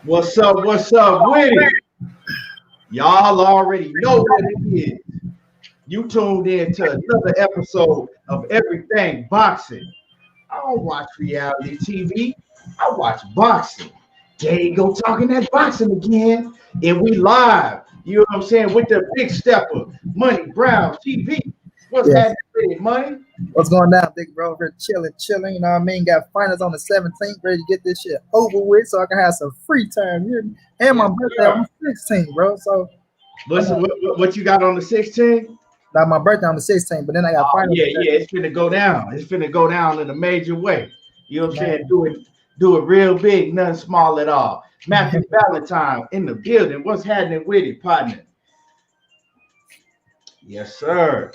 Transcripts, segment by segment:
What's up? What's up with it? Y'all already know what it is. You tuned in to another episode of Everything Boxing. I don't watch reality TV. I watch boxing. There you go talking that boxing again. And we live. You know what I'm saying? With the big stepper, Monnie Brown TV. What's happening with it, Money? What's going down, big bro? We're chilling, you know what I mean? Got finals on the 17th, ready to get this shit over with so I can have some free time. And my birthday on the 16th, bro. So what you got on the 16th? Now my birthday on the 16th, but then I got finals. Yeah, it's finna go down. It's finna go down in a major way. You know what I'm saying? Do it real big, nothing small at all. Matthew Valentine in the building. What's happening with it, partner? Yes, sir.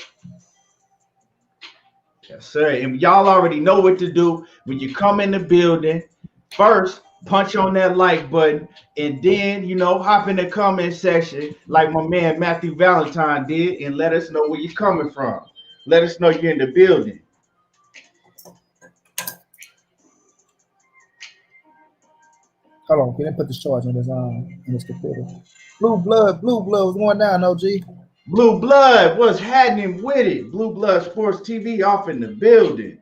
Yes, sir. And y'all already know what to do when you come in the building. First, punch on that like button, and then, hop in the comment section like my man Matthew Valentine did, and let us know where you're coming from. Let us know you're in the building. Hold on, can I put this charge on this computer? Blue blood, what's going down, OG? Blue Blood, what's happening with it? Blue Blood Sports TV off in the building.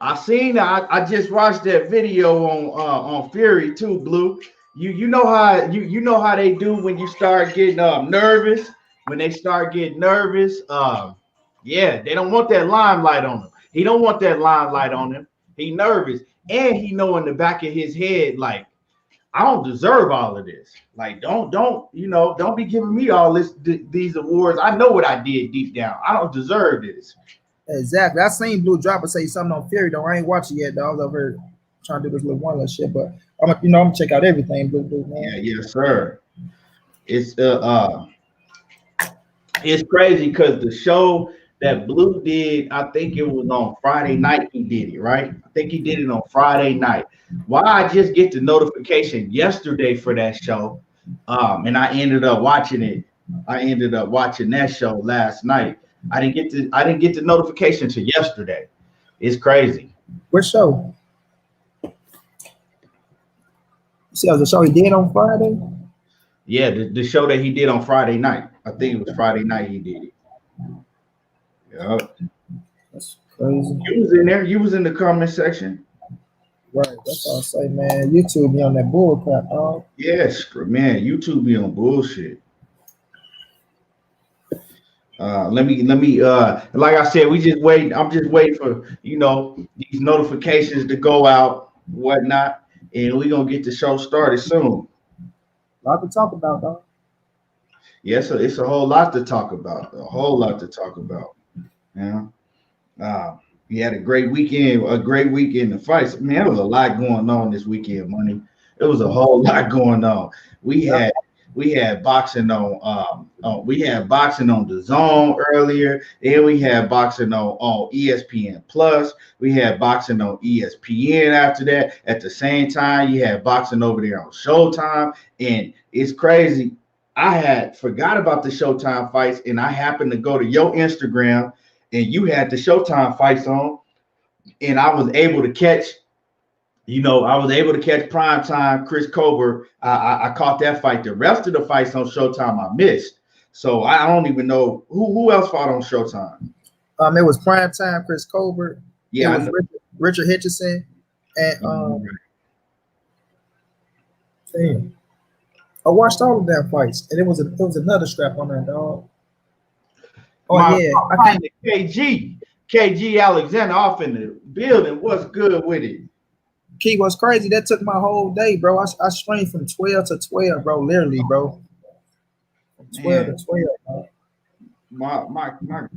I just watched that video on Fury too, Blue. You know how they do when you start getting nervous. When they start getting nervous, they don't want that limelight on him. He don't want that limelight on him. He nervous, and he know in the back of his head, like, I don't deserve all of this. Like, don't be giving me all these awards. I know what I did deep down. I don't deserve this. Exactly. I seen Blue Dropper say something on Fury though. I ain't watching yet, though. I was over here trying to do this little one little shit, but I'm gonna check out everything, Blue, man. Yeah, yes, sir. It's crazy because the show that Blue did, I think it was on Friday night. He did it, right? I think he did it on Friday night. Why I just get the notification yesterday for that show, and I ended up watching it. I ended up watching that show last night. I didn't get the notification till yesterday. It's crazy. What show? You see, the show he did on Friday. Yeah, the show that he did on Friday night. I think it was Friday night he did it. Yeah, that's crazy. You was in there. You was in the comment section. Right, that's all I say, man. YouTube be on that bull crap, dog. Yes, man. YouTube be on bullshit. Let me. Like I said, we just wait. I'm just waiting for these notifications to go out, whatnot, and we gonna get the show started soon. A lot to talk about, dog. Yes, it's a whole lot to talk about. A whole lot to talk about. Yeah. We had a great weekend. Of fights. Man, there was a lot going on this weekend, Money. It was a whole lot going on. We had boxing on the Zone earlier. Then we had boxing on ESPN Plus. We had boxing on ESPN after that. At the same time, you had boxing over there on Showtime. And it's crazy. I had forgot about the Showtime fights, and I happened to go to your Instagram, and you had the Showtime fights on, and I was able to catch. Primetime Chris Colbert. I caught that fight. The rest of the fights on Showtime I missed. So I don't even know who else fought on Showtime. It was Primetime Chris Colbert. Yeah, it was Richard Hitchison, and damn. I watched all of their fights, and it was another strap on that, dog. I can't. KG Alexander off in the building. What's good with it? Key was crazy. That took my whole day, bro. I strained from 12 to 12, bro. Literally, bro. From 12 to 12, bro. My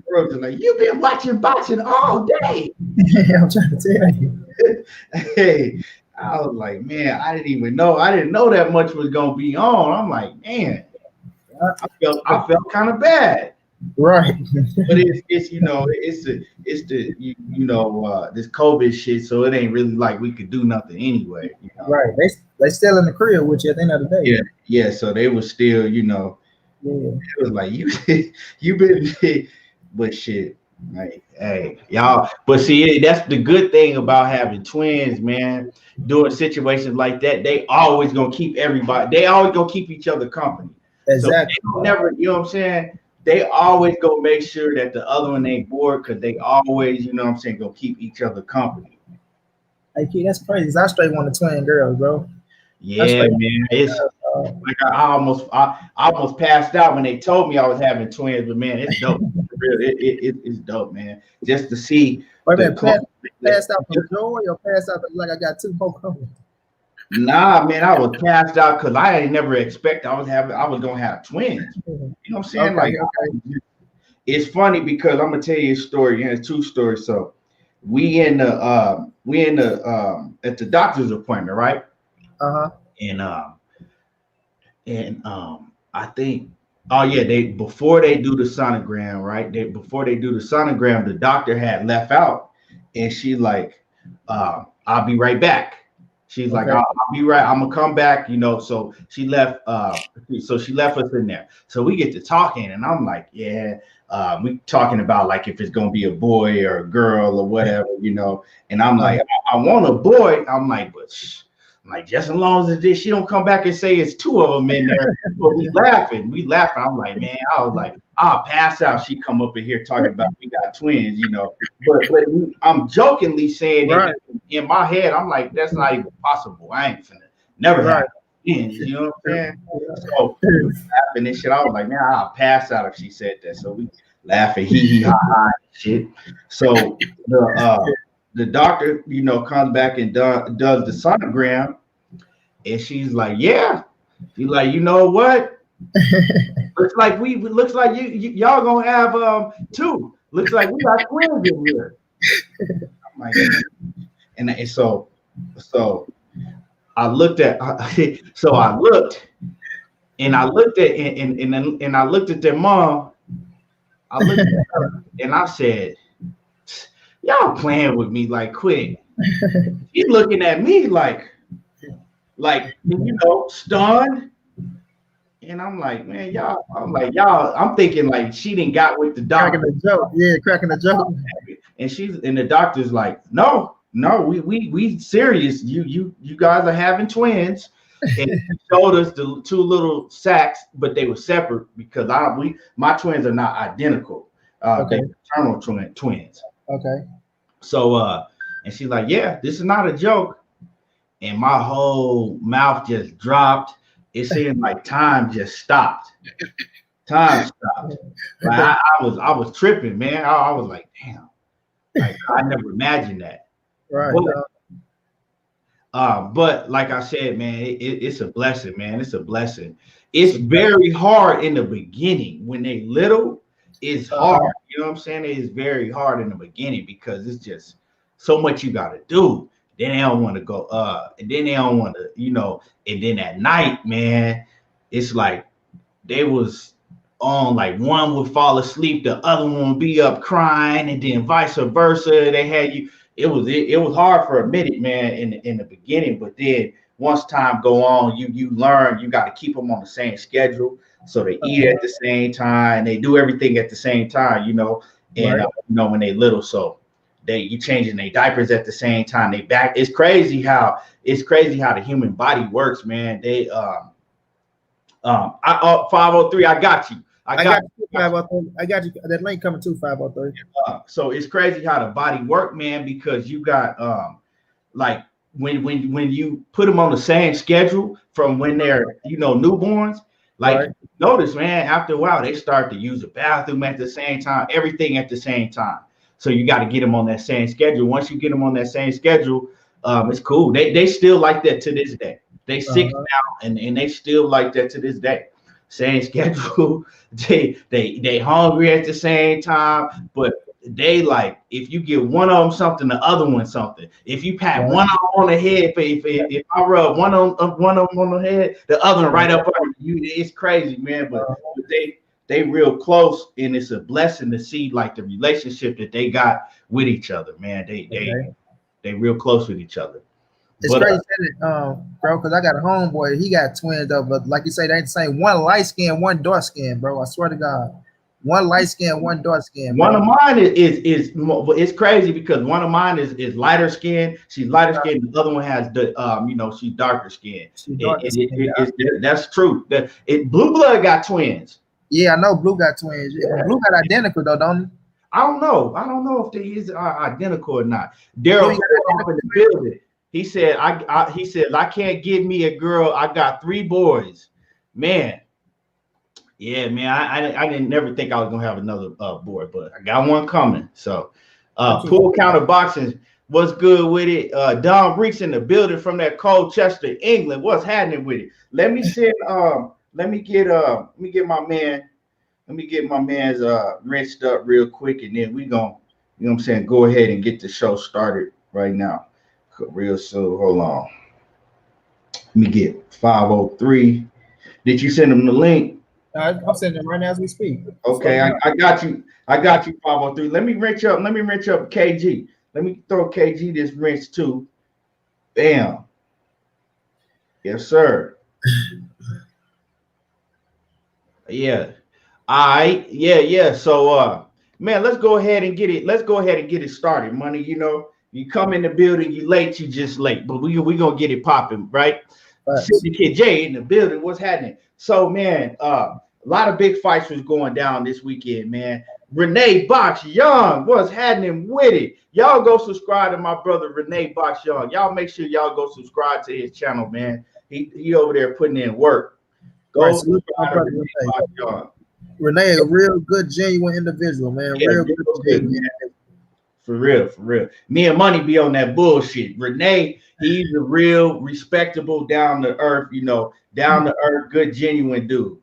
girls are like, you've been watching boxing all day. Yeah, I'm trying to tell you. Hey, I was like, man, I didn't know that much was gonna be on. I'm like, man, I felt kind of bad. Right. But it's this COVID shit, so it ain't really like we could do nothing anyway. Right. They still in the crib with you at the end of the day. Yeah. So they was still, it was like you been, but shit. Hey, y'all. But see, that's the good thing about having twins, man. Doing situations like that, they always gonna keep everybody. They always gonna keep each other company. So Exactly. they don't never, you know what I'm saying? They always gonna make sure that the other one ain't bored because they always, you know what I'm saying, gonna keep each other company. Hey, kid, that's crazy. I straight want a twin girls, bro. Yeah, man. It's like I almost passed out when they told me I was having twins, but man, it's dope. It's dope, man. Just to see passed out from joy or passed out like I got two more coming. Nah, man, I was passed out because I ain't never expect I was gonna have twins. You know what I'm saying? Okay, it's funny because I'm gonna tell you a story, and it's two stories. So we in the at the doctor's appointment, right? And I think, oh yeah, before they do the sonogram, right? Before they do the sonogram, the doctor had left out, and she like, I'll be right back. She's like, I'll be right. I'm gonna come back, you know. So she left. So she left us in there. So we get to talking, and I'm like, yeah. We talking about like if it's gonna be a boy or a girl or whatever, you know. And I'm like, I want a boy. I'm like, but just as long as this, she don't come back and say it's two of them in there. But we laughing. I'm like, man, I was like, I'll pass out. She come up in here talking about we got twins, you know. But I'm jokingly saying it in my head. I'm like, that's not even possible. I ain't finna never have twins. You know what I'm saying? So laughing and shit. I was like, man, I'll pass out if she said that. So we laughing, hee ha ha shit. So the doctor, you know, comes back and does the sonogram, and she's like, yeah. She's like, you know what? looks like y'all gonna have two. Looks like we got twins in here. I'm like, and so I looked at so I looked and I looked at their mom. I looked at her and I said, y'all playing with me, like, quit. She's looking at me like, you know, stunned. And I'm like, man, y'all, I'm thinking like she didn't got with the doctor. Cracking a joke. And the doctor's like, no, we serious. You guys are having twins. And he showed us the two little sacks, but they were separate because my twins are not identical. They're fraternal twins. Okay. So and she's like, yeah, this is not a joke. And my whole mouth just dropped. It seemed like time just stopped. Time stopped. Like I was tripping, man. I was like, damn. Like, I never imagined that. Right. But like I said, man, it's a blessing, man. It's a blessing. It's very hard in the beginning when they little. It's hard. You know what I'm saying? It is very hard in the beginning because it's just so much you got to do. Then they don't want to go. And then they don't want to, you know. And then at night, man, it's like they was on, like one would fall asleep, the other one would be up crying, and then vice versa. They had you. It was hard for a minute, man, in the beginning. But then once time go on, you learn you got to keep them on the same schedule, so they eat at the same time, they do everything at the same time, you know. And you know, when they little, so you changing their diapers at the same time. They back. It's crazy how the human body works, man. They 503. I got you. I got you. 503. I got you. That link coming to 503. So it's crazy how the body work, man, because you got like when you put them on the same schedule from when they're, you know, newborns, like notice, man, after a while they start to use the bathroom at the same time, everything at the same time. So you got to get them on that same schedule. Once you get them on that same schedule, it's cool. They still like that to this day. They 6 now, and they still like that to this day. Same schedule. They hungry at the same time, but they like, if you give one of them something, the other one something. If you pat one of them on the head, if I rub one of them on the head, the other one right up under you. It's crazy, man. But they real close, and it's a blessing to see like the relationship that they got with each other, man. They real close with each other. It's crazy, bro, because I got a homeboy. He got twins, though, but like you say, they ain't the same. One light skin, one dark skin, bro. I swear to God. One light skin, one dark skin. One of mine is it's crazy because one of mine is lighter skin. She's lighter skin. The other one has the she's darker skin. That's true. Blue blood got twins. Yeah, I know Blue got twins. Yeah. Blue got identical though, don't he? I don't know if they is identical or not. Daryl up in the building. He said, I can't get me a girl. I got 3 boys. Man. Yeah, man. I didn't never think I was gonna have another boy, but I got one coming. So pool counter boxing, what's good with it? Don Reeks in the building from that Colchester, England. What's happening with it? Let me get my man. Let me get my man's rinsed up real quick, and then we gonna, you know what I'm saying, go ahead and get the show started right now. Real soon. Hold on. Let me get 503. Did you send him the link? I'm sending it right now as we speak. Okay, I got you. I got you, 503. Let me wrench up KG. Let me throw KG this wrench too. Bam. Yes, sir. Yeah. All right, yeah. So, man, let's go ahead and get it. Let's go ahead and get it started, Money. You know, you come in the building, you late, you just late, but we gonna get it popping, right? City Kid J in the building. What's happening? So, man, a lot of big fights was going down this weekend, man. Renee Box Young, what's happening with it? Y'all go subscribe to my brother Renee Box Young. Y'all make sure y'all go subscribe to his channel, man. He over there putting in work. Go subscribe to Renee Box Young. Renee, a real good, genuine individual, man. Yeah, real good, man. For real. Me and Money be on that bullshit. Renee, he's a real, respectable, down to earth, good, genuine dude.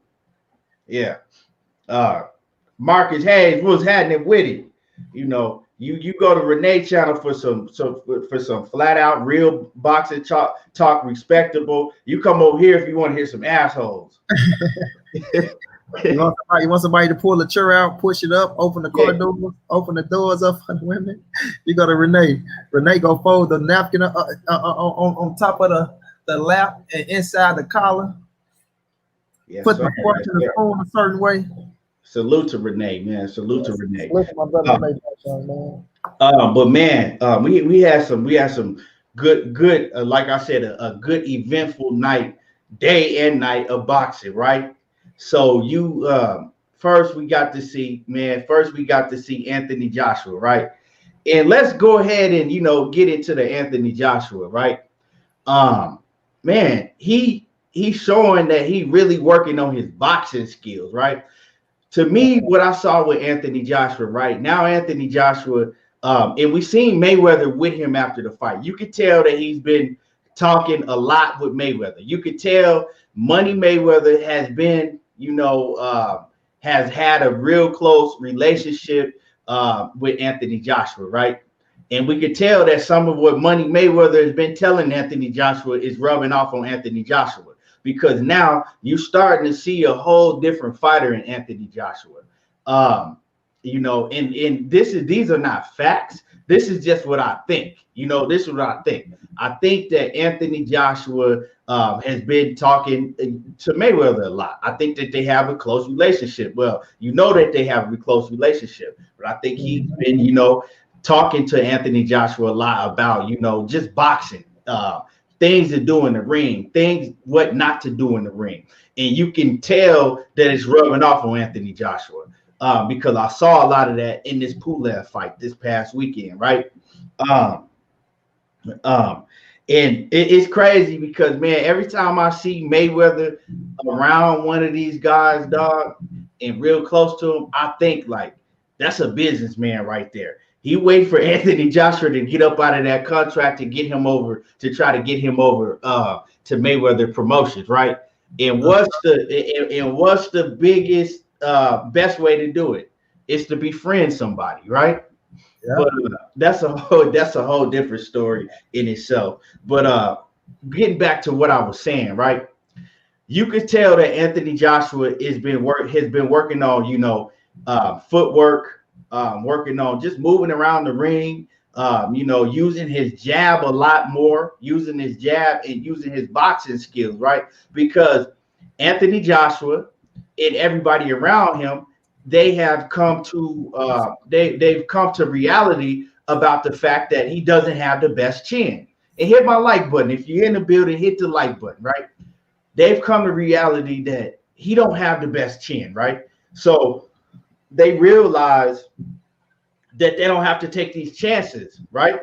Yeah. Marcus Hayes, what's happening with it? You know, you go to Renee channel for some flat out real boxing talk, respectable. You come over here if you want to hear some assholes. You want somebody to pull the chair out, push it up, open the car doors, open the doors up for the women. You go to Renee. Renee go fold the napkin on top of the lap and inside the collar. Yes, put the fork in the spoon a certain way. Salute to Renee, man. Salute to Renee. Salute to my brother Renee, man. But man, we had some good like I said, a good eventful day and night of boxing, right? So first we got to see Anthony Joshua, right? And let's go ahead and get into the Anthony Joshua, right? Man, he's showing that he really working on his boxing skills, right? To me, what I saw with Anthony Joshua, right now, Anthony Joshua, and we seen Mayweather with him after the fight. You could tell that he's been talking a lot with Mayweather. You could tell Money Mayweather has been, has had a real close relationship with Anthony Joshua, right? And we could tell that some of what Money Mayweather has been telling Anthony Joshua is rubbing off on Anthony Joshua, because now you're starting to see a whole different fighter in Anthony Joshua. And these are not facts. This is just what I think. This is what I think. I think that Anthony Joshua has been talking to Mayweather a lot. I think that they have a close relationship. Well, that they have a close relationship, but I think he's been, talking to Anthony Joshua a lot about, just boxing, things to do in the ring, things what not to do in the ring. And you can tell that it's rubbing off on Anthony Joshua because I saw a lot of that in this Pulev fight this past weekend, right? And it's crazy because, man, every time I see Mayweather around one of these guys, dog, and real close to him, I think like that's a businessman right there. He wait for Anthony Joshua to get up out of that contract to get him over, to try to get him over to Mayweather Promotions, right? And what's the biggest best way to do it? Is to befriend somebody, right? Yeah. But that's a whole different story in itself. But getting back to what I was saying, right? You could tell that Anthony Joshua has been working on, footwork, working on just moving around the ring, using his jab a lot more, using his jab and using his boxing skills, right? Because Anthony Joshua and everybody around him, they have come to they've come to reality about the fact that he doesn't have the best chin. And hit my like button. If you're in the building, hit the like button, right? They've come to reality that he don't have the best chin, right? So they realize that they don't have to take these chances, right?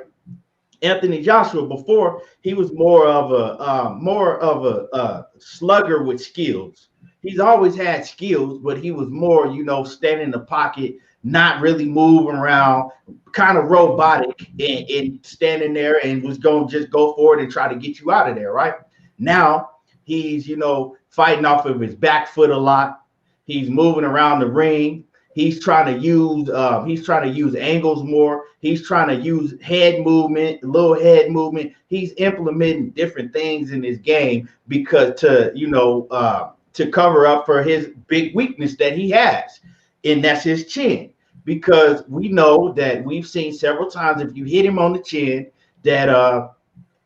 Anthony Joshua, before he was more of a slugger with skills. He's always had skills, but he was more, standing in the pocket, not really moving around, kind of robotic, and standing there, and was going to just go forward and try to get you out of there, right? Now he's, fighting off of his back foot a lot. He's moving around the ring. He's trying to use angles more. He's trying to use head movement, little head movement. He's implementing different things in his game because to cover up for his big weakness that he has, and that's his chin. Because we know that we've seen several times if you hit him on the chin that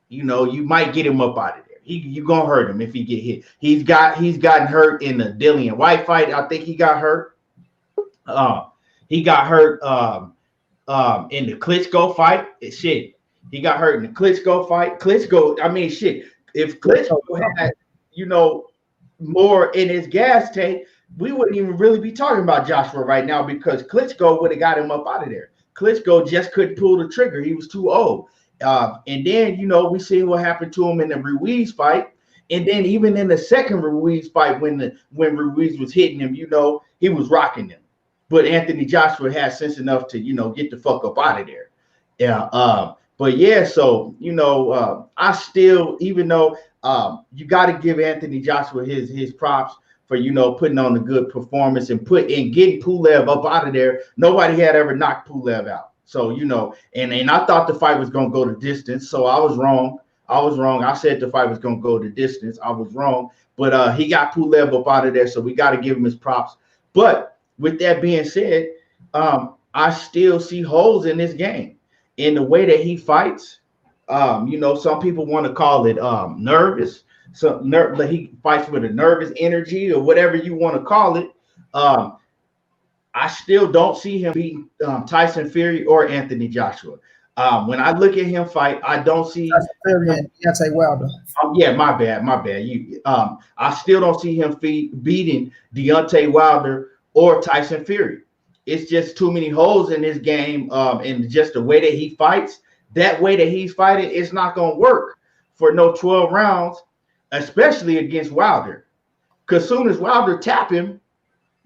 you might get him up out of there. You're gonna hurt him if he get hit. He's gotten hurt in the Dillian White fight. I think he got hurt. He got hurt in the Klitschko fight. He got hurt in the Klitschko fight. If Klitschko had, more in his gas tank, we wouldn't even really be talking about Joshua right now because Klitschko would have got him up out of there. Klitschko just couldn't pull the trigger. He was too old. And then, we see what happened to him in the Ruiz fight. And then even in the second Ruiz fight, when Ruiz was hitting him, he was rocking him. But Anthony Joshua had sense enough to, get the fuck up out of there. Yeah. But yeah, so, I still, even though you got to give Anthony Joshua his props for, putting on a good performance and getting Pulev up out of there. Nobody had ever knocked Pulev out. So, and I thought the fight was going to go the distance. So I was wrong. I said the fight was going to go the distance. I was wrong. But he got Pulev up out of there. So we got to give him his props. But with that being said, I still see holes in this game in the way that he fights. Some people want to call it nervous. He fights with a nervous energy or whatever you want to call it. I still don't see him beating Tyson Fury or Anthony Joshua. When I look at him fight, I don't see Tyson Fury and Deontay Wilder. Yeah, my bad. I still don't see him beating Deontay Wilder or Tyson Fury. It's just too many holes in his game, and just the way that he fights. That way that he's fighting, it's not going to work for no 12 rounds, especially against Wilder. Because soon as Wilder tap him,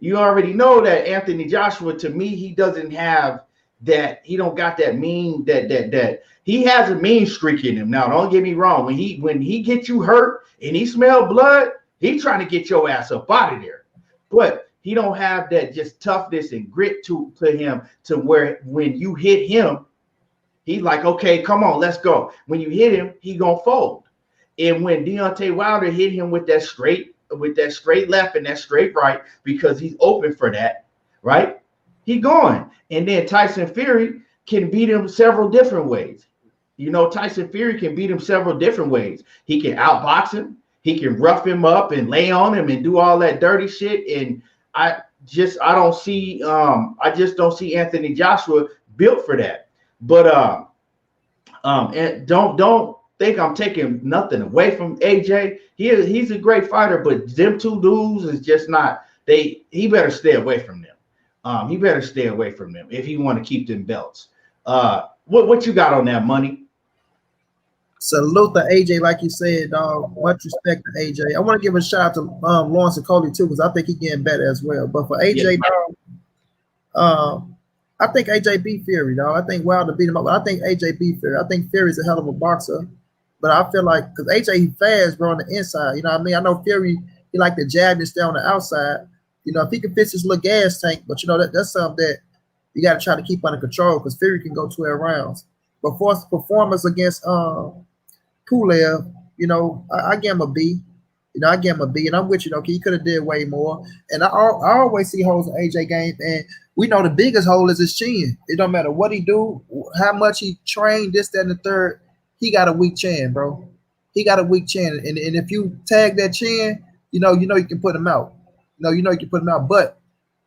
you already know that Anthony Joshua, to me, he doesn't have that. He don't got that mean that he has a mean streak in him. Now, don't get me wrong. When he gets you hurt and he smell blood, he trying to get your ass up out of there. But he don't have that just toughness and grit to him to where when you hit him, he's like, okay, come on, let's go. When you hit him, he gonna fold. And when Deontay Wilder hit him with that straight left and that straight right, because he's open for that, right? He going. And then Tyson Fury can beat him several different ways. Tyson Fury can beat him several different ways. He can outbox him. He can rough him up and lay on him and do all that dirty shit. And I just don't see Anthony Joshua built for that. But and don't think I'm taking nothing away from AJ. He's a great fighter, but them two dudes is just not. He better stay away from them. He better stay away from them if he want to keep them belts. What you got on that, Money? Salute to AJ, like you said, dog. Much respect to AJ. I want to give a shout out to Lawrence and Cody too, because I think he's getting better as well. But for AJ, dog, I think AJ beat Fury, dog. I think Wilder beat him up, but I think AJ beat Fury. I think Fury's a hell of a boxer, but I feel like because AJ he fast, bro, on the inside. You know what I mean? I know Fury he like to jab and stay on the outside. If he can fix his little gas tank, but that's something that you got to try to keep under control because Fury can go 12 rounds. But for performance against Pulev, I give him a B. I give him a B, and I'm with you, he could have did way more. And I always see holes in AJ game, and we know the biggest hole is his chin. It don't matter what he do, how much he trained, this, that, and the third. He got a weak chin, bro. He got a weak chin, and if you tag that chin, you know you can put him out. You can put him out. But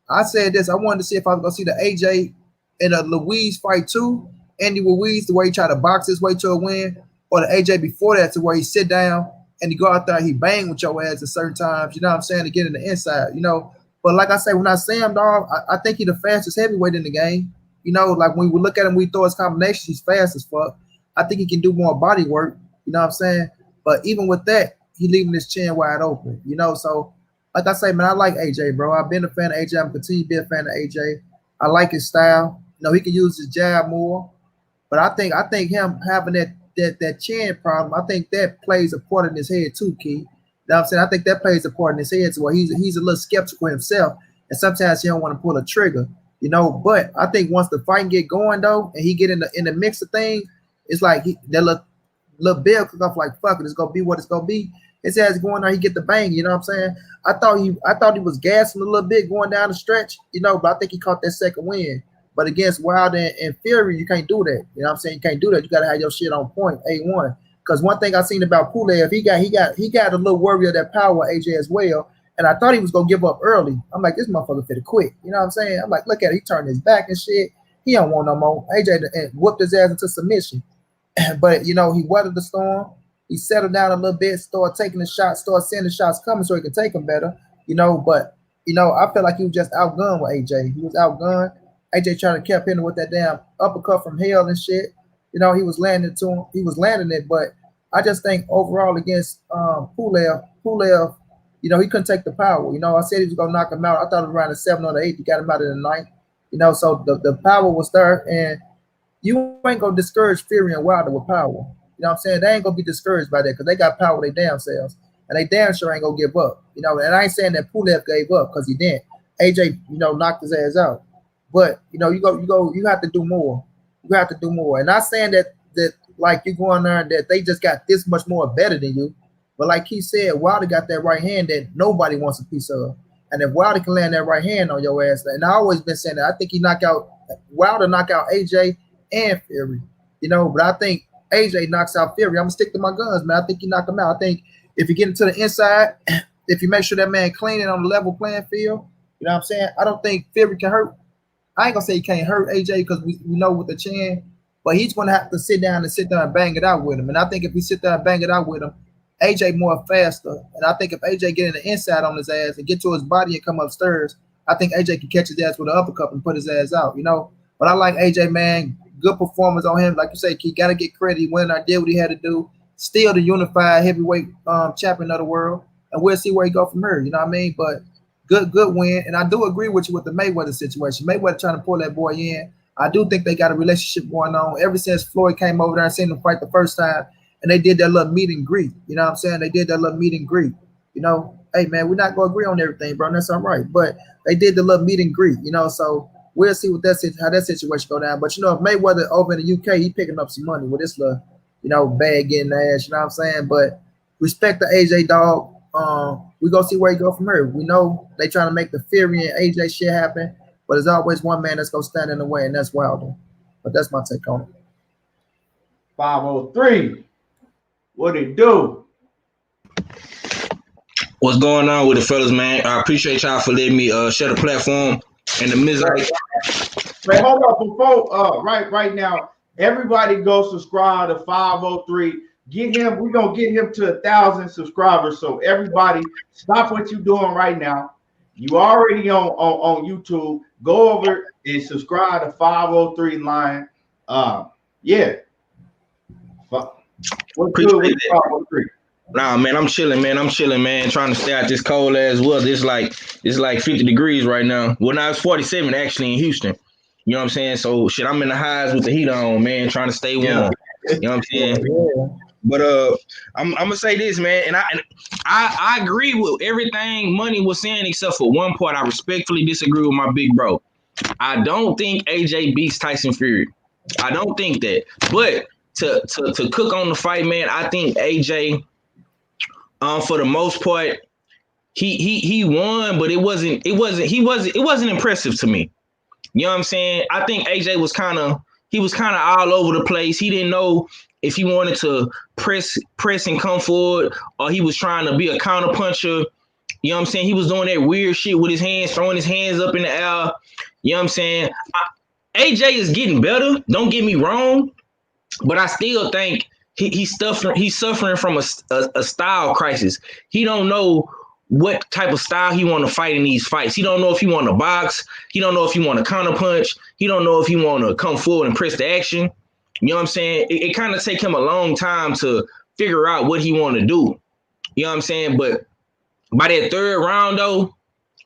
I said this. I wanted to see if I was gonna see the AJ and a Louise fight too. Andy Louise, the way he tried to box his way to a win, or the AJ before that, to where he sit down and he go out there, he bang with your ass at certain times. You know what I'm saying? To get in the inside. You know. But like I say, when I say him, dog, I think he the fastest heavyweight in the game. You know, like when we look at him, we throw his combinations, he's fast as fuck. I think he can do more body work. You know what I'm saying? But even with that, he leaving his chin wide open. You know, so like I say, man, I like AJ, bro. I've been a fan of AJ. I'm continue to be a fan of AJ. I like his style. You know, he can use his jab more. But I think him having that chin problem, I think that plays a part in his head too, Key. You know what I'm saying? I think that plays a part in his head to where he's a little skeptical himself. And sometimes he don't want to pull a trigger. You know, but I think once the fight get going though, and he get in the mix of things, it's like that little bell cook off like fuck it, it's gonna be what it's gonna be. His ass going there, he get the bang, you know what I'm saying? I thought he was gassing a little bit going down the stretch, you know, but I think he caught that second win. But against Wilder and Fury, you can't do that. You know what I'm saying? You can't do that. You gotta have your shit on point, A1. Because one thing I seen about Pulev, he got a little worry of that power, AJ, as well. And I thought he was gonna give up early. I'm like, this motherfucker finna quit. You know what I'm saying? I'm like, look at it, he turned his back and shit. He don't want no more. AJ and whooped his ass into submission. But you know, he weathered the storm. He settled down a little bit, started taking the shots, started seeing the shots coming so he could take them better. You know, but you know, I felt like he was just outgunned with AJ. He was outgunned. AJ trying to keep hitting with that damn uppercut from hell and shit. You know, he was landing it to him. He was landing it, but I just think overall against Pulev, you know, he couldn't take the power. You know, I said he was gonna knock him out. I thought it was around the 7th or the 8th. He got him out in the 9th. You know, so the power was there, and you ain't gonna discourage Fury and Wilder with power. You know what I'm saying? They ain't gonna be discouraged by that because they got power their damn selves, and they damn sure ain't gonna give up. You know, and I ain't saying that Pulev gave up because he didn't. AJ, you know, knocked his ass out, but you know, you have to do more. You have to do more, and not saying that like you going there and that they just got this much more better than you. But like he said, Wilder got that right hand that nobody wants a piece of. And if Wilder can land that right hand on your ass, and I always been saying that, I think Wilder knock out AJ and Fury, you know, but I think AJ knocks out Fury. I'm gonna stick to my guns, man. I think he knock him out. I think if you get into the inside, if you make sure that man cleaning on the level playing field, you know what I'm saying? I don't think Fury can hurt. I ain't gonna say he can't hurt AJ because we know with the chin, but he's gonna have to sit there and bang it out with him. And I think if we sit there and bang it out with him, AJ more faster. And I think if AJ get in the inside on his ass and get to his body and come upstairs, I think AJ can catch his ass with an uppercut and put his ass out, you know. But I like AJ, man. Good performance on him. Like you say, he got to get credit. He went and did what he had to do. Still the unified heavyweight champion of the world. And we'll see where he go from here, you know what I mean? But good win. And I do agree with you with the Mayweather situation. Mayweather trying to pull that boy in. I do think they got a relationship going on. Ever since Floyd came over there and seen him fight the first time, and they did that little meet and greet. You know what I'm saying? They did that little meet and greet. You know, hey, man, we're not going to agree on everything, bro. That's all right. But they did the little meet and greet, you know, so we'll see how that situation go down. But, you know, if Mayweather over in the UK, he picking up some money with this little, you know, bag getting the ass, you know what I'm saying? But respect the AJ dog. We're going to see where he go from here. We know they trying to make the Fury and AJ shit happen, but there's always one man that's going to stand in the way, and that's Wilder. But that's my take on it. 503. What it do? What's going on with the fellas, man? I appreciate y'all for letting me share the platform and the misery. Wait, hold up before right now. Everybody go subscribe to 503. Get him. We're gonna get him to 1,000 subscribers. So everybody, stop what you're doing right now. You already on YouTube. Go over and subscribe to 503 Lion. Yeah. What's good with 503? Nah, man, I'm chilling, man. Trying to stay out this cold ass weather. It's like 50 degrees right now. Well, now it's 47 actually in Houston. You know what I'm saying? So shit, I'm in the highs with the heat on, man, trying to stay warm. Yeah. You know what I'm saying? Yeah. But I'm gonna say this, man, and I agree with everything Money was saying except for one part. I respectfully disagree with my big bro. I don't think AJ beats Tyson Fury. I don't think that. But to cook on the fight, man, I think AJ, for the most part, he won, but it wasn't impressive to me. You know what I'm saying? I think AJ was kind of all over the place. He didn't know if he wanted to press and come forward, or he was trying to be a counter puncher. You know what I'm saying? He was doing that weird shit with his hands, throwing his hands up in the air. You know what I'm saying? AJ is getting better. Don't get me wrong, but I still think he's suffering from a style crisis. He don't know what type of style he want to fight in these fights. He don't know if he want to box. He don't know if he want to counter punch. He don't know if he want to come forward and press the action. You know what I'm saying? It kind of take him a long time to figure out what he want to do. You know what I'm saying? But by that third round though,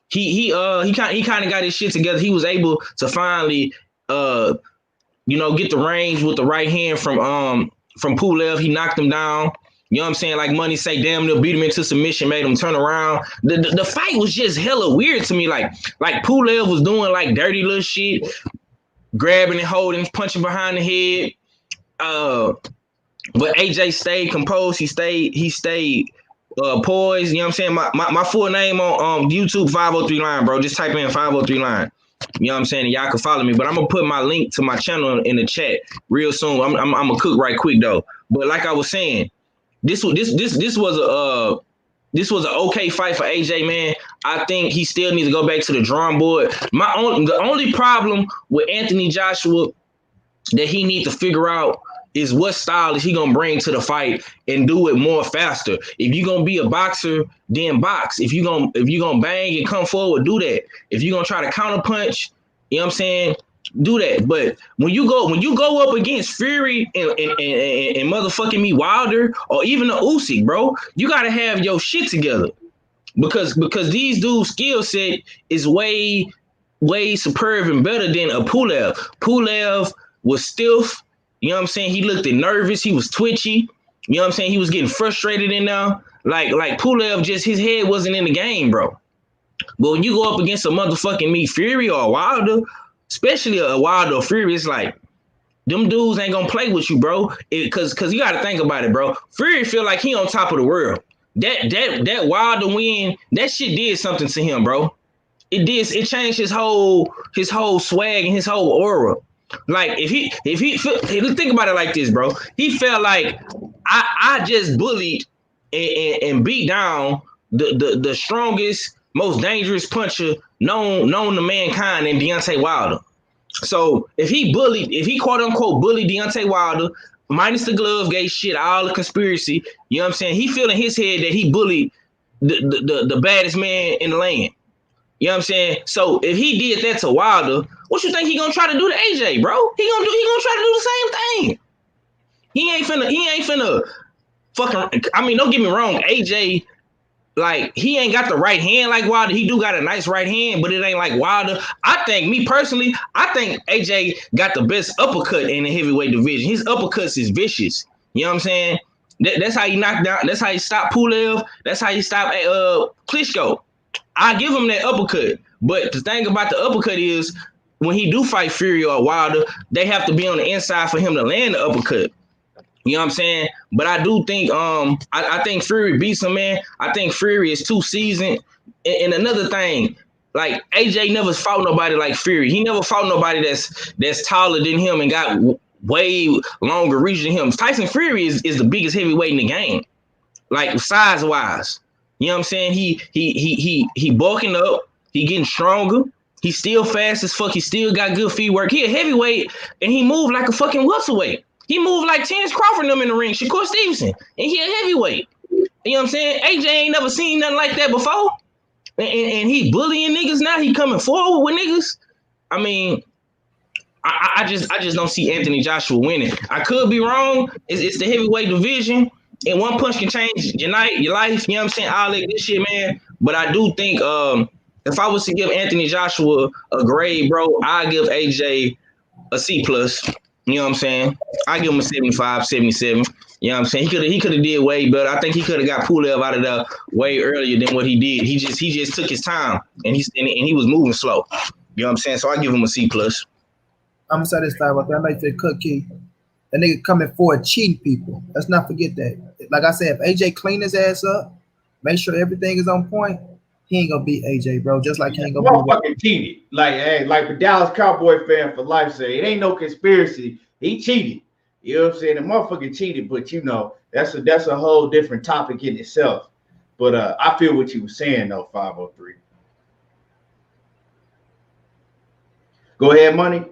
he kind of got his shit together. He was able to finally get the range with the right hand from Pulev. He knocked him down. You know what I'm saying? Like Money say, damn, they'll beat him into submission, made him turn around. The fight was just hella weird to me. Like Pulev was doing like dirty little shit, grabbing and holding, punching behind the head. But AJ stayed composed. He stayed poised. You know what I'm saying? My full name on YouTube, 503 Line, bro. Just type in 503 Line. You know what I'm saying? And y'all can follow me. But I'm gonna put my link to my channel in the chat real soon. I'm gonna cook right quick though. But like I was saying, this was an okay fight for AJ, man. I think he still needs to go back to the drawing board. The only problem with Anthony Joshua that he needs to figure out is what style is he gonna bring to the fight and do it more faster. If you're gonna be a boxer, then box. If you're gonna bang and come forward, do that. If you're gonna try to counter punch, you know what I'm saying, do that. But when you go up against Fury and motherfucking me Wilder or even the Usyk, bro, you gotta have your shit together. Because these dudes' skill set is way superb and better than a Pulev. Pulev was stiff. You know what I'm saying? He looked nervous. He was twitchy. You know what I'm saying? He was getting frustrated in there. Like Pulev, just his head wasn't in the game, bro. But when you go up against a motherfucking me Fury or a Wilder, especially a Wilder or Fury, it's like them dudes ain't gonna play with you, bro. Cause you gotta think about it, bro. Fury feel like he on top of the world. That Wilder win, that shit did something to him, bro. It did. It changed his whole swag and his whole aura. Like if he think about it like this, bro. He felt like I just bullied and beat down the strongest, most dangerous puncher known to mankind in Deontay Wilder. So if he quote unquote bullied Deontay Wilder, minus the glove gate shit, all the conspiracy, you know what I'm saying? He feel in his head that he bullied the baddest man in the land. You know what I'm saying? So if he did that to Wilder, what you think he gonna try to do to AJ, bro? He gonna try to do the same thing. He ain't finna fucking. I mean, don't get me wrong, AJ, like he ain't got the right hand like Wilder. He do got a nice right hand, but it ain't like Wilder. I think AJ got the best uppercut in the heavyweight division. His uppercuts is vicious. You know what I'm saying? That's how he knocked down. That's how he stopped Pulev. That's how he stopped Klitschko. I give him that uppercut, but the thing about the uppercut is when he do fight Fury or Wilder, they have to be on the inside for him to land the uppercut. You know what I'm saying? But I do think I think Fury beats him, man. I think Fury is too seasoned. And another thing, like AJ never fought nobody like Fury. He never fought nobody that's taller than him and got way longer reach than him. Tyson Fury is the biggest heavyweight in the game, like size wise. You know what I'm saying? He bulking up. He getting stronger. He's still fast as fuck. He still got good feet work. He a heavyweight, and he moved like a fucking welterweight. He moved like Terrence Crawford and them in the ring. Shakur Stevenson, and he a heavyweight. You know what I'm saying? AJ ain't never seen nothing like that before. And he bullying niggas now. He coming forward with niggas. I mean, I just don't see Anthony Joshua winning. I could be wrong. It's the heavyweight division. And one punch can change your life, you know what I'm saying? All that good shit, man. But I do think if I was to give Anthony Joshua a grade, bro, I'd give AJ a C+. You know what I'm saying? I give him a 75, 77. You know what I'm saying? He could have did way better. I think he could have got Pulev out of there way earlier than what he did. He just took his time and he was moving slow. You know what I'm saying? So I give him a C+. I'm satisfied with that. I like that cookie. That nigga coming forward cheating people. Let's not forget that. Like I said, if AJ clean his ass up, make sure everything is on point, he ain't gonna beat AJ, bro. Just like he ain't gonna fucking cheated. Like the Dallas Cowboy fan for life say, it ain't no conspiracy. He cheated. You know what I'm saying? The motherfucker cheated, but you know, that's a whole different topic in itself. But I feel what you were saying though, 503. Go ahead, Money.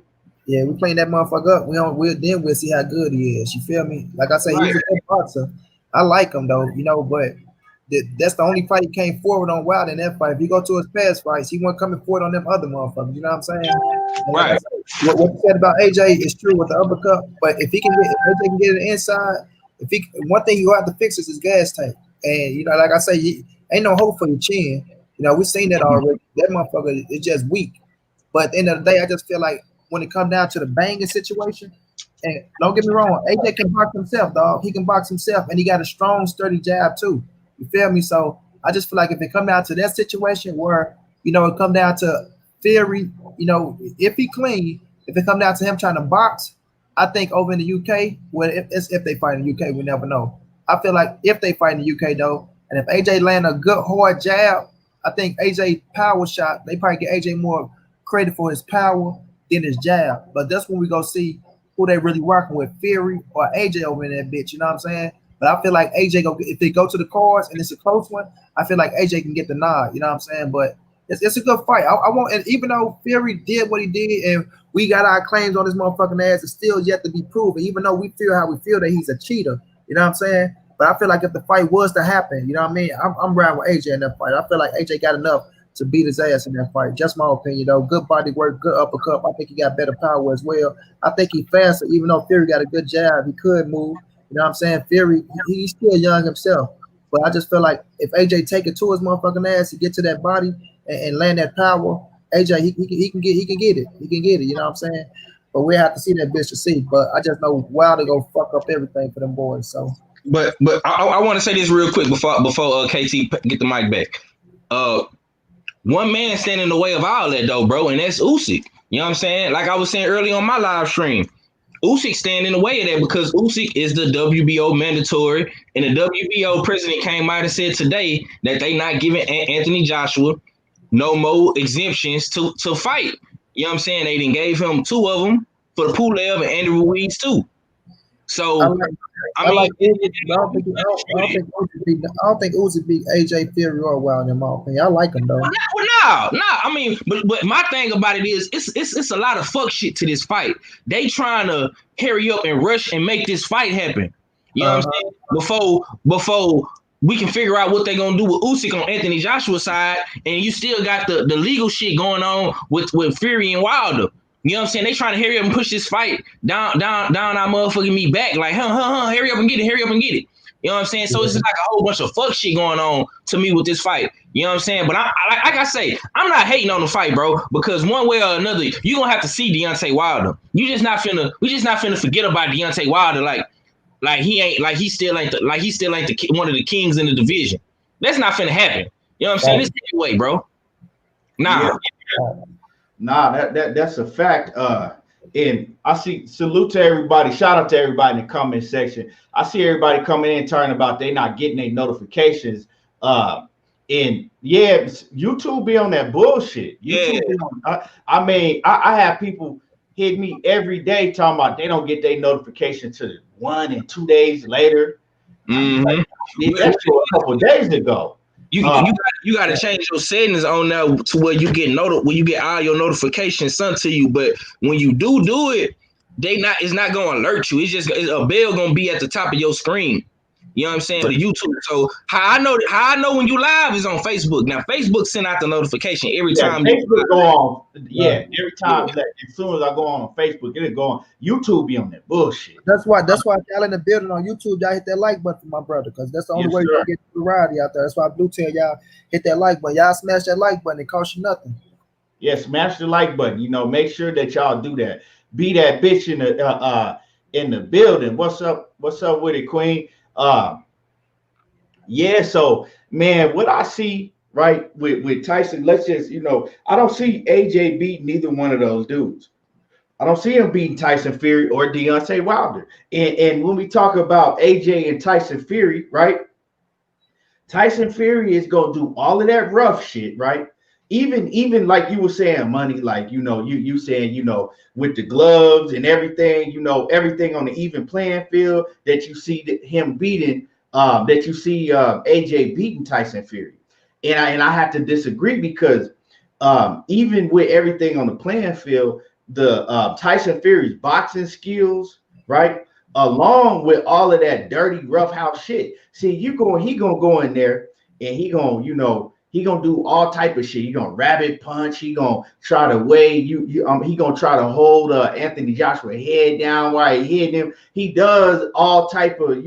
Yeah, we clean that motherfucker up. We'll see how good he is. You feel me? Like I say, he's a good boxer. I like him though, but that's the only fight he came forward on Wild in that fight. If you go to his past fights, he wasn't coming forward on them other motherfuckers. You know what I'm saying? Right. Like what you said about AJ is true with the uppercut, but if AJ can get it inside, one thing you have to fix is his gas tank. And like I say, ain't no hope for your chin. We seen that already. That motherfucker is just weak. But at the end of the day, I just feel like when it comes down to the banging situation, and don't get me wrong, AJ can box himself, dog. He can box himself, and he got a strong, sturdy jab too. You feel me? So I just feel like if it come down to that situation where, it come down to Fury, if he clean, if it come down to him trying to box, I think over in the UK, well, if they fight in the UK, we never know. I feel like if they fight in the UK though, and if AJ land a good hard jab, I think AJ power shot, they probably get AJ more credit for his power than his jab. But that's when we go see who they really working with, Fury or AJ over in that bitch. You know what I'm saying? But I feel like AJ if they go to the cards and it's a close one, I feel like AJ can get the nod. You know what I'm saying? But it's a good fight. I want, and even though Fury did what he did, and we got our claims on this motherfucking ass, it's still yet to be proven. Even though we feel how we feel that he's a cheater. You know what I'm saying? But I feel like if the fight was to happen, you know what I mean? I'm riding with AJ in that fight. I feel like AJ got enough to beat his ass in that fight. Just my opinion, though. Good body work, good uppercut. I think he got better power as well. I think he's faster, even though Fury got a good jab. He could move. You know what I'm saying? Fury, he's still young himself. But I just feel like if AJ take it to his motherfucking ass to get to that body and land that power, AJ, he can get it. He can get it, you know what I'm saying? But we have to see that bitch to see. But I just know Wilder go fuck up everything for them boys. So But I want to say this real quick before KT get the mic back. One man standing in the way of all that though, bro, and that's Usyk. You know what I'm saying? Like I was saying earlier on my live stream, Usyk standing in the way of that because Usyk is the WBO mandatory, and the WBO president came out and said today that they not giving Anthony Joshua no more exemptions to fight. You know what I'm saying? They done gave him 2 of them for the Pulev and Andy Ruiz too. So I don't think Usyk beat AJ Fury or Wilder in my opinion. I like him though. No. I mean, but my thing about it is it's a lot of fuck shit to this fight. They trying to hurry up and rush and make this fight happen. You know what I'm saying? Before we can figure out what they're gonna do with Usyk on Anthony Joshua's side, and you still got the legal shit going on with Fury and Wilder. You know what I'm saying? They trying to hurry up and push this fight down our motherfucking me back. Like, hurry up and get it. You know what I'm saying? So it's just like a whole bunch of fuck shit going on to me with this fight. You know what I'm saying? But like I say, I'm not hating on the fight, bro, because one way or another, you're gonna have to see Deontay Wilder. We just not finna forget about Deontay Wilder like he still ain't one of the kings in the division. That's not finna happen. You know what I'm saying? It's anyway, bro. Nah. Yeah. Nah, that's a fact. And I see salute to everybody. Shout out to everybody in the comment section. I see everybody coming in talking about they not getting their notifications. And yeah, YouTube be on that bullshit. I mean, I have people hit me every day talking about they don't get their notification till 1 and 2 days later. Mm-hmm. That's a couple of days ago. You got to change your settings on there to where you get when you get all your notifications sent to you. But when you do it, it's not going to alert you. It's just a bell going to be at the top of your screen. You know what I'm saying? For the YouTube. So how I know when you live is on Facebook. Now Facebook send out the notification every time. Facebook go on. Yeah, every time. Like, as soon as I go on Facebook, it'll go on. YouTube be on that bullshit. That's why y'all in the building on YouTube, y'all hit that like button for my brother, because that's the only way you get the variety out there. That's why I do tell y'all hit that like button. Y'all smash that like button. It costs you nothing. Yeah, smash the like button. You know, make sure that y'all do that. Be that bitch in the building. What's up with it, Queen? Yeah, so man, what I see right with Tyson, let's just, I don't see AJ beat neither one of those dudes. I don't see him beating Tyson Fury or Deontay Wilder. And when we talk about AJ and Tyson Fury, right? Tyson Fury is gonna do all of that rough shit, right? Even like you were saying, Money, like you saying, with the gloves and everything, everything on the even playing field that you see him beating that you see AJ beating Tyson Fury. And I have to disagree because even with everything on the playing field, the Tyson Fury's boxing skills, right, along with all of that dirty roughhouse shit. See, he gonna go in there and he gonna do all type of shit. He gonna rabbit punch. He gonna try to weigh you. He gonna try to hold Anthony Joshua head down while he hitting him. He does all type of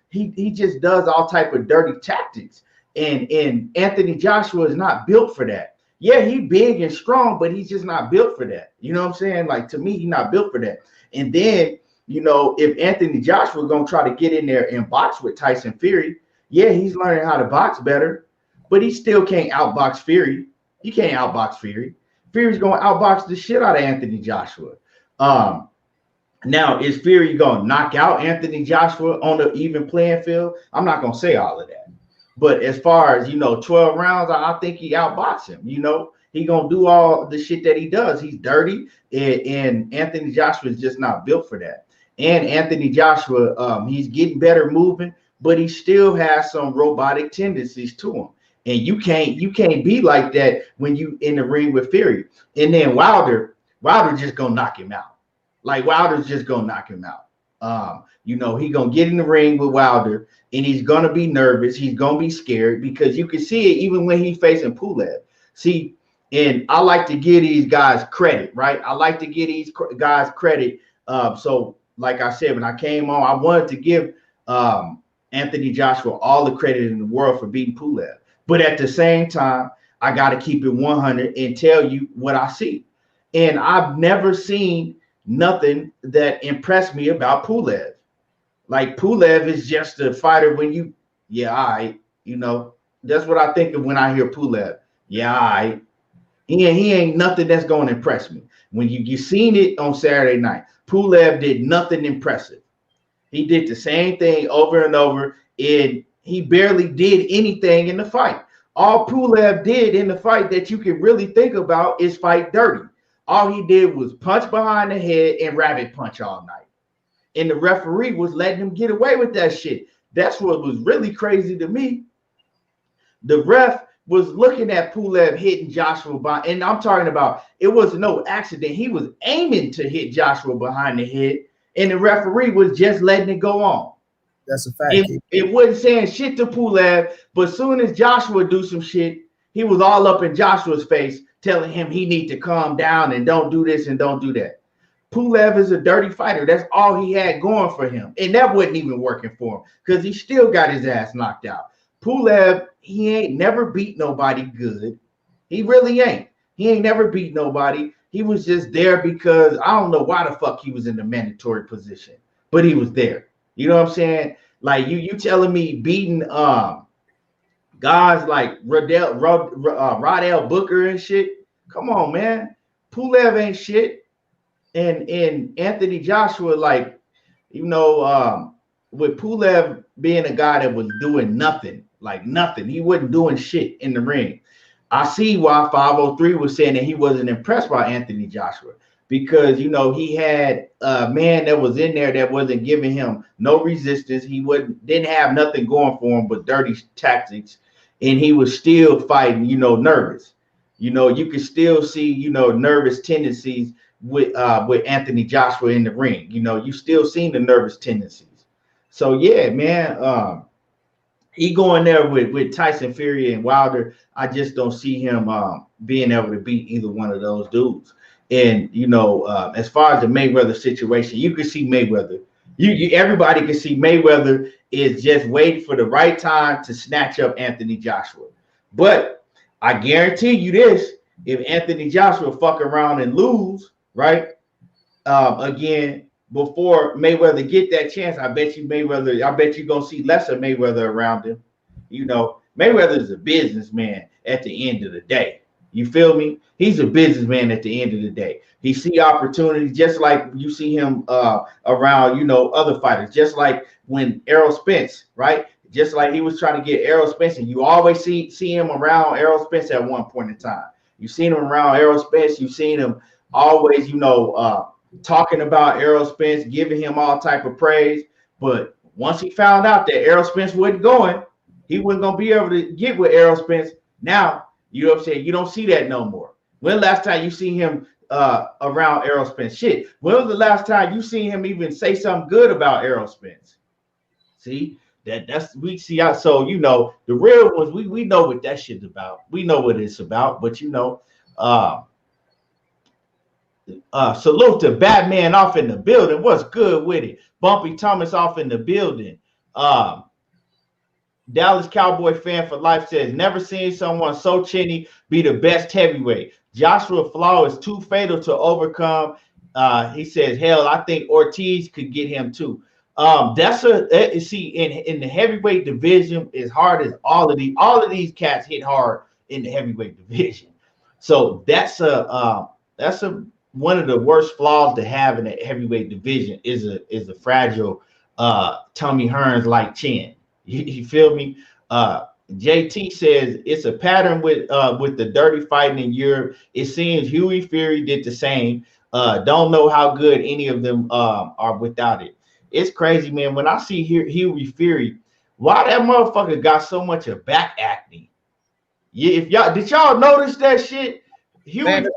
he just does all type of dirty tactics. And Anthony Joshua is not built for that. Yeah, he big and strong, but he's just not built for that. You know what I'm saying? Like, to me, he's not built for that. And then, if Anthony Joshua gonna try to get in there and box with Tyson Fury, yeah, he's learning how to box better, but he still can't outbox Fury. He can't outbox Fury. Fury's gonna outbox the shit out of Anthony Joshua. Now, is Fury gonna knock out Anthony Joshua on the even playing field? I'm not gonna say all of that. But as far as 12 rounds, I think he outboxed him. He gonna do all the shit that he does. He's dirty, and Anthony Joshua is just not built for that. And Anthony Joshua, he's getting better moving, but he still has some robotic tendencies to him. And you can't be like that when you in the ring with Fury. And then Wilder just gonna knock him out. Like, Wilder's just gonna knock him out. He gonna get in the ring with Wilder, and he's gonna be nervous. He's gonna be scared because you can see it even when he's facing Pulev. See, and I like to give these guys credit, right? I like to give these guys credit. So, like I said, when I came on, I wanted to give Anthony Joshua all the credit in the world for beating Pulev. But at the same time, I got to keep it 100 and tell you what I see. And I've never seen nothing that impressed me about Pulev. Like, Pulev is just a fighter when that's what I think of when I hear Pulev. He ain't nothing that's going to impress me. When you seen it on Saturday night, Pulev did nothing impressive. He did the same thing over and over, and he barely did anything in the fight. All Pulev did in the fight that you can really think about is fight dirty. All he did was punch behind the head and rabbit punch all night. And the referee was letting him get away with that shit. That's what was really crazy to me. The ref was looking at Pulev hitting Joshua and I'm talking about, it was no accident. He was aiming to hit Joshua behind the head, and the referee was just letting it go on. That's a fact. It wasn't saying shit to Pulev, but as soon as Joshua do some shit, he was all up in Joshua's face, telling him he need to calm down and don't do this and don't do that. Pulev is a dirty fighter. That's all he had going for him. And that wasn't even working for him because he still got his ass knocked out. Pulev, he ain't never beat nobody good. He really ain't. He ain't never beat nobody. He was just there because I don't know why the fuck he was in the mandatory position, but he was there. You know what I'm saying? Like, you telling me beating guys like Rodell Booker and shit? Come on, man. Pulev ain't shit. And Anthony Joshua, like, with Pulev being a guy that was doing nothing, like nothing. He wasn't doing shit in the ring. I see why 503 was saying that he wasn't impressed by Anthony Joshua because, he had a man that was in there that wasn't giving him no resistance. He didn't have nothing going for him but dirty tactics, and he was still fighting, nervous. You could still see, nervous tendencies with Anthony Joshua in the ring. You still seen the nervous tendencies. So yeah, man, he going there with Tyson Fury and Wilder. I just don't see him being able to beat either one of those dudes. And as far as the Mayweather situation, you can see Mayweather. Everybody can see Mayweather is just waiting for the right time to snatch up Anthony Joshua. But I guarantee you this: if Anthony Joshua fuck around and lose, right, again, before Mayweather get that chance, I bet you gonna see less of Mayweather around him. Mayweather is a businessman at the end of the day. You feel me? He's a businessman at the end of the day. He see opportunities just like you see him around, other fighters. Just like when Errol Spence, right? Just like he was trying to get Errol Spence, and you always see him around Errol Spence at one point in time. You've seen him around Errol Spence. You've seen him always, talking about Errol Spence, giving him all type of praise. But once he found out that Errol Spence wasn't going, he wasn't gonna be able to get with Errol Spence. Now, you know what I'm saying? You don't see that no more. When last time you see him around Errol Spence? Shit. When was the last time you seen him even say something good about Errol Spence? See, that's we see out. So you know, the real ones, we know what that shit's about. We know what it's about, but you know, salute to Batman off in the building. What's good with it? Bumpy Thomas off in the building. Dallas Cowboy fan for life says, never seen someone so chinny be the best heavyweight. Joshua flaw is too fatal to overcome. He says, hell, I think Ortiz could get him too. See, in the heavyweight division, as hard as all of these cats hit hard in the heavyweight division. So that's one of the worst flaws to have in the heavyweight division is a fragile Tommy Hearns like chin. You feel me? JT says it's a pattern with the dirty fighting in Europe. It seems Huey Fury did the same. Don't know how good any of them are without it. It's crazy, man. When I see Huey Fury, why that motherfucker got so much of back acne? Yeah, did y'all notice that shit? Huey Man,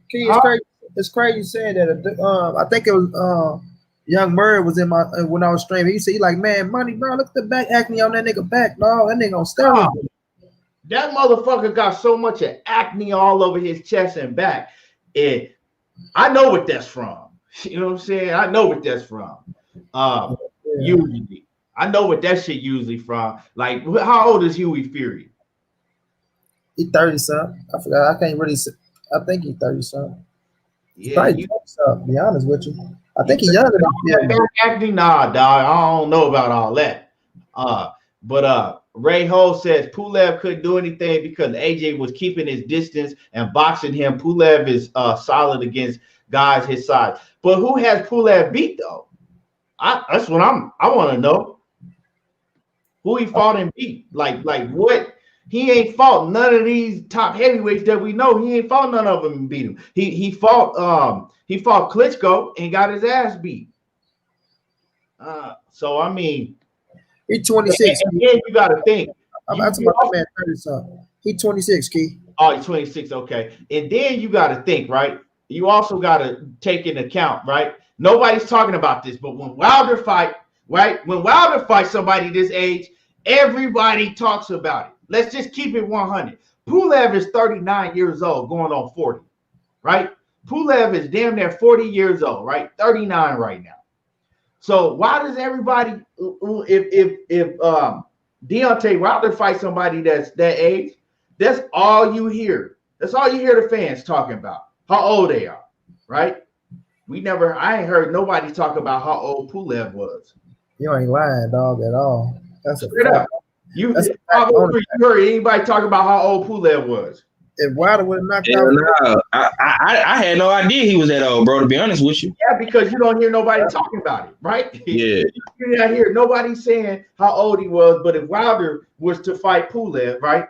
Fury, it's crazy saying that. I think it was Young Murray was in my when I was streaming. He said, "He like, man, Money Brown, look at the back acne on that nigga back, dog. That nigga on steroids." That motherfucker got so much of acne all over his chest and back. And I know what that's from. You know what I'm saying? I know what that's from. Usually. I know what that shit usually from. Like, how old is Huey Fury? He 30-something. I forgot. I can't really say. I think he's 30-something. Yeah, to be honest with you. I think he's younger than acting. Nah, dog. I don't know about all that. But Ray Ho says Pulev couldn't do anything because AJ was keeping his distance and boxing him. Pulev is solid against guys his size. But who has Pulev beat though? That's what I want to know. Who he fought and beat? Like what? He ain't fought none of these top heavyweights that we know. He ain't fought none of them and beat him. He fought Klitschko and got his ass beat. So I mean, he's 26. And then you got to think. I'm talking about man 30-something. He's 26, Key. Oh, he's 26. Okay, and then you got to think, right? You also got to take into account, right? Nobody's talking about this, but when Wilder fight, right? When Wilder fights somebody this age, everybody talks about it. Let's just keep it 100. Pulev is 39 years old, going on 40, right? Pulev is damn near 40 years old, right? 39 right now. So why does everybody, if Deontay Wilder fights somebody that's that age, that's all you hear. That's all you hear the fans talking about, how old they are, right? I ain't heard nobody talk about how old Pulev was. You ain't lying, dog, at all. That's straight up. You heard anybody talk about how old Pulev was? If Wilder would have knocked out, no. I had no idea he was that old, bro. To be honest with you, yeah, because you don't hear nobody talking about it, right? Yeah, you don't hear nobody saying how old he was. But if Wilder was to fight Pulev, right,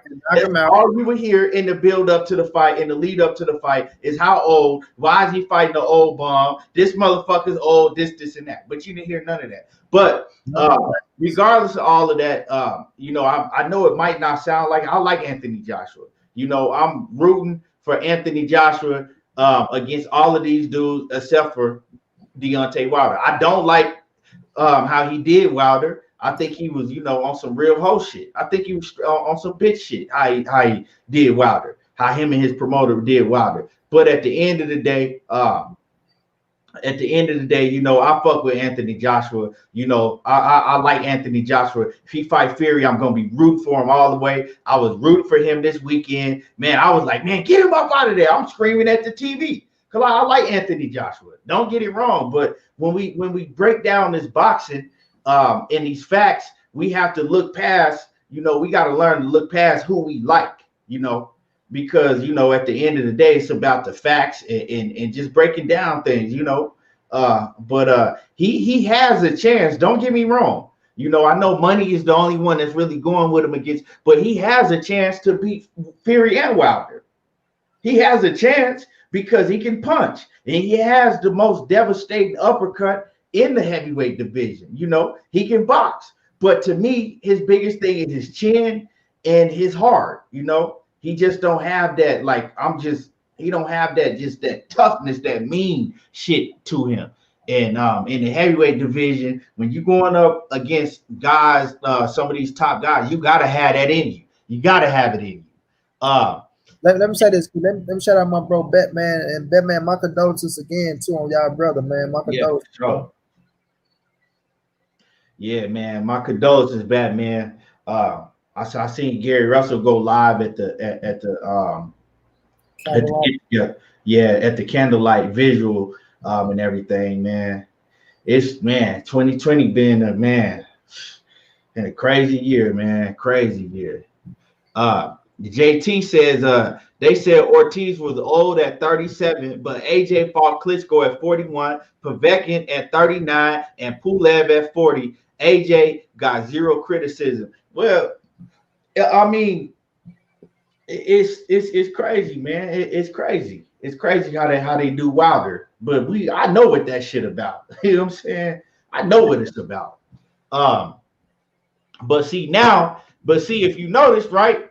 all we would hear in the build up to the fight, in the lead up to the fight, is how old. Why is he fighting the old bum? This motherfucker's old. This, and that. But you didn't hear none of that. But regardless of all of that, you know, I know it might not sound like I like Anthony Joshua. You know, I'm rooting for Anthony Joshua against all of these dudes except for Deontay Wilder. I don't like how he did Wilder. I think he was, you know, on some real hoe shit. I think he was on some bitch shit, how he did Wilder, how him and his promoter did Wilder. But at the end of the day, you know, I fuck with Anthony Joshua. You know, I like Anthony Joshua. If he fight Fury, I'm gonna be rooting for him all the way. I was rooting for him this weekend. Man, I was like, man, get him up out of there. I'm screaming at the TV because I like Anthony Joshua. Don't get it wrong, but when we break down this boxing and these facts, we have to look past. You know, we got to learn to look past who we like. You know. Because, you know, at the end of the day, it's about the facts and just breaking down things, you know. But he has a chance. Don't get me wrong. You know, I know Money is the only one that's really going with him against, but he has a chance to beat Fury and Wilder. He has a chance because he can punch. And he has the most devastating uppercut in the heavyweight division. You know, he can box, but to me, his biggest thing is his chin and his heart. You know, he just don't have that. Like he don't have that, just that toughness, that mean shit to him. And in the heavyweight division, when you're going up against guys, some of these top guys, you gotta have that in you. You gotta have it in you. Let me say this. Let me shout out my bro Batman, and Batman, my condolences again too on y'all brother, man. My condolences. Yeah, sure. Yeah, man. My condolences, Batman. I seen Gary Russell go live at the candlelight visual and everything, man. It's 2020 been a crazy year, man. Crazy year. JT says they said Ortiz was old at 37, but AJ fought Klitschko at 41, Povetkin at 39, and Pulev at 40. AJ got zero criticism. Well, I mean, it's crazy, man. It's crazy. It's crazy how they do Wilder, but I know what that shit about. You know what I'm saying? I know what it's about. But see if you notice, right,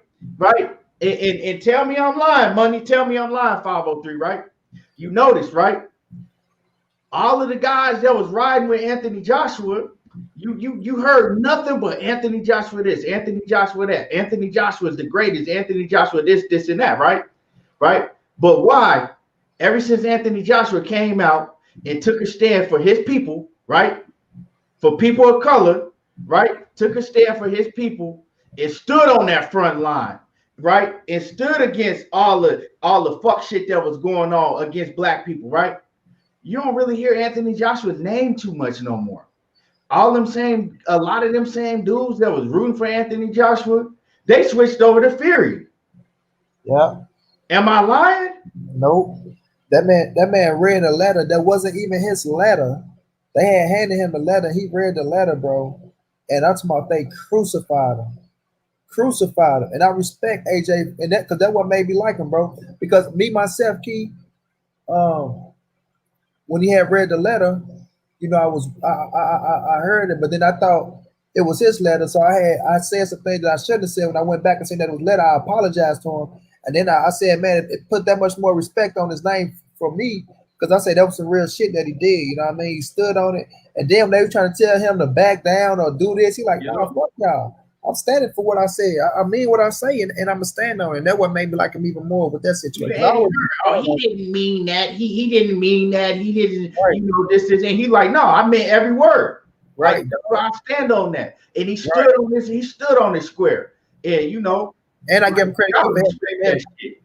and tell me I'm lying, Money. Tell me I'm lying. 503, right? You notice, right? All of the guys that was riding with Anthony Joshua, you heard nothing but Anthony Joshua this, Anthony Joshua that. Anthony Joshua is the greatest. Anthony Joshua this, and that, right? Right? But why? Ever since Anthony Joshua came out and took a stand for his people, right? For people of color, right? Took a stand for his people and stood on that front line, right? And stood against all the fuck shit that was going on against black people, right? You don't really hear Anthony Joshua's name too much no more. A lot of them same dudes that was rooting for Anthony Joshua, they switched over to Fury. Yeah. Am I lying? Nope. That man read a letter that wasn't even his letter. They had handed him a letter. He read the letter, bro. And I'm talking about they crucified him. And I respect AJ, and because that's what made me like him, bro. Because me myself, Key, when he had read the letter, you know, I heard it, but then I thought it was his letter. So I said some things that I shouldn't have said when I went back and said that it was letter. I apologized to him. And then I said, man, it put that much more respect on his name for me, because I said that was some real shit that he did. You know what I mean? He stood on it. And then they were trying to tell him to back down or do this. He like, no, fuck y'all. I'm standing for what I say. I mean what I say, and I'm going to stand on it. And that's what made me like him even more with that situation. He didn't mean that. He didn't mean that. He didn't, you know, this. And he like, no, I meant every word. Right. Like, I stand on that. And he stood on this. He stood on this square. And, you know. And I give him credit for that shit.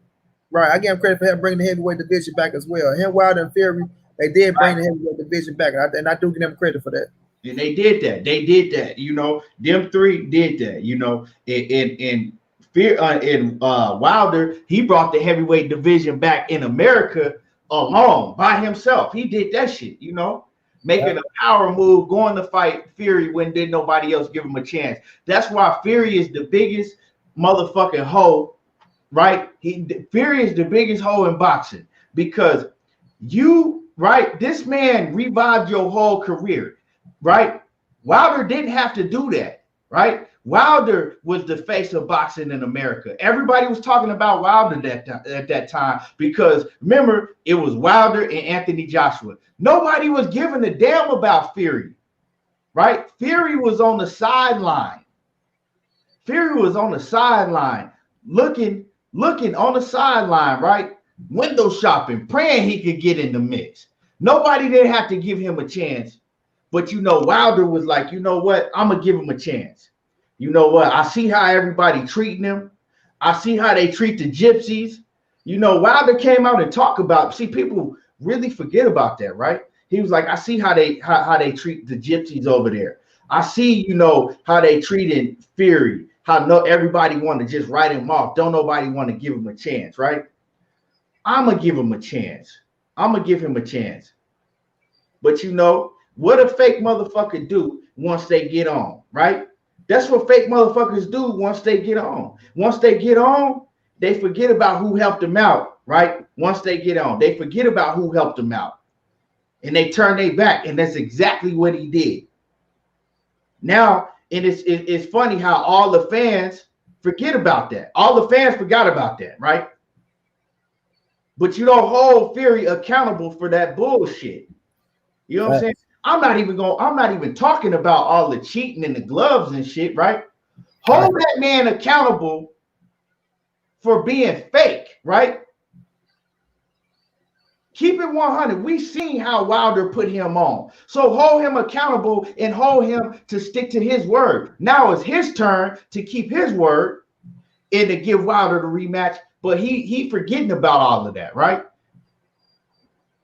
Right. I give him credit for him bringing the heavyweight division back as well. Him, Wilder, and Fury, they did bring the heavyweight division back. And I do give them credit for that. And they did that. You know, them three did that. You know, and Wilder, he brought the heavyweight division back in America alone by himself. He did that shit. You know, making a power move, going to fight Fury when did nobody else give him a chance. That's why Fury is the biggest motherfucking hoe, right? Fury is the biggest hoe in boxing because this man revived your whole career. Right? Wilder didn't have to do that, right? Wilder was the face of boxing in America. Everybody was talking about Wilder at that time because, remember, it was Wilder and Anthony Joshua. Nobody was giving a damn about Fury, right? Fury was on the sideline. Looking on the sideline, right? Window shopping, praying he could get in the mix. Nobody didn't have to give him a chance. But, you know, Wilder was like, you know what? I'm going to give him a chance. You know what? I see how everybody treating him. I see how they treat the gypsies. You know, Wilder came out and talked about, see, people really forget about that, right? He was like, I see how they treat the gypsies over there. I see, you know, how they treated Fury, how everybody want to just write him off. Don't nobody want to give him a chance, right? I'm going to give him a chance. But, you know, what a fake motherfucker do once they get on, right? That's what fake motherfuckers do once they get on. Once they get on, they forget about who helped them out, right? Once they get on, they forget about who helped them out. and they turn their back, and that's exactly what he did. Now, and it's funny how all the fans forget about that. All the fans forgot about that, right? But you don't hold Fury accountable for that bullshit. You know what I'm saying? I'm not even talking about all the cheating and the gloves and shit, right? Hold that man accountable for being fake, right? Keep it 100. We've seen how Wilder put him on. So hold him accountable and hold him to stick to his word. Now it's his turn to keep his word and to give Wilder the rematch. But he forgetting about all of that, right?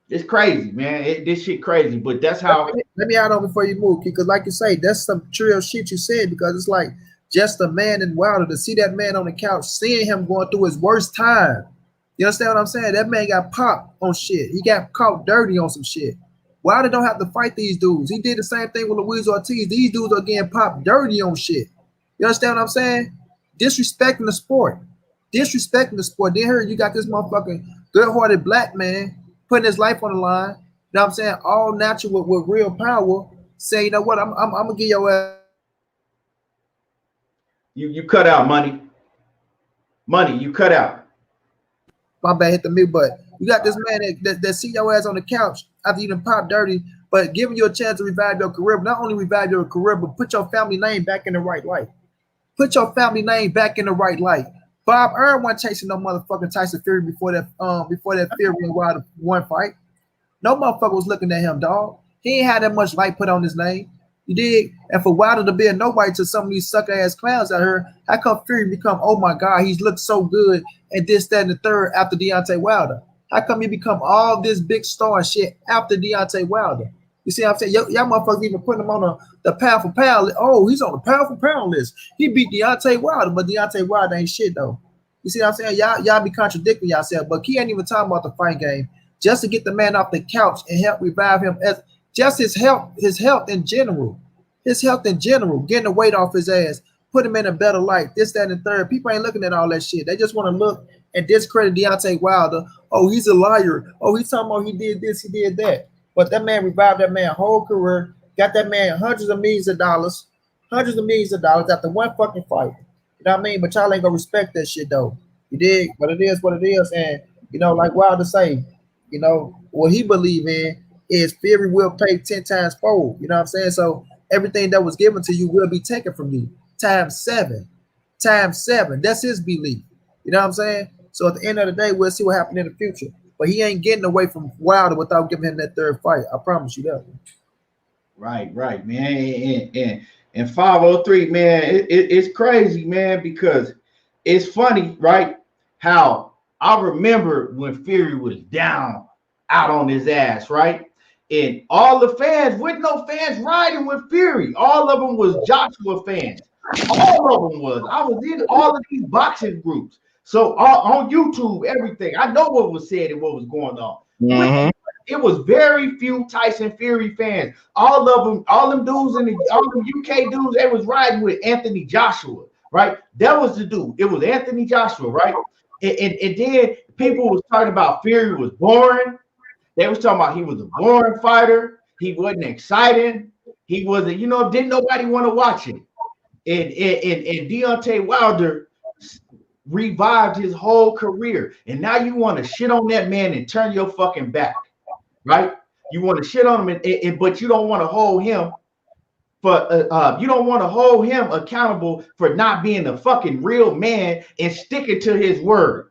It's crazy, man. This shit crazy. But that's how. Let me add on before you move, because like you say, that's some trill shit you said, because it's like just a man in Wilder to see that man on the couch, seeing him going through his worst time. You understand what I'm saying? That man got popped on shit. He got caught dirty on some shit. Wilder don't have to fight these dudes. He did the same thing with Luis Ortiz. These dudes are getting popped dirty on shit. You understand what I'm saying? Disrespecting the sport. Disrespecting the sport. Then here you got this motherfucking good-hearted black man putting his life on the line. You know what I'm saying? All natural with real power. Say, you know what? I'm gonna give your ass. You cut out, Money. Money, you cut out. My bad, hit the mute button. You got this man that see your ass on the couch after you done pop dirty, but giving you a chance to revive your career. But not only revive your career, but put your family name back in the right light. Put your family name back in the right light. Bob Earl wasn't chasing no motherfucking Tyson Fury before that Fury and Wilder one fight. No motherfucker was looking at him, dog. He ain't had that much light put on his name. You dig? And for Wilder to be a nobody to some of these sucker ass clowns out here, how come Fury become, oh my God, he's looked so good and this, that, and the third after Deontay Wilder? How come he become all this big star and shit after Deontay Wilder? You see what I'm saying? Y'all motherfuckers even putting him on the pound for pound. Oh, he's on the pound for pound list. He beat Deontay Wilder, but Deontay Wilder ain't shit though. You see what I'm saying? Y'all be contradicting yourself, but he ain't even talking about the fight game. Just to get the man off the couch and help revive him as just his health in general. His health in general, getting the weight off his ass, put him in a better light, this, that, and the third. People ain't looking at all that shit. They just want to look and discredit Deontay Wilder. Oh, he's a liar. Oh, he's talking about he did this, he did that. But that man revived that man's whole career, got that man hundreds of millions of dollars after one fucking fight. You know what I mean? But y'all ain't gonna respect that shit though. You dig? But it is what it is. And you know, like Wilder say, you know, what he believe in is Fury will pay 10 times fold. You know what I'm saying? So everything that was given to you will be taken from you. Times 7. That's his belief. You know what I'm saying? So at the end of the day, we'll see what happens in the future. But he ain't getting away from Wilder without giving him that third fight. I promise you that. Right, man. And 503, man, it's crazy, man, because it's funny, right? How I remember when Fury was down out on his ass, right? And all the fans, with no fans riding with Fury, all of them was Joshua fans. All of them was. I was in all of these boxing groups. So on YouTube, everything. I know what was said and what was going on. Mm-hmm. It was very few Tyson Fury fans. All of them, all them dudes and all them UK dudes, they was riding with Anthony Joshua, right? That was the dude. It was Anthony Joshua, right? And then people was talking about Fury was boring. They was talking about he was a boring fighter. He wasn't exciting. He wasn't, you know, didn't nobody want to watch it. And Deontay Wilder revived his whole career. And now you want to shit on that man and turn your fucking back, right? You want to shit on him, but you don't want to hold him for you don't want to hold him accountable for not being a fucking real man and sticking to his word.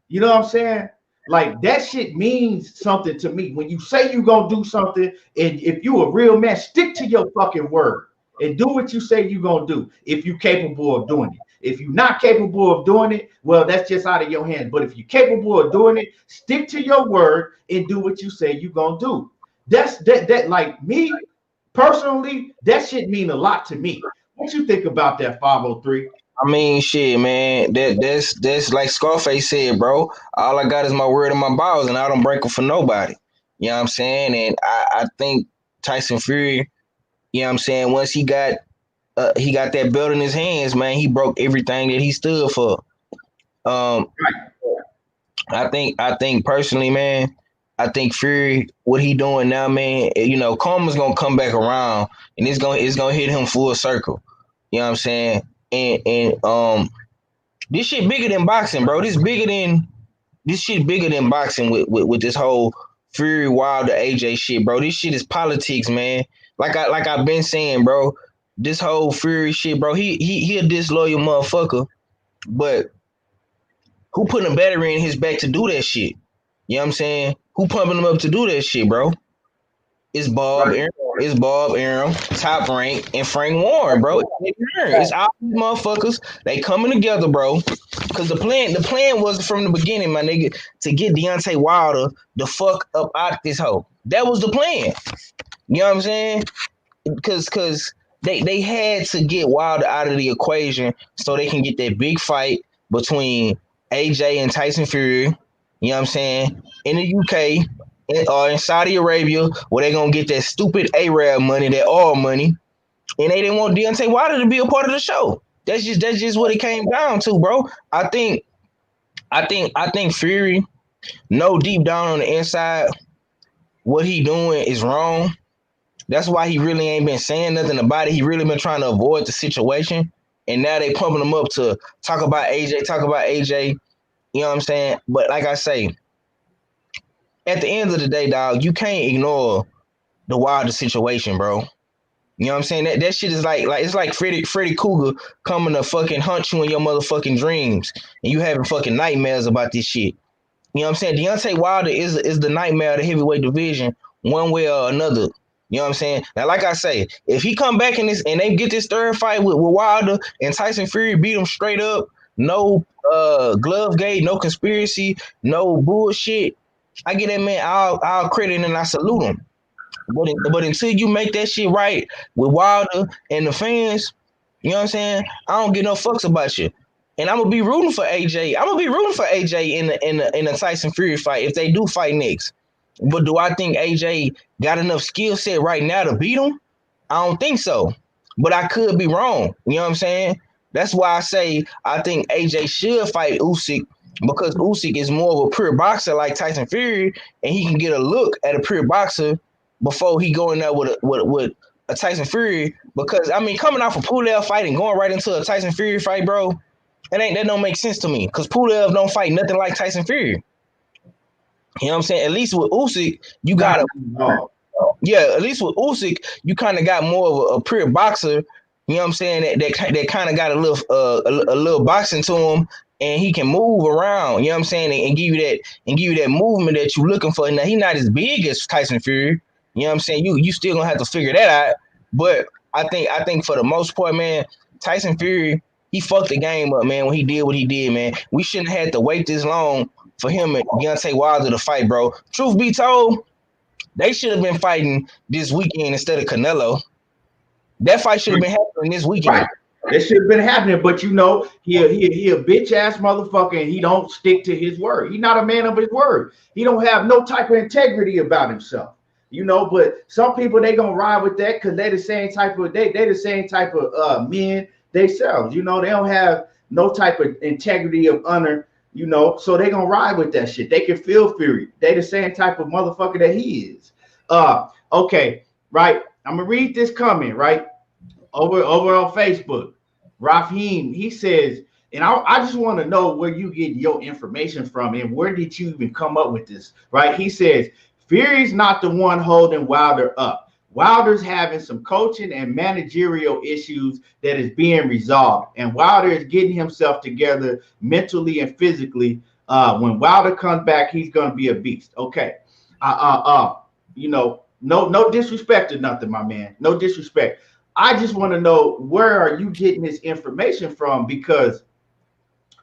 You know what I'm saying? Like that shit means something to me. When you say you're gonna do something, and if you a real man, stick to your fucking word and do what you say you're gonna do if you're capable of doing it. If you're not capable of doing it, well, that's just out of your hands. But if you're capable of doing it, stick to your word and do what you say you're gonna do. That's that like me personally, that shit mean a lot to me. What you think about that, 503? I mean, shit, man. That's like Scarface said, bro. All I got is my word and my balls, and I don't break them for nobody. You know what I'm saying? And I think Tyson Fury, you know what I'm saying, once he got that belt in his hands, man, he broke everything that he stood for. I think personally, man, I think Fury, what he doing now, man, you know, karma's gonna come back around and it's gonna hit him full circle. You know what I'm saying? And this shit bigger than boxing, bro. This shit bigger than boxing with this whole Fury Wilder AJ shit, bro. This shit is politics, man. Like I've been saying, bro. This whole Fury shit, bro. He a disloyal motherfucker, but who putting a battery in his back to do that shit? You know what I'm saying? Who pumping him up to do that shit, bro? It's Bob Right. Arum. It's Bob Arum, Top Rank, and Frank Warren, bro. It's all these motherfuckers. They coming together, bro. Cause the plan was from the beginning, my nigga, to get Deontay Wilder the fuck up out this hole. That was the plan. You know what I'm saying? Cause they had to get Wilder out of the equation so they can get that big fight between AJ and Tyson Fury. You know what I'm saying? In the UK or in Saudi Arabia, where they gonna get that stupid Arab money, that oil money, and they didn't want Deontay Wilder to be a part of the show. That's just what it came down to, bro. I think Fury know deep down on the inside what he doing is wrong. That's why he really ain't been saying nothing about it. He really been trying to avoid the situation. And now they pumping him up to talk about AJ. You know what I'm saying? But like I say, at the end of the day, dog, you can't ignore the Wilder situation, bro. You know what I'm saying? That shit is like it's like Freddy Krueger coming to fucking hunt you in your motherfucking dreams, and you having fucking nightmares about this shit. You know what I'm saying? Deontay Wilder is the nightmare of the heavyweight division, one way or another. You know what I'm saying? Now, like I say, if he come back in this and they get this third fight with Wilder and Tyson Fury beat him straight up, no glove gate, no conspiracy, no bullshit, I get that man all credit and I salute him. But until you make that shit right with Wilder and the fans, you know what I'm saying? I don't give no fucks about you. And I'm gonna be rooting for AJ. I'm gonna be rooting for AJ in the Tyson Fury fight if they do fight next. But do I think AJ got enough skill set right now to beat him? I don't think so. But I could be wrong. You know what I'm saying? That's why I say I think AJ should fight Usyk because Usyk is more of a pure boxer like Tyson Fury, and he can get a look at a pure boxer before he go in there with a Tyson Fury. Because I mean, coming off a Pulev fight and going right into a Tyson Fury fight, bro, that don't make sense to me. Because Pulev don't fight nothing like Tyson Fury. You know what I'm saying? At least with Usyk, you got at least with Usyk, you kind of got more of a pure boxer. You know what I'm saying? That kind of got a little boxing to him, and he can move around. You know what I'm saying? And give you that movement that you're looking for. Now he's not as big as Tyson Fury. You know what I'm saying? You still gonna have to figure that out. But I think for the most part, man, Tyson Fury, he fucked the game up, man, when he did what he did, man. We shouldn't have had to wait this long for him and Deontay Wilder to fight, bro. Truth be told, they should have been fighting this weekend instead of Canelo. That fight should have been happening this weekend. Right. It should have been happening, but you know, he a bitch ass motherfucker, and he don't stick to his word. He's not a man of his word. He don't have no type of integrity about himself, you know. But some people, they gonna ride with that because they the same type of men themselves. You know, they don't have no type of integrity of honor. You know, so they gonna ride with that shit. They can feel Fury. They the same type of motherfucker that he is. Okay, right. I'm gonna read this comment right over on Facebook. Raheem, he says, and I just want to know where you get your information from and where did you even come up with this? Right? He says Fury's not the one holding Wilder up. Wilder's having some coaching and managerial issues that is being resolved, and Wilder is getting himself together mentally and physically. When Wilder comes back, he's gonna be a beast. Okay, you know, no disrespect or nothing, my man. No disrespect. I just want to know where are you getting this information from? Because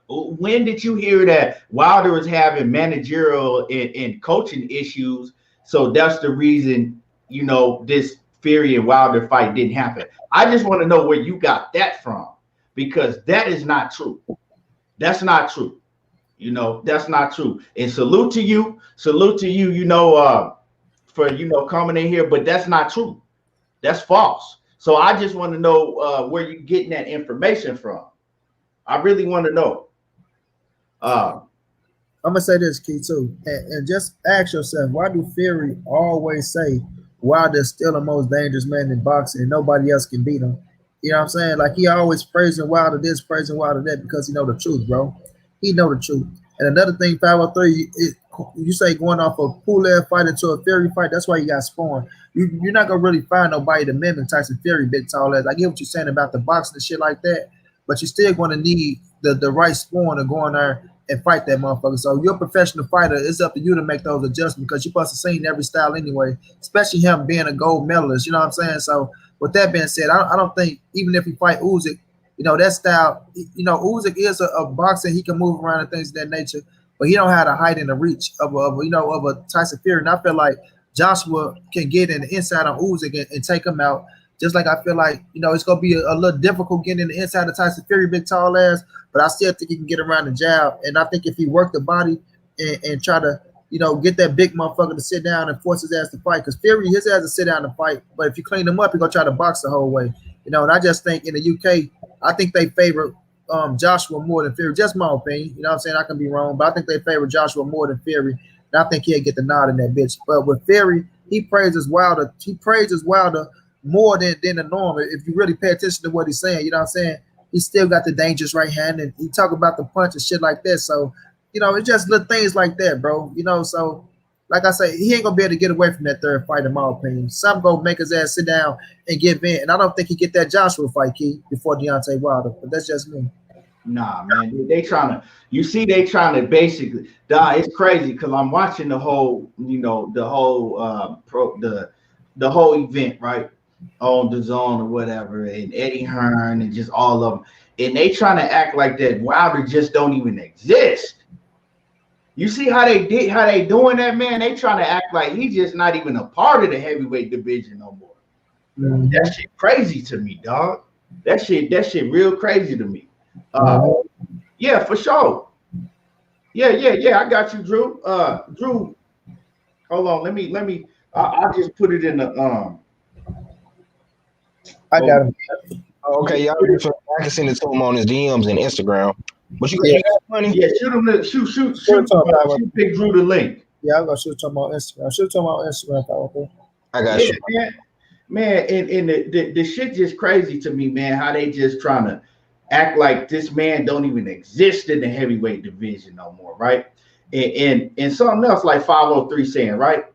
when did you hear that Wilder is having managerial and coaching issues? So that's the reason. You know, this Fury and Wilder fight didn't happen. I just want to know where you got that from, because that is not true. That's not true. You know, that's not true. And salute to you, you know, for, you know, coming in here, but that's not true. That's false. So I just want to know where you're getting that information from. I really want to know. I'm gonna say this, Key, too, and just ask yourself, why do Fury always say Wilder's still the most dangerous man in boxing and nobody else can beat him? You know what I'm saying? Like he always praising Wilder this, praising Wilder that because he know the truth, bro. He know the truth. And another thing, 503, you say going off a Pulev fight into a Fury fight, that's why you got spawned. You're not gonna really find nobody to mimic Tyson Fury, big tall ass. I get what you're saying about the boxing and shit like that, but you're still gonna need the right spawn to go in there and fight that motherfucker. So you're a professional fighter. It's up to you to make those adjustments because you're supposed to seen every style anyway, especially him being a gold medalist. You know what I'm saying? So with that being said, I don't think even if he fight Usyk, that style, Usyk is a boxer. He can move around and things of that nature, but he don't have the height and the reach of a Tyson Fury. And I feel like Joshua can get in the inside on Usyk and take him out. Just like I feel like, it's going to be a little difficult getting in the inside of Tyson Fury, big tall ass, but I still think he can get around the jab. And I think if he worked the body and try to, get that big motherfucker to sit down and force his ass to fight, because Fury, his ass to sit down and fight, but if you clean him up, he's going to try to box the whole way. And I just think in the UK, I think they favor Joshua more than Fury. Just my opinion. You know what I'm saying? I can be wrong, but I think they favor Joshua more than Fury. And I think he'll get the nod in that bitch. But with Fury, he praises Wilder. He praises Wilder more than the norm. If you really pay attention to what he's saying, you know what I'm saying? He still got the dangerous right hand, and he talk about the punch and shit like that. So, it's just little things like that, bro. So like I say, he ain't gonna be able to get away from that third fight, in my opinion. Some go make his ass sit down and give in, and I don't think he get that Joshua fight, Key, before Deontay Wilder. But that's just me. Nah, man, they trying to. You see, they trying to basically. It's crazy because I'm watching the whole, the whole the whole event, right, on the zone or whatever, and Eddie Hearn and just all of them, and they trying to act like that Wilder just don't even exist. You see how they doing that, man? They trying to act like he's just not even a part of the heavyweight division no more. Mm-hmm. That shit crazy to me, dog. That shit real crazy to me. Yeah, for sure. Yeah. I got you, Drew. Drew, hold on. Let me. I'll just put it in the. I got him. Okay, y'all. I can send it to him on his DMs and Instagram. But you got money? Yeah, shoot Big Drew the link. Yeah, I'm gonna shoot him on Instagram. Shoot him on Instagram. I got you, man. And the shit just crazy to me, man. How they just trying to act like this man don't even exist in the heavyweight division no more, right? And something else like 503 saying, right?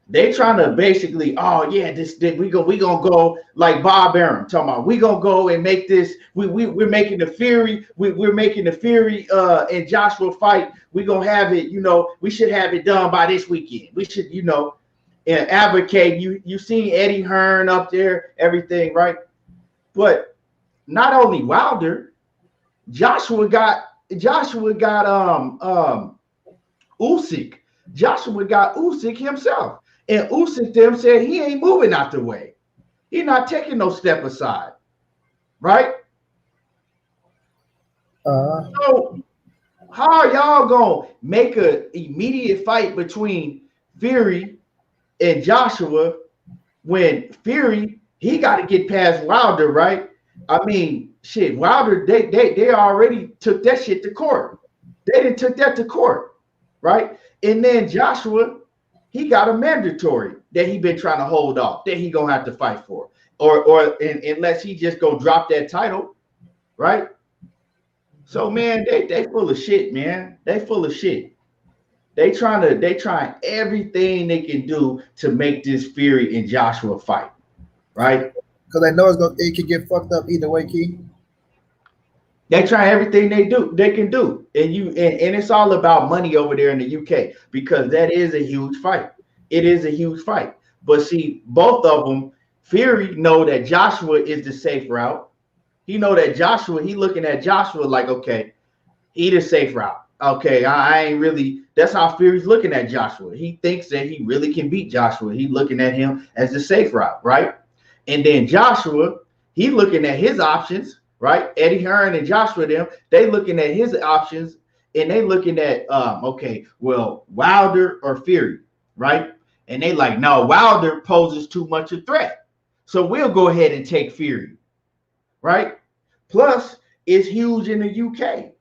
They trying to basically, we gonna go like Bob Arum talking about, we gonna go and make this. We're making the Fury. We're making the Fury and Joshua fight. We gonna have it. We should have it done by this weekend. We should, and advocate. You seen Eddie Hearn up there, everything, right? But not only Wilder, Joshua got Usyk. Joshua got Usyk himself. And Usyk them said he ain't moving out the way. He not taking no step aside. Right? So how are y'all gonna make an immediate fight between Fury and Joshua when Fury, he got to get past Wilder, right? I mean, shit, Wilder, they already took that shit to court. They didn't took that to court, right? And then Joshua, he got a mandatory that he been trying to hold off that he gonna have to fight for, or unless he just go drop that title, right? So man, they full of shit, man. They full of shit. They trying everything they can do to make this Fury and Joshua fight, right? Because they know it can get fucked up either way, Key. They try everything they can do, and it's all about money over there in the UK because that is a huge fight. It is a huge fight. But see, both of them, Fury know that Joshua is the safe route. He know that Joshua, he looking at Joshua like, okay, he the safe route. Okay, I ain't really. That's how Fury's looking at Joshua. He thinks that he really can beat Joshua. He looking at him as the safe route, right? And then Joshua, he looking at his options. Right, Eddie Hearn and Joshua, they looking at his options, and they looking at Wilder or Fury, right? And they like, no, Wilder poses too much a threat, so we'll go ahead and take Fury, right? Plus, it's huge in the UK.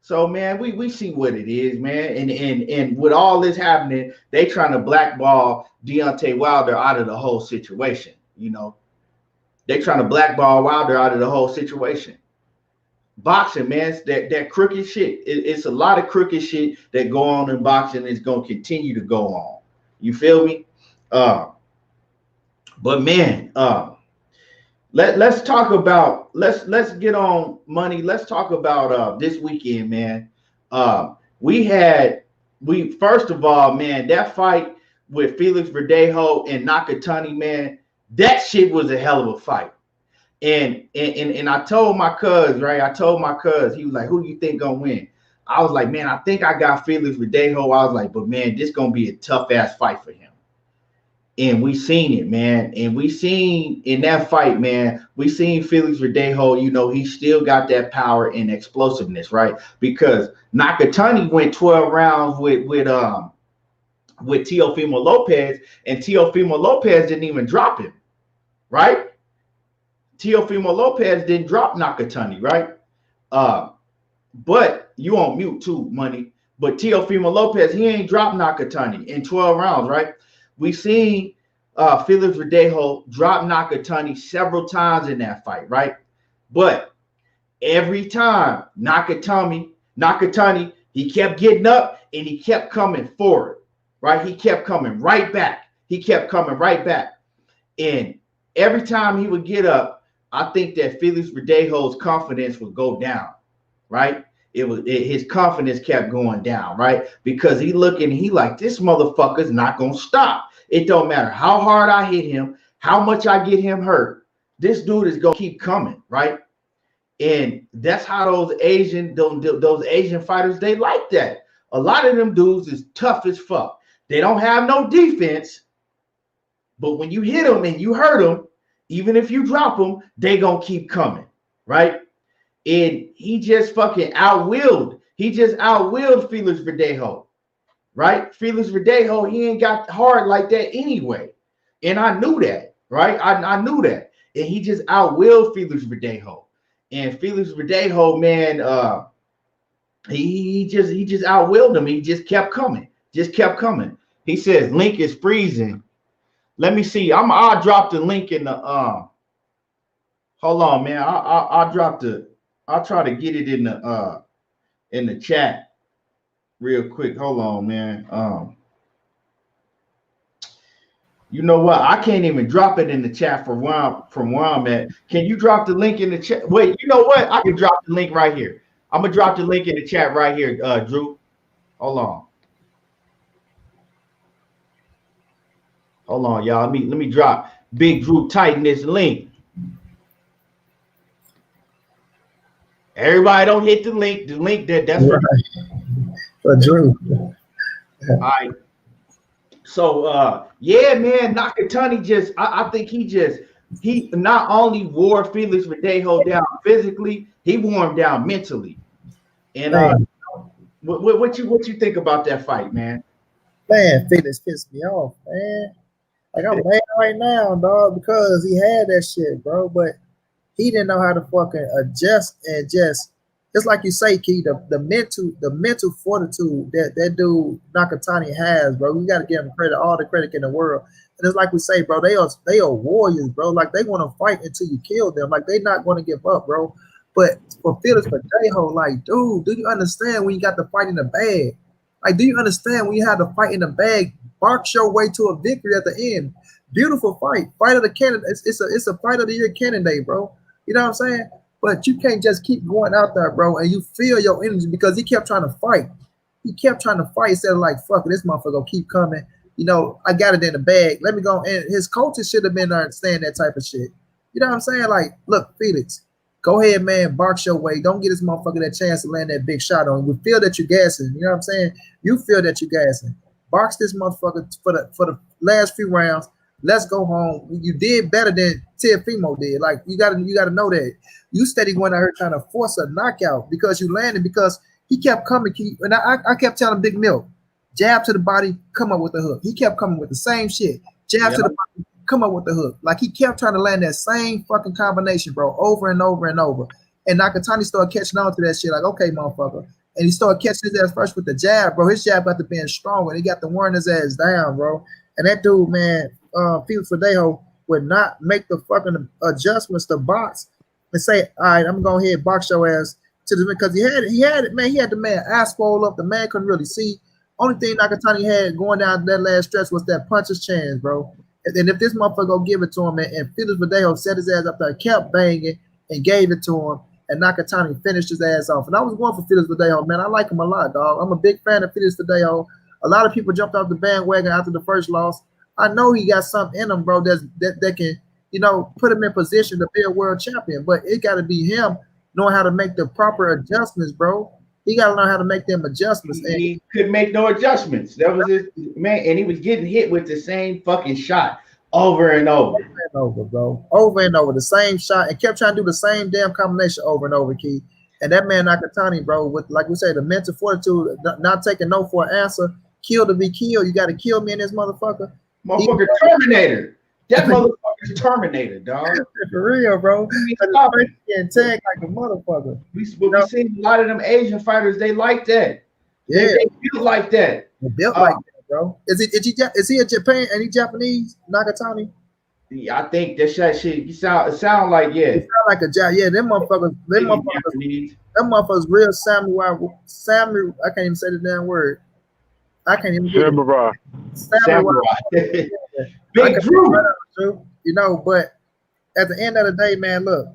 So man, we see what it is, man. And with all this happening, they trying to blackball Deontay Wilder out of the whole situation. You know, they trying to blackball Wilder out of the whole situation. Boxing, man, that crooked shit. It's a lot of crooked shit that go on in boxing. It's gonna continue to go on. You feel me? But man, let's talk about let's get on money. Let's talk about this weekend, man. We first of all, man, that fight with Felix Verdejo and Nakatani, man, that shit was a hell of a fight. And I told my cuz, right? I told my cuz, he was like, who do you think gonna win? I was like, man, I think I got Felix Verdejo. I was like, but man, this gonna be a tough ass fight for him. And we seen it, man. And we seen in that fight, man, we seen Felix Verdejo, you know, he still got that power and explosiveness, right? Because Nakatani went 12 rounds with Teofimo Lopez, and Teofimo Lopez didn't even drop him, right? Teofimo Lopez didn't drop Nakatani, right? But you on mute too, Money. But Teofimo Lopez, he ain't dropped Nakatani in 12 rounds, right? We seen Felix Verdejo drop Nakatani several times in that fight, right? But every time Nakatani, he kept getting up and he kept coming forward, right? He kept coming right back. He kept coming right back. And every time he would get up, I think that Felix Verdejo's confidence would go down, right? His confidence kept going down, right? Because he like, this motherfucker's not gonna stop. It don't matter how hard I hit him, how much I get him hurt. This dude is gonna keep coming, right? And that's how those Asian fighters, they like that. A lot of them dudes is tough as fuck. They don't have no defense, but when you hit them and you hurt them, even if you drop them, they gonna keep coming, right? And he just fucking outwilled. He just outwilled Felix Verdejo. Right? Felix Verdejo, he ain't got hard like that anyway. And I knew that, right? I knew that. And he just outwilled Felix Verdejo. And Felix Verdejo, man, he just outwilled him. He just kept coming. Just kept coming. He says link is freezing. Let me see. I'll drop the link in the hold on, man. I'll try to get it in the chat. Real quick, hold on, man. You know what? I can't even drop it in the chat from where I'm at. Can you drop the link in the chat? Wait, you know what? I can drop the link right here. I'm gonna drop the link in the chat right here, Drew. Hold on. Hold on, y'all. Let me drop Big Drew Tighten this link. Everybody don't hit the link. The link that's right. For Drew. All right. So yeah, man, Nakatani I think he not only wore Felix Verdejo down physically, he wore him down mentally. And what you think about that fight, man? Man, Felix pissed me off, man. Like, I'm mad right now, dog, because he had that shit, bro, but he didn't know how to fucking adjust and just like you say, Key, the mental fortitude that dude Nakatani has, bro. We gotta give him credit, all the credit in the world. And it's like we say, bro, they are warriors, bro. Like, they want to fight until you kill them. Like, they're not going to give up, bro. But for Felix Verdejo, like, dude, do you understand when you got the fight in the bag? Like, do you understand when you have the fight in the bag, box your way to a victory at the end? Beautiful fight of the candidate. It's a fight of the year candidate, bro. You know what I'm saying? But you can't just keep going out there, bro, and you feel your energy, because he kept trying to fight. He kept trying to fight instead of like, fuck it, this motherfucker gonna keep coming. You know, I got it in the bag. Let me go. And his coaches should have been there saying that type of shit. You know what I'm saying? Like, look, Felix, go ahead, man, box your way. Don't get this motherfucker that chance to land that big shot on you. Feel that you're gassing. You know what I'm saying? You feel that you're gassing. Box this motherfucker for the last few rounds. Let's go home. You did better than Teofimo did. Like, you gotta know that. You steady going out here trying to force a knockout because you landed, because he kept coming. And I kept telling Big Milk, jab to the body, come up with the hook. He kept coming with the same shit. Jab to the body, come up with the hook. Like, he kept trying to land that same fucking combination, bro, over and over and over. And Nakatani started catching on to that shit. Like, okay, motherfucker, and he started catching his ass first with the jab, bro. His jab got to being strong, and he got to wearing his ass down, bro. And that dude, man, Felix Verdejo would not make the fucking adjustments to box and say, all right, I'm going to go ahead and box your ass to the, because he had it, man. He had the man ass swole up. The man couldn't really see. Only thing Nakatani had going down that last stretch was that puncher's chance, bro. And if this motherfucker go give it to him, and Felix Verdejo set his ass up there, kept banging and gave it to him, and Nakatani finished his ass off. And I was going for Felix Verdejo, man. I like him a lot, dog. I'm a big fan of Felix Verdejo. A lot of people jumped off the bandwagon after the first loss. I know he got something in him, bro, that can, you know, put him in position to be a world champion. But it got to be him knowing how to make the proper adjustments, bro. He got to learn how to make them adjustments. He couldn't make no adjustments. That was it, man. And he was getting hit with the same fucking shot over and over. Over and over, bro. Over and over. The same shot, and kept trying to do the same damn combination over and over, Key. And that man Nakatani, bro, with, like we say, the mental fortitude, not taking no for an answer, kill to be killed. You got to kill me in this motherfucker. Motherfucker Terminator. That motherfucker's Terminator, dog. For real, bro. Getting tagged like a motherfucker. We seen a lot of them Asian fighters, they like that. Yeah. They feel like that. They built like that, bro. Is he a Japan? Any Japanese? Nakatani? Yeah, I think that shit. It sound like yeah. It sound like a yeah. Them motherfuckers. Them motherfuckers real samurai. I can't even say the damn word. I can't even get Samurai. Samurai. Big Drew. You know, but at the end of the day, man, look,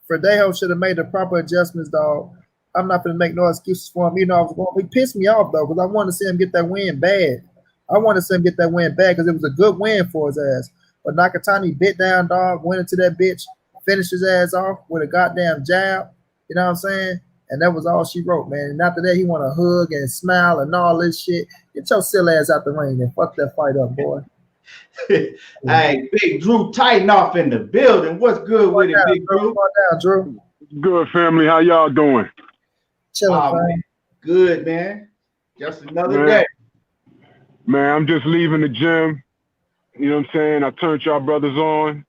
Verdejo should have made the proper adjustments, dog. I'm not going to make no excuses for him. You know, he pissed me off, though, because I wanted to see him get that win bad. I wanted to see him get that win bad because it was a good win for his ass. But Nakatani bit down, dog, went into that bitch, finished his ass off with a goddamn jab. You know what I'm saying? And that was all she wrote, man. And after that, he want to hug and smile and all this shit. Get your silly ass out the ring and fuck that fight up, boy. Hey, Big Drew Titan off in the building. What's good with it, Big Drew? Down, Drew. Good, family. How y'all doing? Chilling, man. Good, man. Just another day. Man, I'm just leaving the gym. You know what I'm saying? I turned y'all brothers on.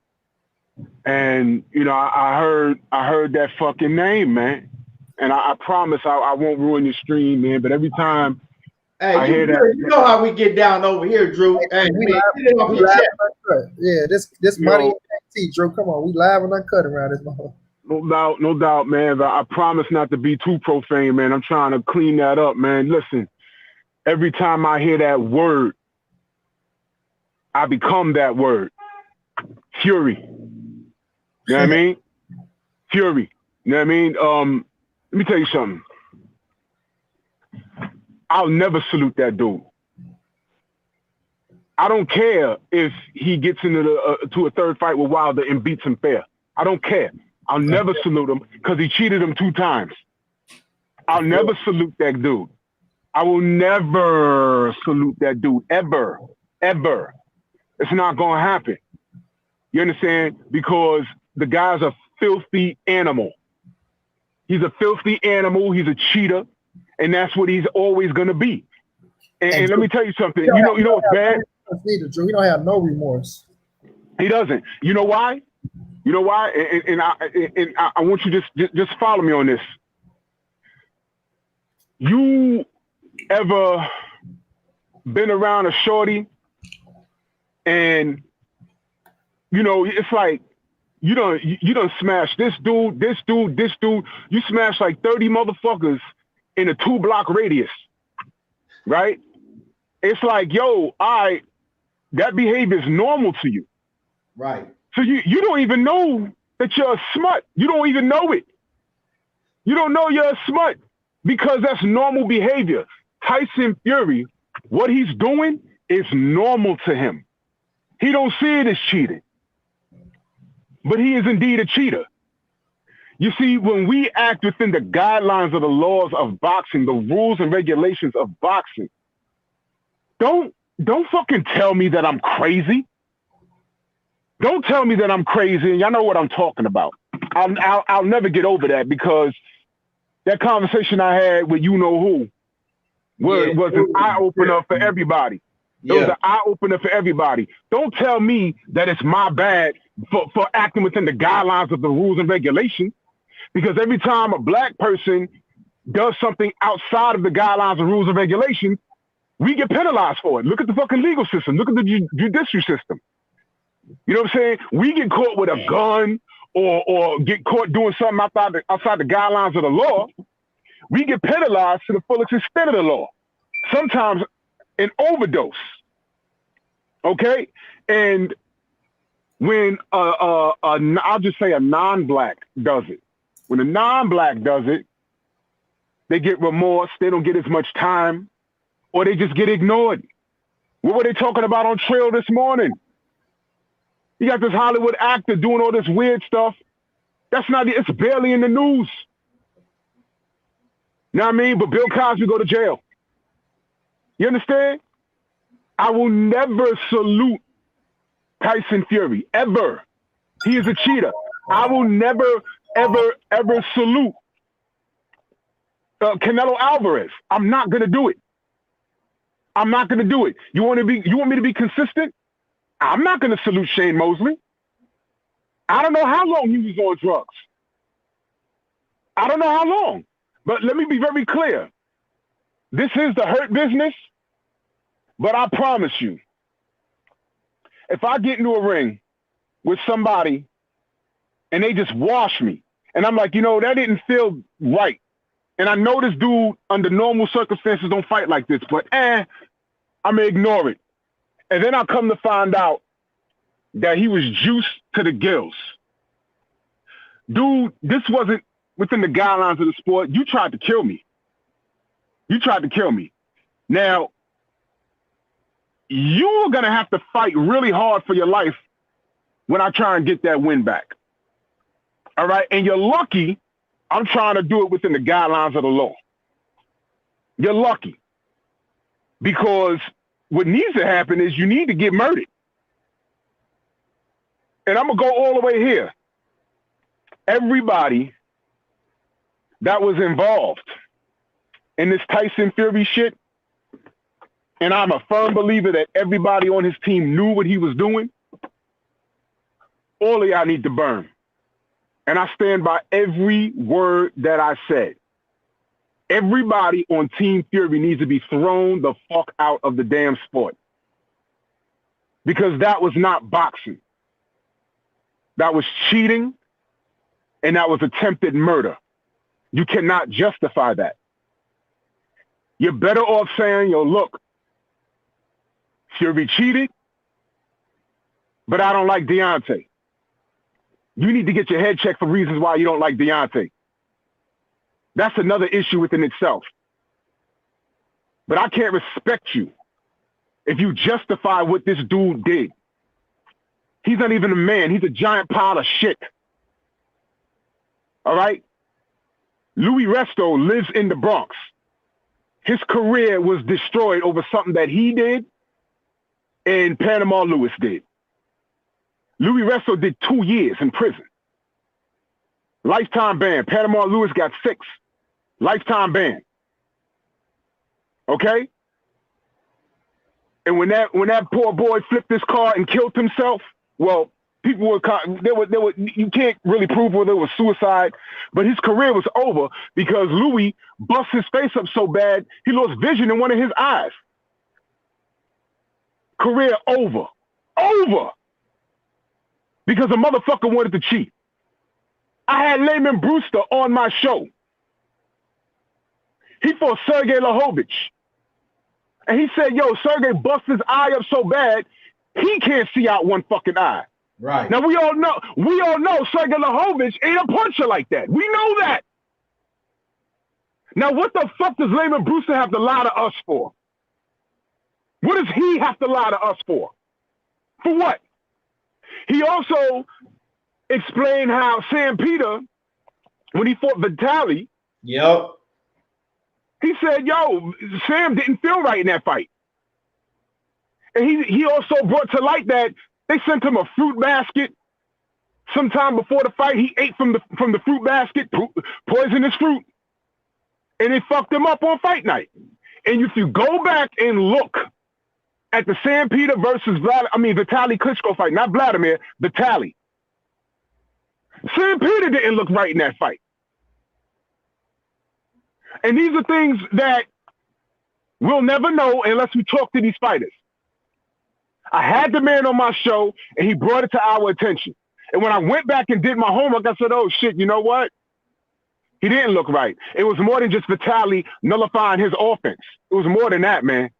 And, you know, I heard that fucking name, man. And I promise I won't ruin your stream, man. But every time I hear that, you know how we get down over here, Drew. Hey, man, get it off your chest. Yeah, this money NXT, Drew. Come on, we live and uncut around this motherfucker. No doubt, man. But I promise not to be too profane, man. I'm trying to clean that up, man. Listen, every time I hear that word, I become that word. Fury. You know what I mean? Fury. You know what I mean? Let me tell you something. I'll never salute that dude. I don't care if he gets into to a third fight with Wilder and beats him fair. I don't care. I'll never salute him because he cheated him 2 times. I'll never salute that dude. I will never salute that dude, ever. It's not going to happen. You understand? Because the guy's a filthy animal. He's a filthy animal. He's a cheater. And that's what he's always going to be. And let me tell you something. You know what's bad? He don't have no remorse. He doesn't. You know why? You know why? And I want you just follow me on this. You ever been around a shorty and, you know, it's like, you done smash this dude. You smash like 30 motherfuckers in a 2-block radius, right? It's like, yo, that behavior is normal to you. Right. So you don't even know that you're a smut. You don't even know it. You don't know you're a smut because that's normal behavior. Tyson Fury, what he's doing is normal to him. He don't see it as cheating. But he is indeed a cheater. You see, when we act within the guidelines of the laws of boxing, the rules and regulations of boxing, don't fucking tell me that I'm crazy. Don't tell me that I'm crazy, and y'all know what I'm talking about. I'll never get over that because that conversation I had with you know who was an eye opener for everybody. It was an eye opener for everybody. Don't tell me that it's my bad for acting within the guidelines of the rules and regulations, because every time a black person does something outside of the guidelines and rules and regulations, we get penalized for it. Look at the fucking legal system. Look at the judicial system. You know what I'm saying? We get caught with a gun or get caught doing something outside the guidelines of the law. We get penalized to the fullest extent of the law. Sometimes an overdose. Okay? And when I'll just say a non-black does it. When a non-black does it, they get remorse. They don't get as much time, or they just get ignored. What were they talking about on Trail this morning? You got this Hollywood actor doing all this weird stuff. That's not, it's barely in the news. You know what I mean? But Bill Cosby go to jail. You understand? I will never salute Tyson Fury, ever. He is a cheater. I will never, ever salute Canelo Alvarez. I'm not gonna do it. I'm not gonna do it. You want me to be consistent? I'm not gonna salute Shane Mosley. I don't know how long he was on drugs. I don't know how long. But let me be very clear. This is the hurt business, but I promise you, if I get into a ring with somebody and they just wash me, and I'm like, you know, that didn't feel right. And I know this dude under normal circumstances don't fight like this, but I'm gonna ignore it. And then I come to find out that he was juiced to the gills. Dude, this wasn't within the guidelines of the sport. You tried to kill me. You tried to kill me. Now, you're gonna have to fight really hard for your life when I try and get that win back. All right, and you're lucky I'm trying to do it within the guidelines of the law. You're lucky. Because what needs to happen is you need to get murdered. And I'm going to go all the way here. Everybody that was involved in this Tyson Fury shit, and I'm a firm believer that everybody on his team knew what he was doing, all of y'all need to burn. And I stand by every word that I said. Everybody on Team Fury needs to be thrown the fuck out of the damn sport. Because that was not boxing. That was cheating, and that was attempted murder. You cannot justify that. You're better off saying, yo, look, Fury cheated, but I don't like Deontay. You need to get your head checked for reasons why you don't like Deontay. That's another issue within itself. But I can't respect you if you justify what this dude did. He's not even a man. He's a giant pile of shit. All right? Louis Resto lives in the Bronx. His career was destroyed over something that he did and Panama Lewis did. Louis Resto did 2 years in prison. Lifetime ban. Panama Lewis got 6. Lifetime ban. Okay? And when that poor boy flipped his car and killed himself, well, people were you can't really prove whether it was suicide, but his career was over because Louis bust his face up so bad he lost vision in one of his eyes. Career over. Over. Because a motherfucker wanted to cheat. I had Layman Brewster on my show. He fought Sergey Lahovich. And he said, yo, Sergey bust his eye up so bad, he can't see out one fucking eye. Right. Now, we all know Sergey Lahovich ain't a puncher like that. We know that. Now, what the fuck does Layman Brewster have to lie to us for? What does he have to lie to us for? For what? He also explained how Sam Peter, when he fought Vitali, yep, he said, yo, Sam didn't feel right in that fight. And he also brought to light that they sent him a fruit basket sometime before the fight. He ate from the fruit basket, poisonous fruit, and it fucked him up on fight night. And if you go back and look at the Sam Peter versus Vitali Klitschko fight, not Vladimir, Vitali. Sam Peter didn't look right in that fight. And these are things that we'll never know unless we talk to these fighters. I had the man on my show, and he brought it to our attention. And when I went back and did my homework, I said, oh, shit, you know what? He didn't look right. It was more than just Vitaly nullifying his offense. It was more than that, man.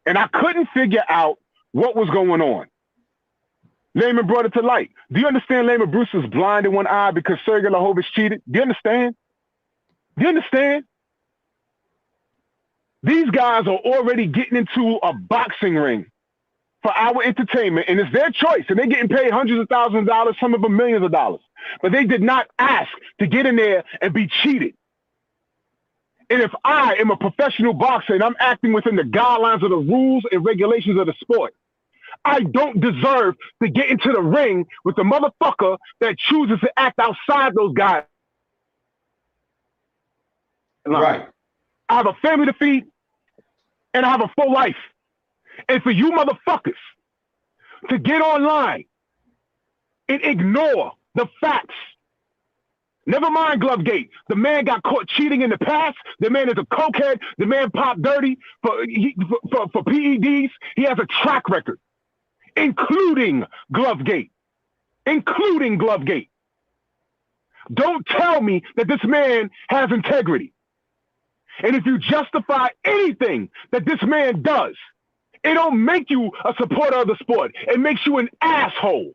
And I couldn't figure out what was going on. Layman brought it to light. Do you understand Layman Bruce was blind in one eye because Sergey Lahovich cheated? Do you understand? Do you understand? These guys are already getting into a boxing ring for our entertainment, and it's their choice, and they're getting paid hundreds of thousands of dollars, some of them millions of dollars. But they did not ask to get in there and be cheated. And if I am a professional boxer and I'm acting within the guidelines of the rules and regulations of the sport, I don't deserve to get into the ring with the motherfucker that chooses to act outside those guys. Right. I have a family to feed, and I have a full life. And for you motherfuckers to get online and ignore the facts. Never mind Glovegate. The man got caught cheating in the past. The man is a cokehead. The man popped dirty for PEDs. He has a track record, including Glovegate. Including Glovegate. Don't tell me that this man has integrity. And if you justify anything that this man does, it don't make you a supporter of the sport. It makes you an asshole.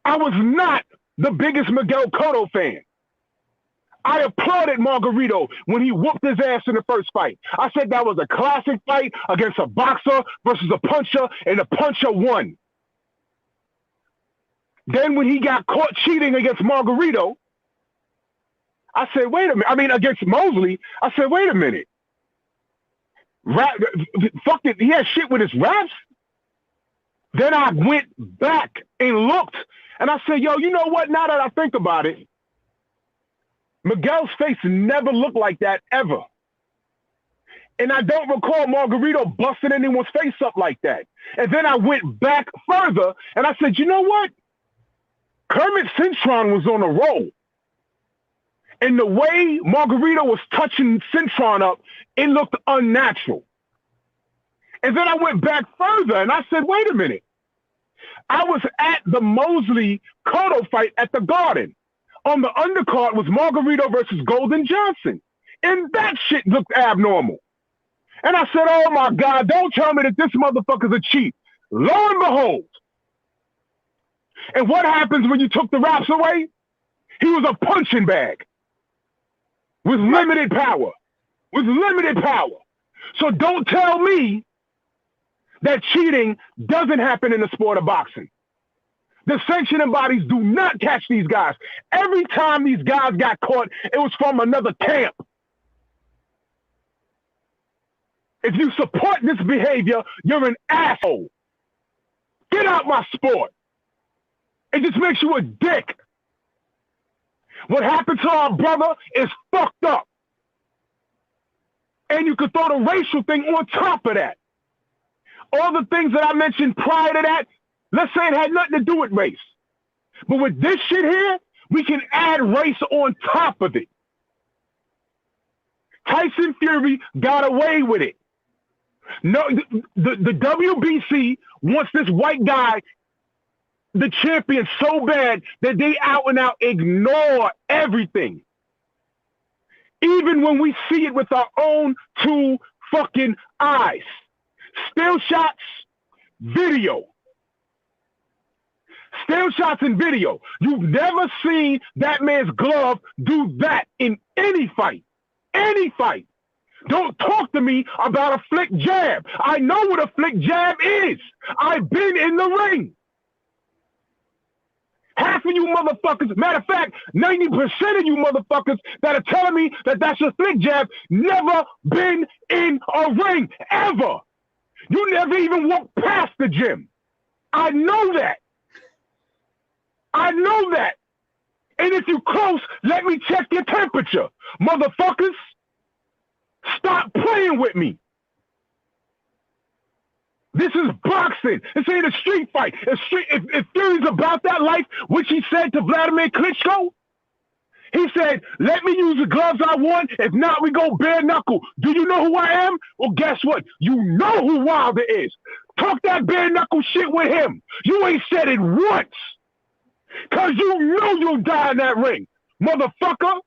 I was not the biggest Miguel Cotto fan. I applauded Margarito when he whooped his ass in the first fight. I said that was a classic fight against a boxer versus a puncher, and the puncher won. Then when he got caught cheating against Margarito, I said, wait a minute. I mean, against Mosley, I said, wait a minute. Fuck it. He had shit with his raps. Then I went back and looked, and I said, yo, you know what? Now that I think about it, Miguel's face never looked like that ever. And I don't recall Margarito busting anyone's face up like that. And then I went back further, and I said, you know what? Kermit Cintron was on a roll. And the way Margarito was touching Cintron up, it looked unnatural. And then I went back further, and I said, wait a minute. I was at the Mosley-Cotto fight at the Garden. On the undercard was Margarito versus Golden Johnson. And that shit looked abnormal. And I said, oh, my God, don't tell me that this motherfucker's a cheat. Lo and behold. And what happens when you took the wraps away? He was a punching bag with limited power. With limited power. So don't tell me that cheating doesn't happen in the sport of boxing. The sanctioning bodies do not catch these guys. Every time these guys got caught, it was from another camp. If you support this behavior, you're an asshole. Get out my sport. It just makes you a dick. What happened to our brother is fucked up. And you could throw the racial thing on top of that. All the things that I mentioned prior to that, let's say it had nothing to do with race. But with this shit here, we can add race on top of it. Tyson Fury got away with it. No, the WBC wants this white guy, the champion, so bad that they out and out ignore everything. Even when we see it with our own two fucking eyes. Still shots, video. Still shots and video. You've never seen that man's glove do that in any fight. Any fight. Don't talk to me about a flick jab. I know what a flick jab is. I've been in the ring. Half of you motherfuckers, matter of fact, 90% of you motherfuckers that are telling me that that's a flick jab, never been in a ring, ever. You never even walked past the gym. I know that. I know that. And if you close, let me check your temperature. Motherfuckers, stop playing with me. This is boxing. This ain't a street fight. If Fury's about that life, which he said to Vladimir Klitschko, He said, let me use the gloves I want. If not, we go bare knuckle. Do you know who I am? Well, guess what? You know who Wilder is. Talk that bare knuckle shit with him. You ain't said it once. Because you know you'll die in that ring. Motherfucker.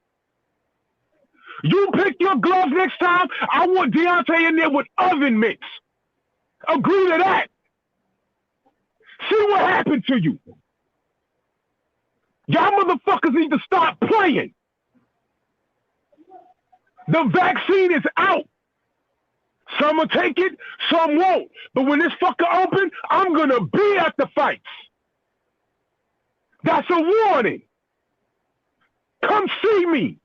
You pick your gloves next time. I want Deontay in there with oven mitts. Agree to that. See what happened to you. Y'all motherfuckers need to stop playing. The vaccine is out. Some will take it, some won't. But when this fucker open, I'm going to be at the fights. That's a warning. Come see me.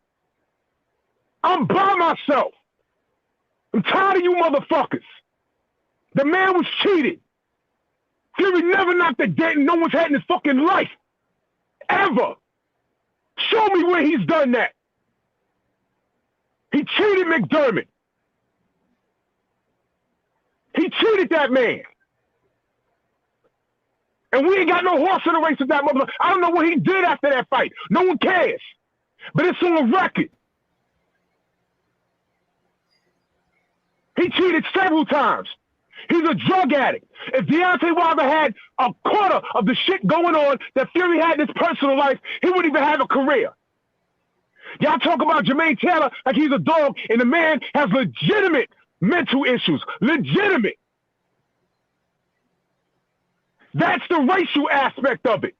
I'm by myself. I'm tired of you motherfuckers. The man was cheated. Fury never knocked a dent no one's had in his fucking life. Ever. Show me where he's done that. He cheated McDermott. He cheated that man. And we ain't got no horse in the race with that motherfucker. I don't know what he did after that fight. No one cares. But it's on record. He cheated several times. He's a drug addict. If Deontay Wilder had a quarter of the shit going on that Fury had in his personal life, he wouldn't even have a career. Y'all talk about Jermaine Taylor like he's a dog, and the man has legitimate mental issues. Legitimate. That's the racial aspect of it.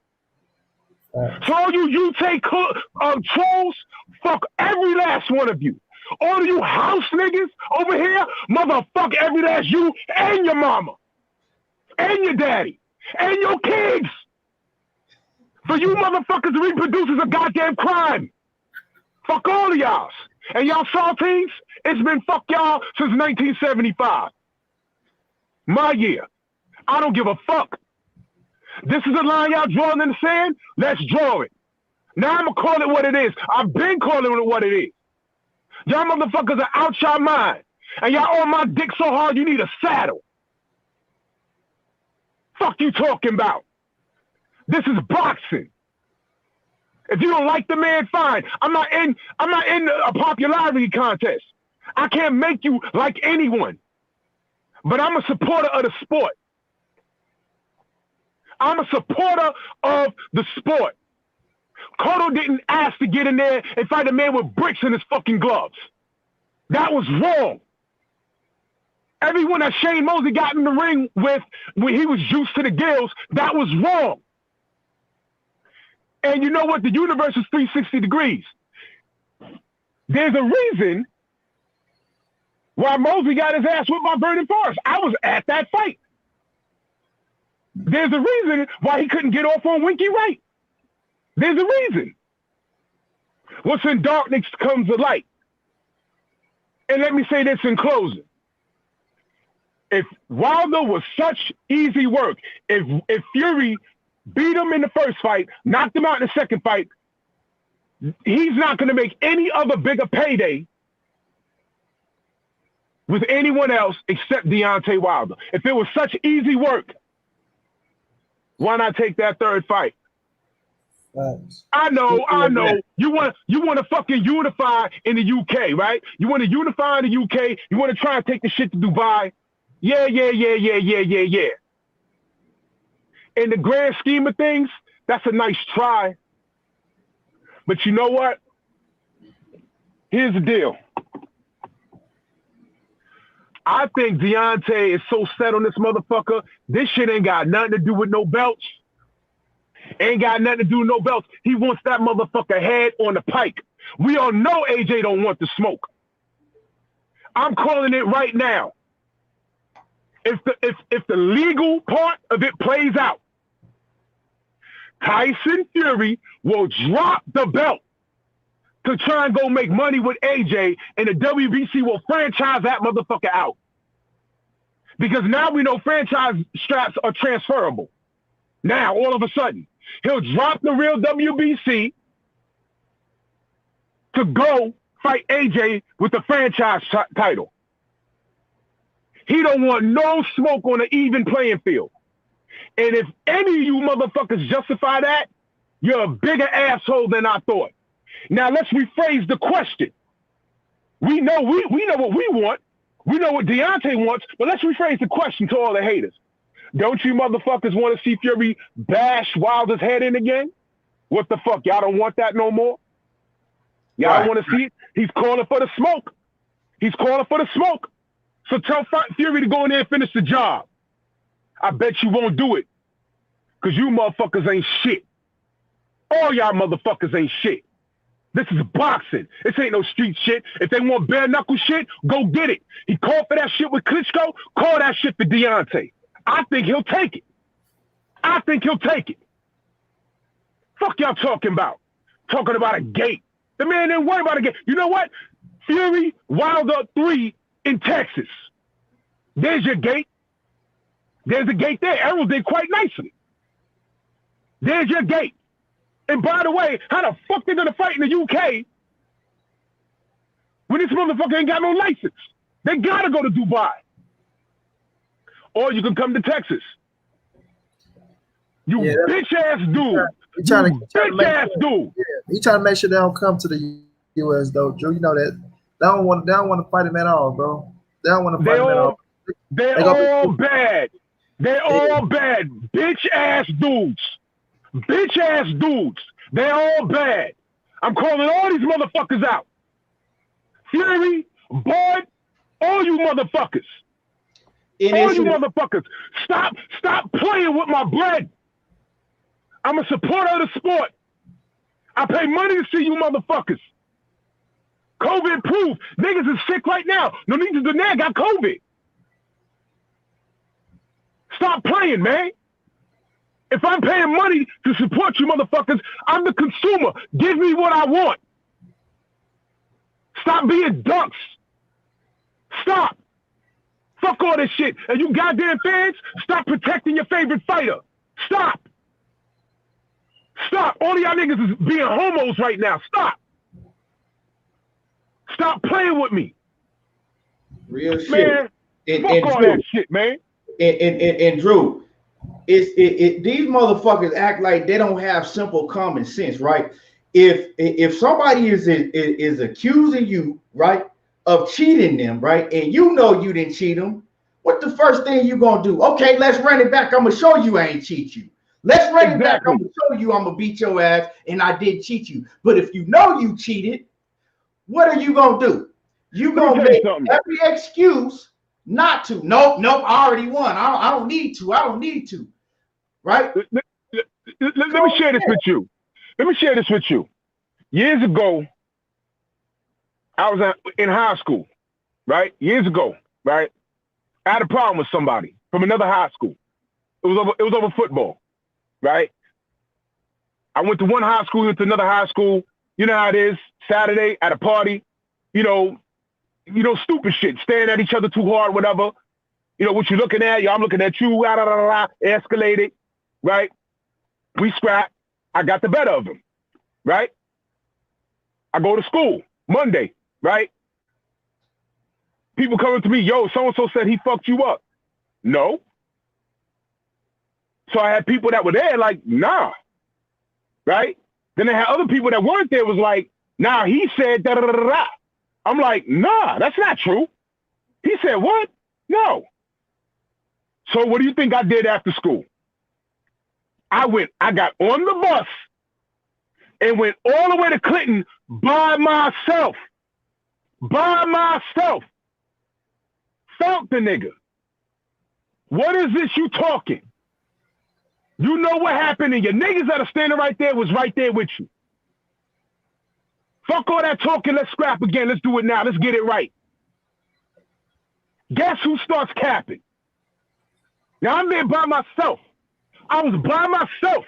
So all you UK trolls, fuck every last one of you. All of you house niggas over here, motherfuck every last you and your mama. And your daddy. And your kids. For you motherfuckers to reproduce is a goddamn crime. Fuck all of y'all. And y'all saltines, it's been fuck y'all since 1975. My year. I don't give a fuck. This is a line y'all drawing in the sand? Let's draw it. Now I'm going to call it what it is. I've been calling it what it is. Y'all motherfuckers are out your mind. And y'all on my dick so hard you need a saddle. Fuck you talking about? This is boxing. If you don't like the man, fine. I'm not in a popularity contest. I can't make you like anyone. But I'm a supporter of the sport. I'm a supporter of the sport. Cotto didn't ask to get in there and fight a man with bricks in his fucking gloves. That was wrong. Everyone that Shane Mosley got in the ring with when he was juiced to the gills, that was wrong. And you know what? The universe is 360 degrees. There's a reason why Mosley got his ass whipped by Vernon Forrest. I was at that fight. There's a reason why he couldn't get off on Winky Wright. There's a reason. What's in darkness comes to light. And let me say this in closing. If Wilder was such easy work, if Fury beat him in the first fight, knocked him out in the second fight, he's not going to make any other bigger payday with anyone else except Deontay Wilder. If it was such easy work, why not take that third fight? Thanks. I know. You want to fucking unify in the UK, right? You want to unify in the UK. You want to try and take the shit to Dubai. Yeah. In the grand scheme of things, that's a nice try. But you know what? Here's the deal. I think Deontay is so set on this motherfucker. This shit ain't got nothing to do with no belts. Ain't got nothing to do with no belts. He wants that motherfucker head on the pike. We all know AJ don't want the smoke. I'm calling it right now. If the legal part of it plays out, Tyson Fury will drop the belt to try and go make money with AJ, and the WBC will franchise that motherfucker out. Because now we know franchise straps are transferable. Now, all of a sudden, he'll drop the real WBC to go fight AJ with the franchise title. He don't want no smoke on an even playing field. And if any of you motherfuckers justify that, you're a bigger asshole than I thought. Now let's rephrase the question. We know what we want. We know what Deontay wants, but let's rephrase the question to all the haters. Don't you motherfuckers want to see Fury bash Wilder's head in again? What the fuck? Y'all don't want that no more? Y'all don't want to see it? He's calling for the smoke. He's calling for the smoke. So tell Fury to go in there and finish the job. I bet you won't do it. Because you motherfuckers ain't shit. All y'all motherfuckers ain't shit. This is boxing. This ain't no street shit. If they want bare knuckle shit, go get it. He called for that shit with Klitschko. Call that shit for Deontay. I think he'll take it. I think he'll take it. Fuck y'all talking about? Talking about a gate. The man didn't worry about a gate. You know what? Fury, Wilder 3 in Texas. There's your gate. There's a gate there. Errol did quite nicely. There's your gate. And by the way, how the fuck they gonna fight in the UK when this motherfucker ain't got no license? They gotta go to Dubai. Or you can come to Texas. You bitch ass dude. He trying to make sure they don't come to the US though, Drew. You know that. They don't want to fight him at all, bro. They don't want to fight him at all. They're all bad. They're all bad. Bitch ass dudes. Bitch ass dudes. They're all bad. I'm calling all these motherfuckers out. Fury, Bud, all you motherfuckers. All you motherfuckers. Stop playing with my bread. I'm a supporter of the sport. I pay money to see you motherfuckers. COVID proof. Niggas is sick right now. No need to deny got COVID. Stop playing, man. If I'm paying money to support you motherfuckers, I'm the consumer. Give me what I want. Stop being ducks. Stop. Fuck all this shit. And you goddamn fans, stop protecting your favorite fighter. Stop. Stop. All of y'all niggas is being homos right now. Stop. Stop playing with me. Real shit. Man, fuck all Drew, that shit, man. And Drew, these motherfuckers act like they don't have simple common sense, right? If somebody is accusing you, right, of cheating them, right, and you know you didn't cheat them, what the first thing you gonna do? Okay, let's run it back. I'm gonna show you I ain't cheat you. Let's run it back. I'm gonna show you I'm gonna beat your ass and I did cheat you. But if you know you cheated, what are you gonna do? You gonna make every excuse not to. Nope, I already won. I don't need to. Right? Let me share this with you. Years ago, I was in high school, right? Years ago, right? I had a problem with somebody from another high school. It was over football, right? I went to one high school, went to another high school. You know how it is. Saturday at a party, you know, stupid shit, staring at each other too hard, whatever. You know what you looking at? I'm looking at you. Escalated, right? We scrap. I got the better of him, right? I go to school Monday, right? People coming to me, yo, so-and-so said he fucked you up. No. So I had people that were there like, nah, right? Then I had other people that weren't there was like, nah, he said da-da-da-da-da. I'm like, nah, that's not true. He said what? No. So what do you think I did after school? I got on the bus and went all the way to Clinton by myself. Felt the nigga. What is this you talking? You know what happened, and your niggas that are standing right there was right there with you. Fuck all that talking, let's scrap again. Let's do it now. Let's get it right. Guess who starts capping? Now I'm there by myself. I was by myself.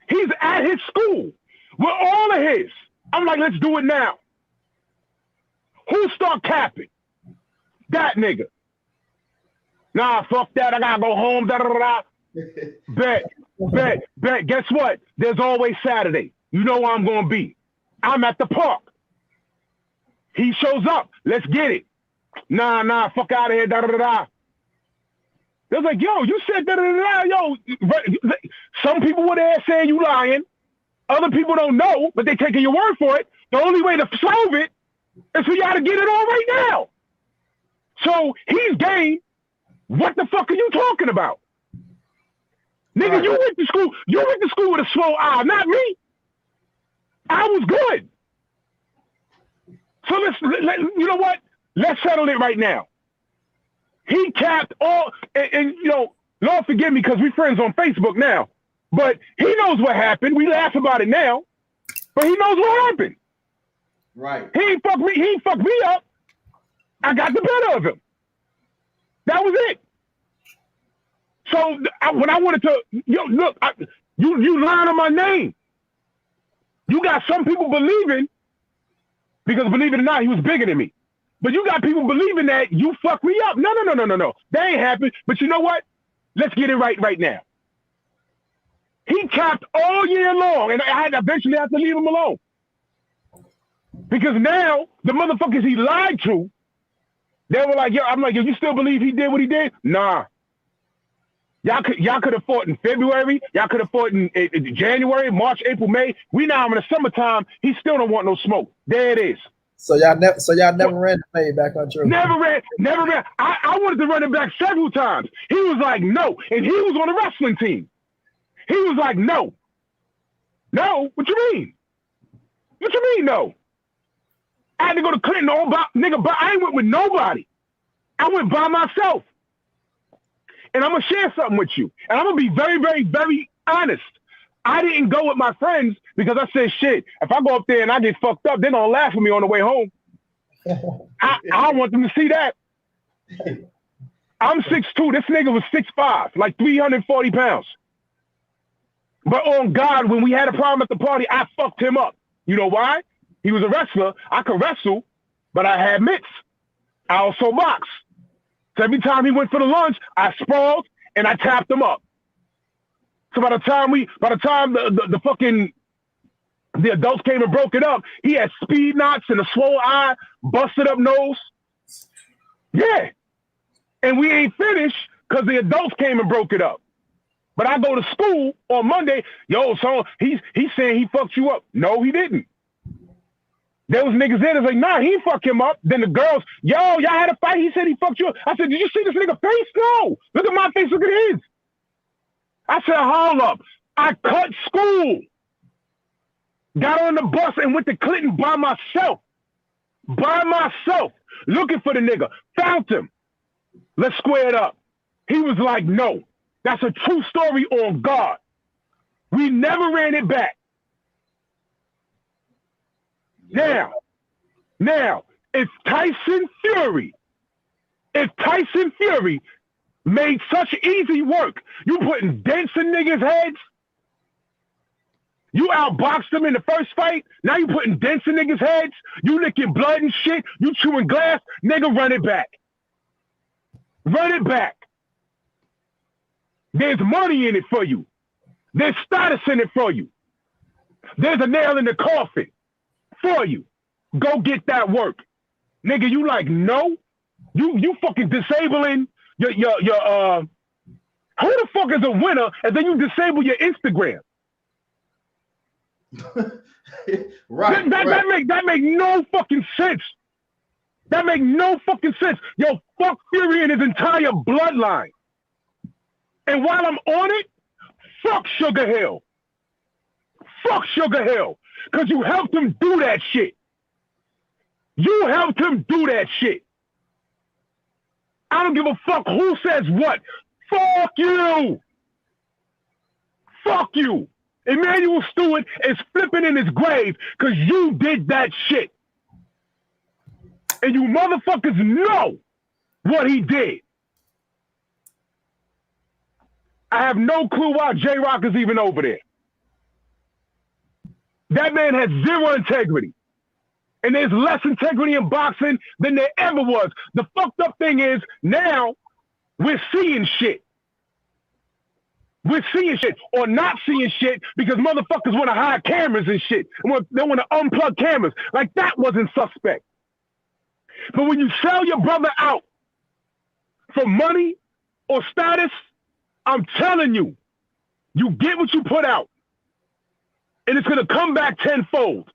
He's at his school with all of his. I'm like, let's do it now. Who start capping? That nigga. Nah, fuck that. I gotta go home. Da, da, da, da. Bet. Guess what? There's always Saturday. You know where I'm gonna be. I'm at the park. He shows up. Let's get it. Nah, fuck out of here. Da da da da. They was like, yo, you said da da da da. Yo, some people were there saying you lying. Other people don't know, but they taking your word for it. The only way to solve it is for y'all to get it on right now. So he's game. What the fuck are you talking about? Nigga, Right. you went to school with a slow eye, not me. I was good. So you know what? Let's settle it right now. He capped all, and you know, Lord forgive me because we friends on Facebook now, but he knows what happened. We laugh about it now, but he knows what happened. Right. He ain't fucked me up. I got the better of him. That was it. So when I wanted to, look, you lying on my name. You got some people believing, because believe it or not, he was bigger than me. But you got people believing that you fucked me up. No. That ain't happened. But you know what? Let's get it right now. He capped all year long, and I had to eventually have to leave him alone. Because now, the motherfuckers he lied to, they were like, I'm like, you still believe he did what he did? Nah. Y'all could have fought in February. Y'all could have fought in January, March, April, May. We now in the summertime. He still don't want no smoke. There it is. So y'all never ran the play back on True. Never ran. I wanted to run it back several times. He was like, no. And he was on the wrestling team. He was like, no. No? What you mean? What you mean, no? I had to go to Clinton all by, nigga, but I ain't went with nobody. I went by myself. And I'm going to share something with you. And I'm going to be very, very, very honest. I didn't go with my friends because I said, shit, if I go up there and I get fucked up, they're going to laugh at me on the way home. I don't want them to see that. I'm 6'2". This nigga was 6'5", like 340 pounds. But on God, when we had a problem at the party, I fucked him up. You know why? He was a wrestler. I could wrestle, but I had mitts. I also boxed. So every time he went for the lunge, I sprawled and I tapped him up. So by the time the adults came and broke it up, he had speed knots and a swole eye, busted up nose. Yeah. And we ain't finished because the adults came and broke it up. But I go to school on Monday, so he's saying he fucked you up. No, he didn't. There was niggas there that's like, nah, he fucked him up. Then the girls, y'all had a fight. He said he fucked you up. I said, did you see this nigga face? No. Look at my face. Look at his. I said, hold up. I cut school. Got on the bus and went to Clinton by myself. Looking for the nigga. Found him. Let's square it up. He was like, no. That's a true story on God. We never ran it back. Now, if Tyson Fury made such easy work, you putting dents in niggas' heads, you outboxed them in the first fight, now you putting dents in niggas' heads, you licking blood and shit, you chewing glass, nigga, run it back. Run it back. There's money in it for you. There's status in it for you. There's a nail in the coffin for you. Go get that work. Nigga, you like, no? You fucking disabling your who the fuck is a winner and then you disable your Instagram? Right. That make no fucking sense. That make no fucking sense. Yo, fuck Fury and his entire bloodline. And while I'm on it, fuck Sugar Hill. Fuck Sugar Hill. Because you helped him do that shit. You helped him do that shit. I don't give a fuck who says what. Fuck you. Fuck you. Emmanuel Stewart is flipping in his grave because you did that shit. And you motherfuckers know what he did. I have no clue why J-Rock is even over there. That man has zero integrity. And there's less integrity in boxing than there ever was. The fucked up thing is now we're seeing shit. We're seeing shit or not seeing shit because motherfuckers want to hide cameras and shit. They want to unplug cameras. Like that wasn't suspect. But when you sell your brother out for money or status, I'm telling you, you get what you put out. And it's going to come back tenfold.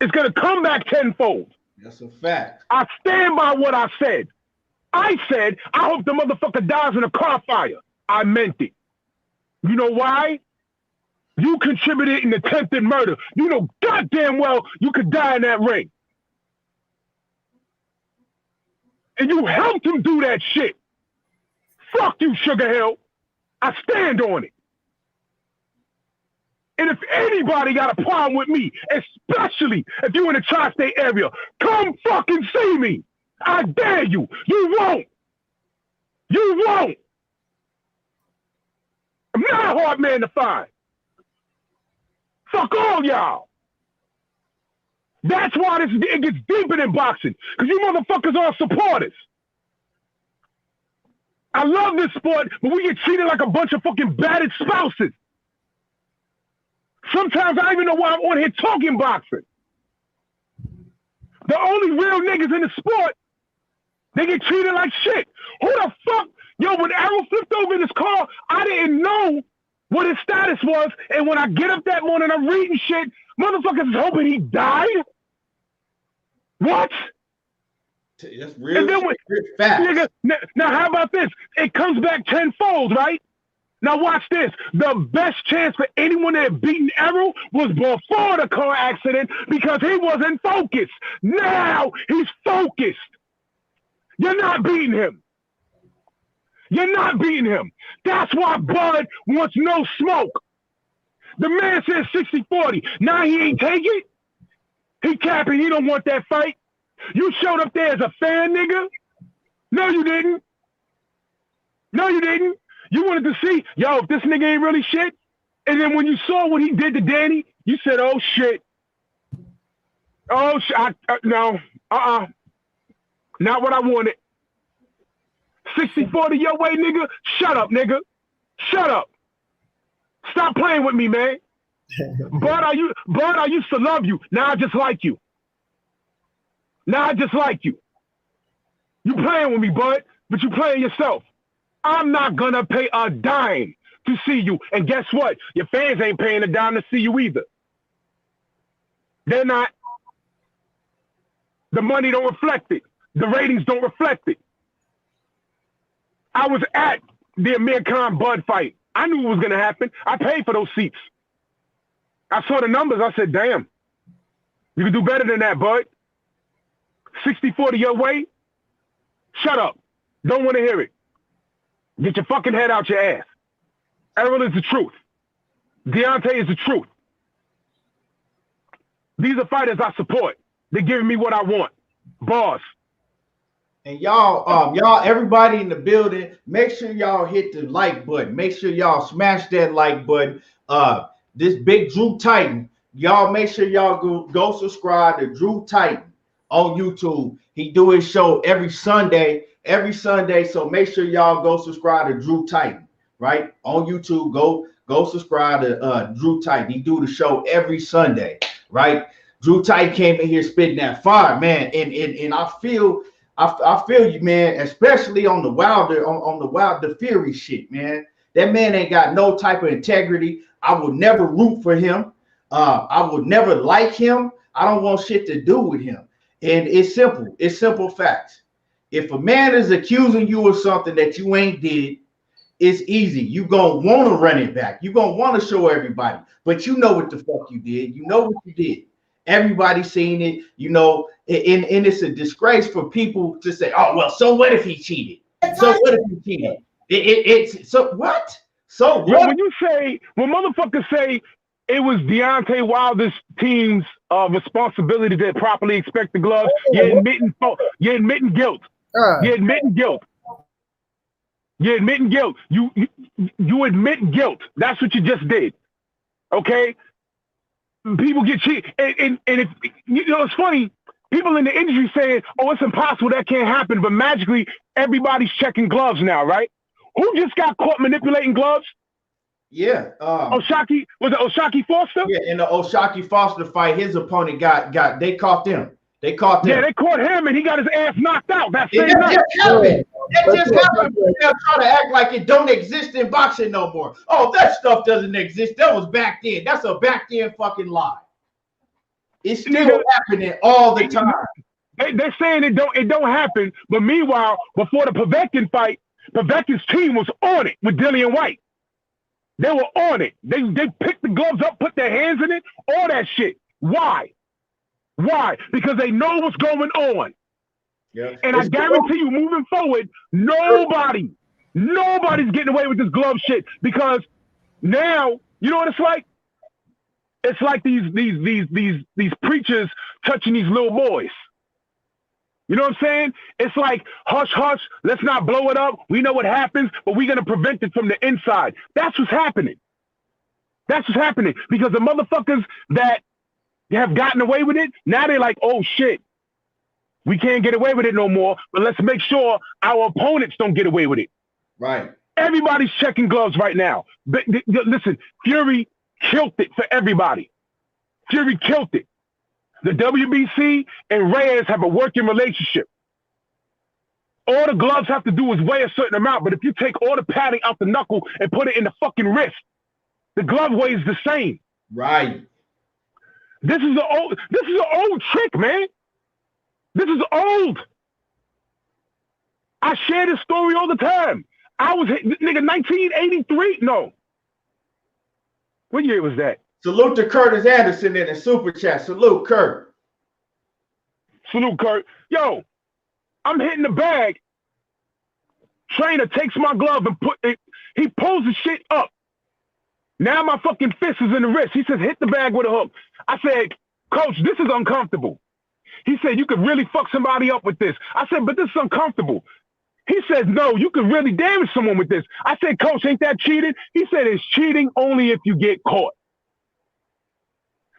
It's going to come back tenfold. That's a fact. I stand by what I said. I said, I hope the motherfucker dies in a car fire. I meant it. You know why? You contributed in attempted murder. You know goddamn well you could die in that ring. And you helped him do that shit. Fuck you, Sugar Hill. I stand on it. And if anybody got a problem with me, especially if you're in the tri-state area, come fucking see me. I dare you. You won't. You won't. I'm not a hard man to find. Fuck all y'all. That's why it gets deeper than boxing, because you motherfuckers are supporters. I love this sport, but we get treated like a bunch of fucking battered spouses. Sometimes I don't even know why I'm on here talking boxing. The only real niggas in the sport, they get treated like shit. Who the fuck? Yo, when Errol flipped over in his car, I didn't know what his status was. And when I get up that morning, I'm reading shit. Motherfuckers is hoping he died. What? That's real fact. Nigga, now, how about this? It comes back tenfold, right? Now watch this. The best chance for anyone to have beaten Errol was before the car accident because he wasn't focused. Now he's focused. You're not beating him. You're not beating him. That's why Bud wants no smoke. The man said 60-40. Now he ain't take it. He capping. He don't want that fight. You showed up there as a fan, nigga. No, you didn't. No, you didn't. You wanted to see, yo, if this nigga ain't really shit. And then when you saw what he did to Danny, you said, oh, shit. Oh, shit. No. Not what I wanted. 60-40 your way, nigga. Shut up, nigga. Shut up. Stop playing with me, man. Bud, I used to love you. Now I just like you. Now I just like you. You playing with me, Bud, but you playing yourself. I'm not gonna pay a dime to see you. And guess what? Your fans ain't paying a dime to see you either. They're not. The money don't reflect it. The ratings don't reflect it. I was at the Amir Khan Bud fight. I knew what was gonna happen. I paid for those seats. I saw the numbers. I said, damn, you can do better than that, Bud. 60-40 your way? Shut up. Don't want to hear it. Get your fucking head out your ass. Errol is the truth. Deontay is the truth. These are fighters I support. They're giving me what I want. Boss. And y'all, everybody in the building, make sure y'all hit the like button. Make sure y'all smash that like button. This big Drew Titan, y'all make sure y'all go subscribe to Drew Titan on YouTube. He do his show every Sunday. So make sure y'all go subscribe to Drew Titan, right? On YouTube, go subscribe to Drew Titan. He do the show every Sunday, right? Drew Titan came in here spitting that fire, man. And I feel you, man, especially on the Wilder Fury shit, man. That man ain't got no type of integrity. I would never root for him. I would never like him. I don't want shit to do with him. And it's simple. It's simple facts. If a man is accusing you of something that you ain't did, it's easy. You gonna want to run it back. You gonna want to show everybody. But you know what the fuck you did. You know what you did. Everybody's seen it. You know, and it's a disgrace for people to say, "Oh well, so what if he cheated? So what if he cheated? It's so what? So what?" Yo, when motherfuckers say it was Deontay Wilder's team's responsibility to properly inspect the gloves, you're admitting guilt. You're admitting guilt. You're admitting guilt. You admit guilt. That's what you just did. Okay? People get cheated. And if you know, it's funny, people in the industry saying, oh, it's impossible, that can't happen, but magically everybody's checking gloves now, right? Who just got caught manipulating gloves? Yeah. O'Shaquie, was it O'Shaquie Foster? Yeah, in the O'Shaquie Foster fight, his opponent they caught them. They caught them. Yeah, they caught him and he got his ass knocked out that same night. It just happened. They'll try to act like it don't exist in boxing no more. Oh, that stuff doesn't exist. That was back then. That's a back then fucking lie. It's still happening all the time. They're saying it don't happen, but meanwhile, before the Povetkin fight, Povetkin's team was on it with Dillian White. They were on it. They picked the gloves up, put their hands in it, all that shit. Why? Why? Because they know what's going on. Yeah. And I guarantee you, moving forward, nobody's getting away with this glove shit, because now, you know what it's like? It's like these preachers touching these little boys. You know what I'm saying? It's like, hush, hush, let's not blow it up. We know what happens, but we're going to prevent it from the inside. That's what's happening. That's what's happening, because the motherfuckers that have gotten away with it, now they're like, oh shit, we can't get away with it no more, but let's make sure our opponents don't get away with it. Right. Everybody's checking gloves right now. But listen, Fury killed it for everybody. Fury killed it. The WBC and Reyes have a working relationship. All the gloves have to do is weigh a certain amount, but if you take all the padding out the knuckle and put it in the fucking wrist, the glove weighs the same. Right. This is an old trick, man. This is old. I share this story all the time. I was nigga 1983. No. What year was that? Salute to Curtis Anderson in the super chat. Salute, Kurt. Salute, Kurt. Yo, I'm hitting the bag. Trainer takes my glove and he pulls the shit up. Now my fucking fist is in the wrist. He says, hit the bag with a hook. I said, Coach, this is uncomfortable. He said, you could really fuck somebody up with this. I said, but this is uncomfortable. He says, no, you could really damage someone with this. I said, Coach, ain't that cheating? He said, it's cheating only if you get caught.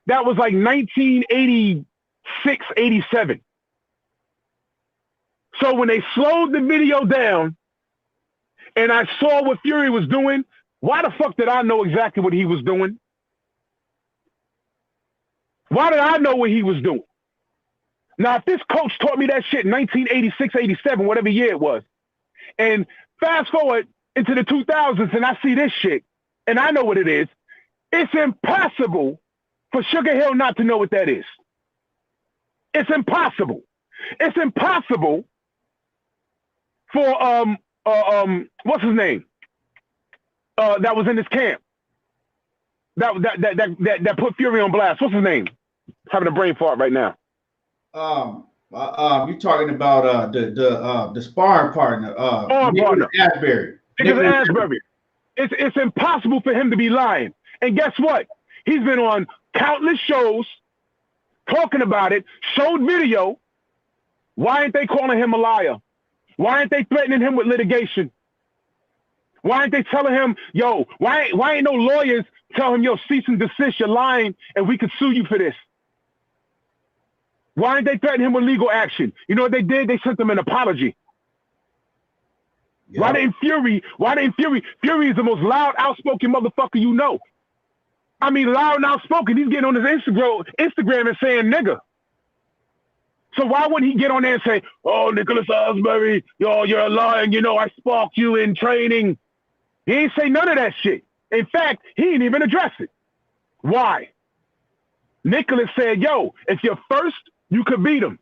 That was like 1986, 87. So when they slowed the video down and I saw what Fury was doing, why the fuck did I know exactly what he was doing? Why did I know what he was doing? Now, if this coach taught me that shit in 1986, 87, whatever year it was, and fast forward into the 2000s and I see this shit and I know what it is, it's impossible for Sugar Hill not to know what that is. It's impossible. It's impossible for what's his name? That was in this camp. That put Fury on blast. What's his name? Having a brain fart right now. You're talking about the sparring partner, Nicholas Asbury. Nicholas Asbury. It's impossible for him to be lying. And guess what? He's been on countless shows talking about it, showed video. Why ain't they calling him a liar? Why ain't they threatening him with litigation? Why ain't they telling him, yo, why ain't no lawyers tell him, yo, cease and desist, you're lying, and we could sue you for this? Why ain't they threatening him with legal action? You know what they did? They sent him an apology. Yeah. Why didn't Fury? Fury is the most loud, outspoken motherfucker you know. I mean, loud and outspoken. He's getting on his Instagram and saying nigga. So why wouldn't he get on there and say, oh, Nicholas Asbury, yo, you're lying. You know, I sparked you in training. He ain't say none of that shit. In fact, he didn't even address it. Why? Nicholas said, yo, if you're first, you could beat him.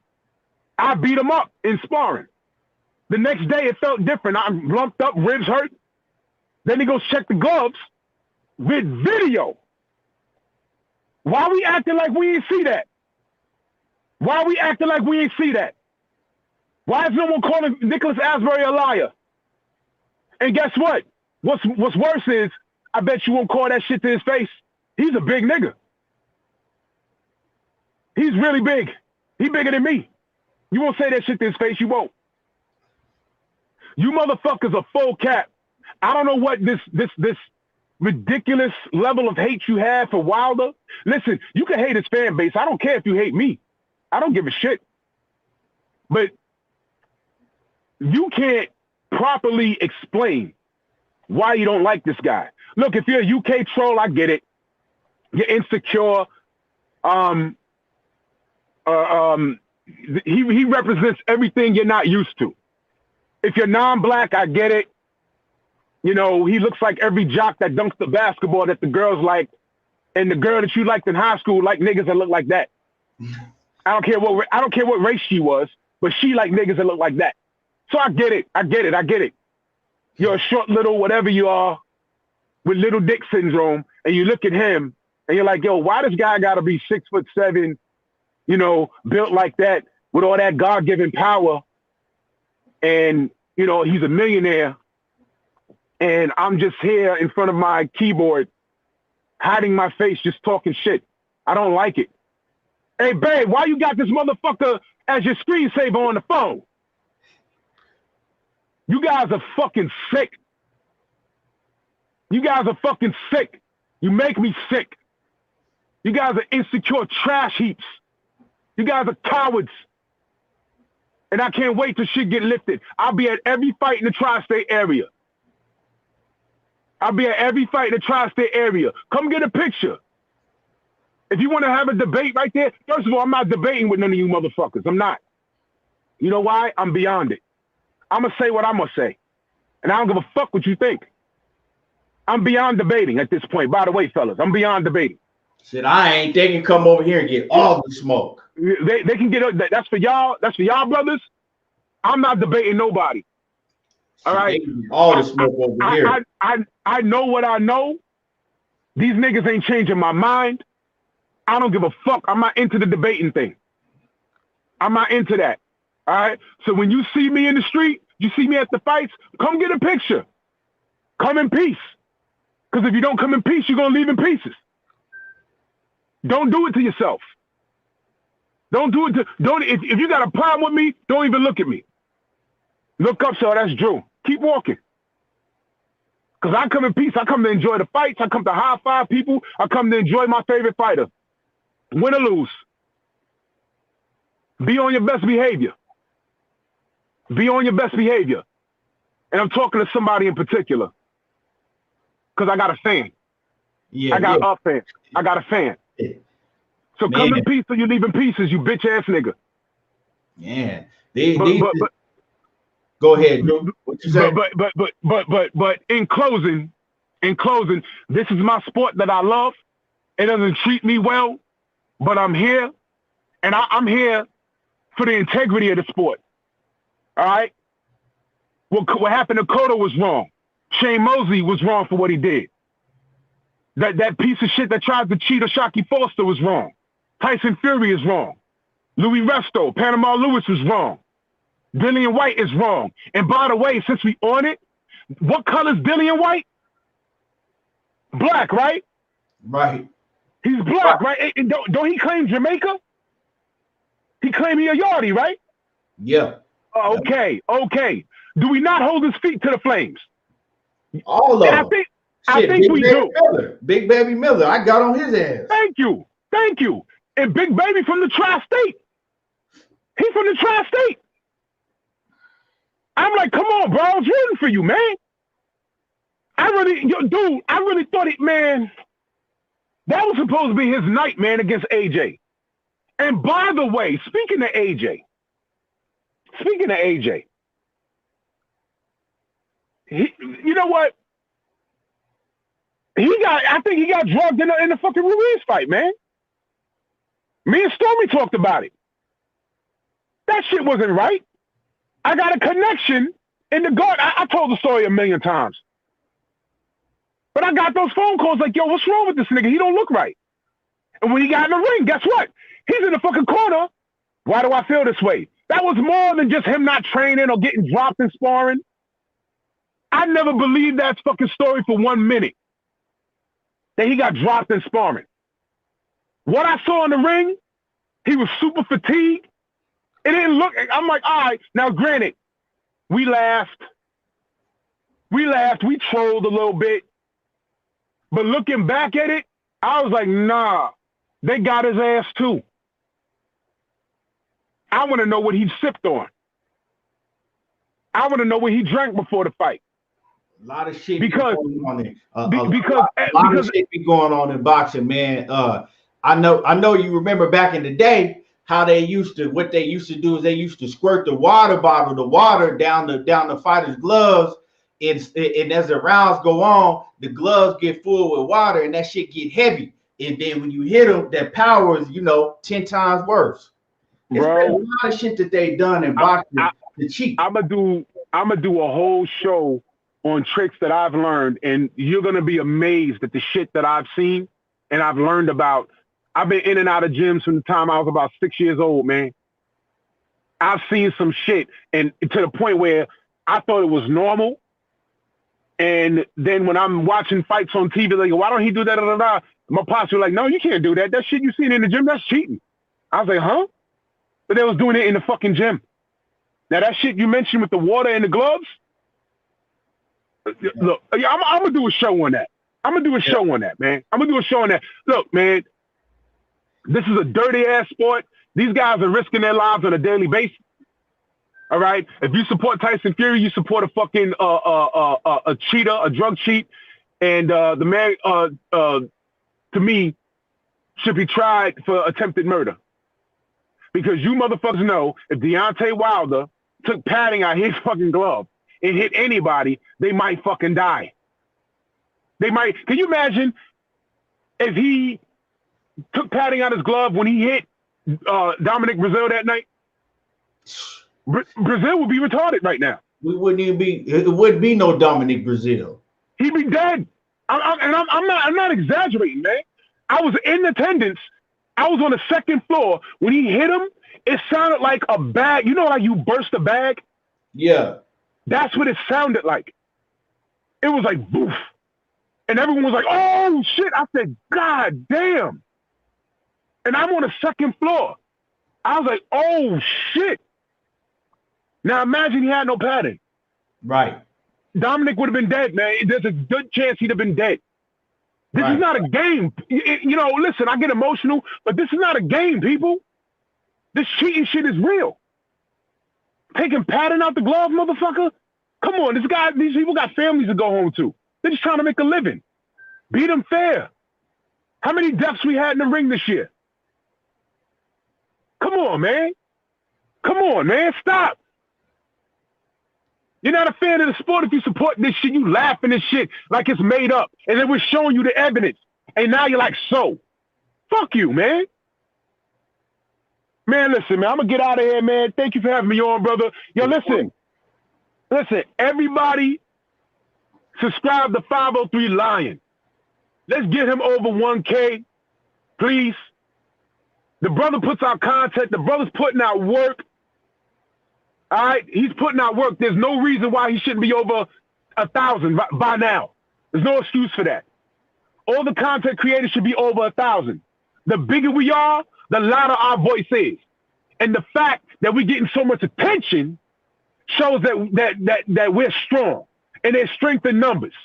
I beat him up in sparring. The next day, it felt different. I'm lumped up, ribs hurt. Then he goes check the gloves with video. Why we acting like we ain't see that? Why we acting like we ain't see that? Why is no one calling Nicholas Asbury a liar? And guess what? What's worse is, I bet you won't call that shit to his face. He's a big nigga. He's really big. He bigger than me. You won't say that shit to his face. You won't. You motherfuckers are full cap. I don't know what this ridiculous level of hate you have for Wilder. Listen, you can hate his fan base. I don't care if you hate me. I don't give a shit. But you can't properly explain why you don't like this guy. Look, if you're a UK troll, I get it. You're insecure. He represents everything you're not used to. If you're non-black, I get it. You know, he looks like every jock that dunks the basketball that the girls like, and the girl that you liked in high school like niggas that look like that. I don't care what race she was, but she like niggas that look like that. So I get it. You're a short little whatever you are with little dick syndrome, and you look at him and you're like, yo, why this guy gotta be 6'7", you know, built like that with all that God-given power, and you know, he's a millionaire, and I'm just here in front of my keyboard, hiding my face, just talking shit. I don't like it. Hey, babe, why you got this motherfucker as your screensaver on the phone? You guys are fucking sick. You guys are fucking sick. You make me sick. You guys are insecure trash heaps. You guys are cowards. And I can't wait till shit get lifted. I'll be at every fight in the tri-state area. Come get a picture. If you want to have a debate right there, first of all, I'm not debating with none of you motherfuckers. I'm not. You know why? I'm beyond it. I'm going to say what I'm going to say. And I don't give a fuck what you think. I'm beyond debating at this point. By the way, fellas, I'm beyond debating. Shit, they can come over here and get all the smoke. They can get, that's for y'all. That's for y'all brothers. I'm not debating nobody. All right? All the smoke over here. I know what I know. These niggas ain't changing my mind. I don't give a fuck. I'm not into the debating thing. I'm not into that. All right? So when you see me in the street, you see me at the fights, come get a picture. Come in peace. Because if you don't come in peace, you're going to leave in pieces. Don't do it to yourself. If you got a problem with me, don't even look at me. Look up, so that's Drew. Keep walking. Because I come in peace. I come to enjoy the fights. I come to high five people. I come to enjoy my favorite fighter. Win or lose. Be on your best behavior. Be on your best behavior. And I'm talking to somebody in particular. Because I got a fan. Yeah, I got a fan. I got a fan. Yeah. So Man. come in peace or you leave in pieces, you bitch ass nigga. Yeah. Go ahead. What you say? But in closing, this is my sport that I love. It doesn't treat me well, but I'm here, and I'm here for the integrity of the sport. All right. What happened to Cotto was wrong. Shane Mosley was wrong for what he did. That piece of shit that tried to cheat O'Shaquie Foster was wrong. Tyson Fury is wrong. Louis Resto, Panama Lewis was wrong. Dillian White is wrong. And by the way, since we on it, what color is Dillian White? Black, right? Right. He's black, right? And don't he claim Jamaica? He claimed he a Yardie, right? Yeah. Okay. Do we not hold his feet to the flames? All of them. I think we do. Big Baby Miller. I got on his ass. Thank you. And Big Baby from the tri-state. He's from the tri-state. I'm like, come on, bro. I was rooting for you, man. I really thought it, man. That was supposed to be his night, man, against AJ. And by the way, speaking of AJ, you know what? I think he got drugged in the fucking Ruiz fight, man. Me and Stormy talked about it. That shit wasn't right. I got a connection in the guard. I told the story a million times. But I got those phone calls like, yo, what's wrong with this nigga? He don't look right. And when he got in the ring, guess what? He's in the fucking corner. Why do I feel this way? That was more than just him not training or getting dropped in sparring. I never believed that fucking story for 1 minute. That he got dropped in sparring. What I saw in the ring, he was super fatigued. It didn't look, I'm like, all right, now granted, we laughed, we trolled a little bit. But looking back at it, I was like, nah, they got his ass too. I want to know what he sipped on. I want to know what he drank before the fight. A lot of shit because going on there. A lot of shit be going on in boxing, man. I know you remember back in the day, how what they used to do is they used to squirt the water down the fighter's gloves, and as the rounds go on, the gloves get full with water, and that shit get heavy. And then when you hit them, that power is 10 times worse. It's been a lot of shit that they've done in boxing to cheat. I'm gonna do a whole show on tricks that I've learned, and you're gonna be amazed at the shit that I've seen and I've learned about. I've been in and out of gyms from the time I was about 6 years old, man. I've seen some shit, and to the point where I thought it was normal. And then when I'm watching fights on TV, like, why don't he do that? My pops were like, no, you can't do that. That shit you seen in the gym, that's cheating. I was like, huh? But they was doing it in the fucking gym. Now that shit you mentioned with the water and the gloves, look, I'm gonna do a show on that. I'm gonna do a show on that, man. I'm gonna do a show on that. Look, man. This is a dirty ass sport. These guys are risking their lives on a daily basis. All right. If you support Tyson Fury, you support a fucking a cheater, a drug cheat, and the man, to me, should be tried for attempted murder. Because you motherfuckers know if Deontay Wilder took padding out his fucking glove and hit anybody, they might fucking die. They might. Can you imagine if he took padding out his glove when he hit Dominic Brazil that night? Brazil would be retarded right now. We wouldn't even be. It wouldn't be no Dominic Brazil. He'd be dead. I'm not exaggerating, man. I was in attendance. I was on the second floor when he hit him. It sounded like a bag. You know, like you burst a bag. Yeah, that's what it sounded like. It was like boof, and everyone was like, "Oh shit!" I said, "God damn!" And I'm on the second floor. I was like, "Oh shit!" Now imagine he had no padding. Right. Dominic would have been dead, man. There's a good chance he'd have been dead. This is not a game. Listen, I get emotional, but this is not a game, people. This cheating shit is real. Taking padding out the glove, motherfucker. Come on, these people got families to go home to. They're just trying to make a living. Beat them fair. How many deaths we had in the ring this year? Come on, man. Come on, man. Stop. You're not a fan of the sport if you support this shit. You laughing this shit like it's made up. And then we're showing you the evidence. And now you're like, so. Fuck you, man. Man, listen, man. I'm going to get out of here, man. Thank you for having me on, brother. Yo, listen. Listen, everybody subscribe to 503 Lion. Let's get him over 1K, please. The brother puts out content. The brother's putting out work. All right, he's putting out work. There's no reason why he shouldn't be over 1,000 by now. There's no excuse for that. All the content creators should be over 1,000. The bigger we are, the louder our voice is. And the fact that we're getting so much attention shows that we're strong. And there's strength in numbers.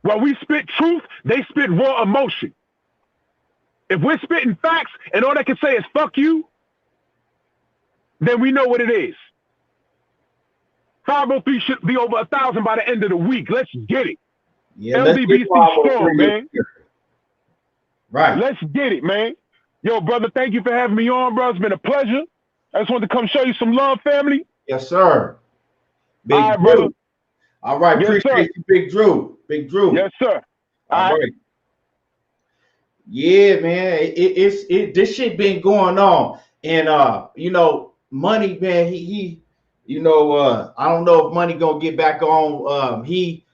While we spit truth, they spit raw emotion. If we're spitting facts and all they can say is fuck you, then we know what it is. 503 should be over 1,000 by the end of the week. Let's get it. Yeah, LDBC strong, man. Right. Let's get it, man. Yo, brother, thank you for having me on, bro. It's been a pleasure. I just wanted to come show you some love, family. Yes, sir. Big all right, Drew. brother. All right, yes, appreciate you, Big Drew. Big Drew. Yes, sir. All right. Yeah, man. This shit been going on. And Money, man, he I don't know if Money gonna get back on. He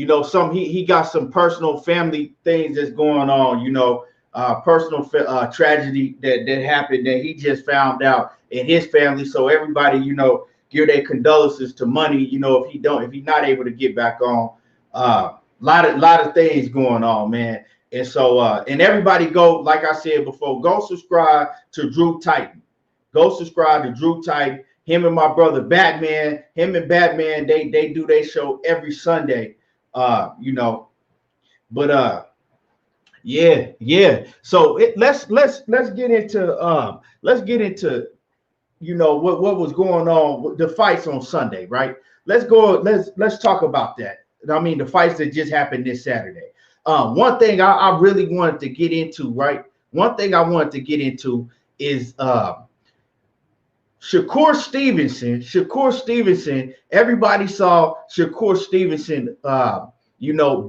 got some personal family things that's going on, personal tragedy that happened that he just found out in his family. So everybody, give their condolences to Money, if he's not able to get back on. Lot of things going on, man. And so and everybody go, like I said before, go subscribe to Drew Titan. Go subscribe to Drew Titan. Him and my brother Batman. Him and Batman, they do their show every Sunday. But yeah. So let's get into what was going on with the fights on Sunday, right? Let's talk about that. I mean, the fights that just happened this Saturday. One thing I really wanted to get into, right? One thing I wanted to get into is Shakur Stevenson. Shakur Stevenson. Everybody saw Shakur Stevenson.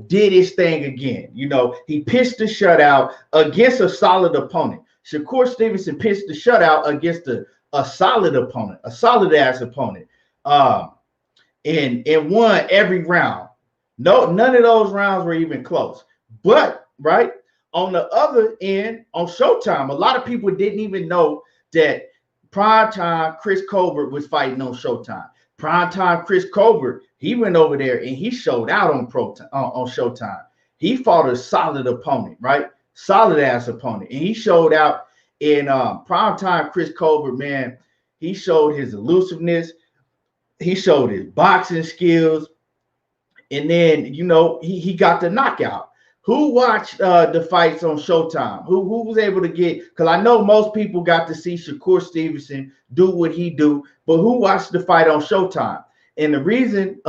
Did his thing again. He pitched the shutout against a solid opponent. Shakur Stevenson pitched the shutout against a solid opponent, a solid ass opponent, and won every round. No, none of those rounds were even close. But right on the other end, on Showtime, a lot of people didn't even know that Primetime Chris Colbert was fighting on Showtime. Primetime Chris Colbert, he went over there and he showed out on Showtime. He fought a solid opponent, right? Solid ass opponent, and he showed out in Primetime Chris Colbert. Man, he showed his elusiveness. He showed his boxing skills, and then he got the knockout. Who watched the fights on Showtime? Who was able to get? Because I know most people got to see Shakur Stevenson do what he do, but who watched the fight on Showtime? And the reason,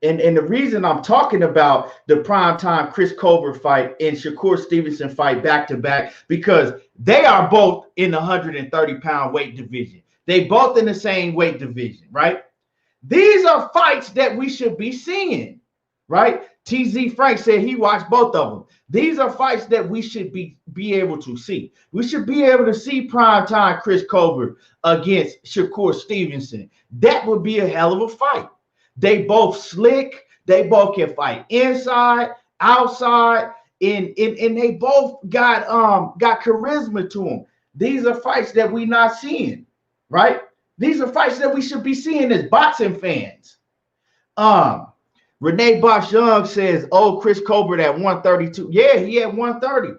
and the reason I'm talking about the Primetime Chris Colbert fight and Shakur Stevenson fight back to back, because they are both in the 130-pound weight division. They both in the same weight division, right? These are fights that we should be seeing, right? TZ Frank said he watched both of them. These are fights that we should be able to see. We should be able to see Primetime Chris Colbert against Shakur Stevenson. That would be a hell of a fight. They both slick. They both can fight inside, outside, and they both got charisma to them. These are fights that we're not seeing, right? These are fights that we should be seeing as boxing fans. Renee Box Young says, "Oh, Chris Colbert at 132." Yeah, he at 130.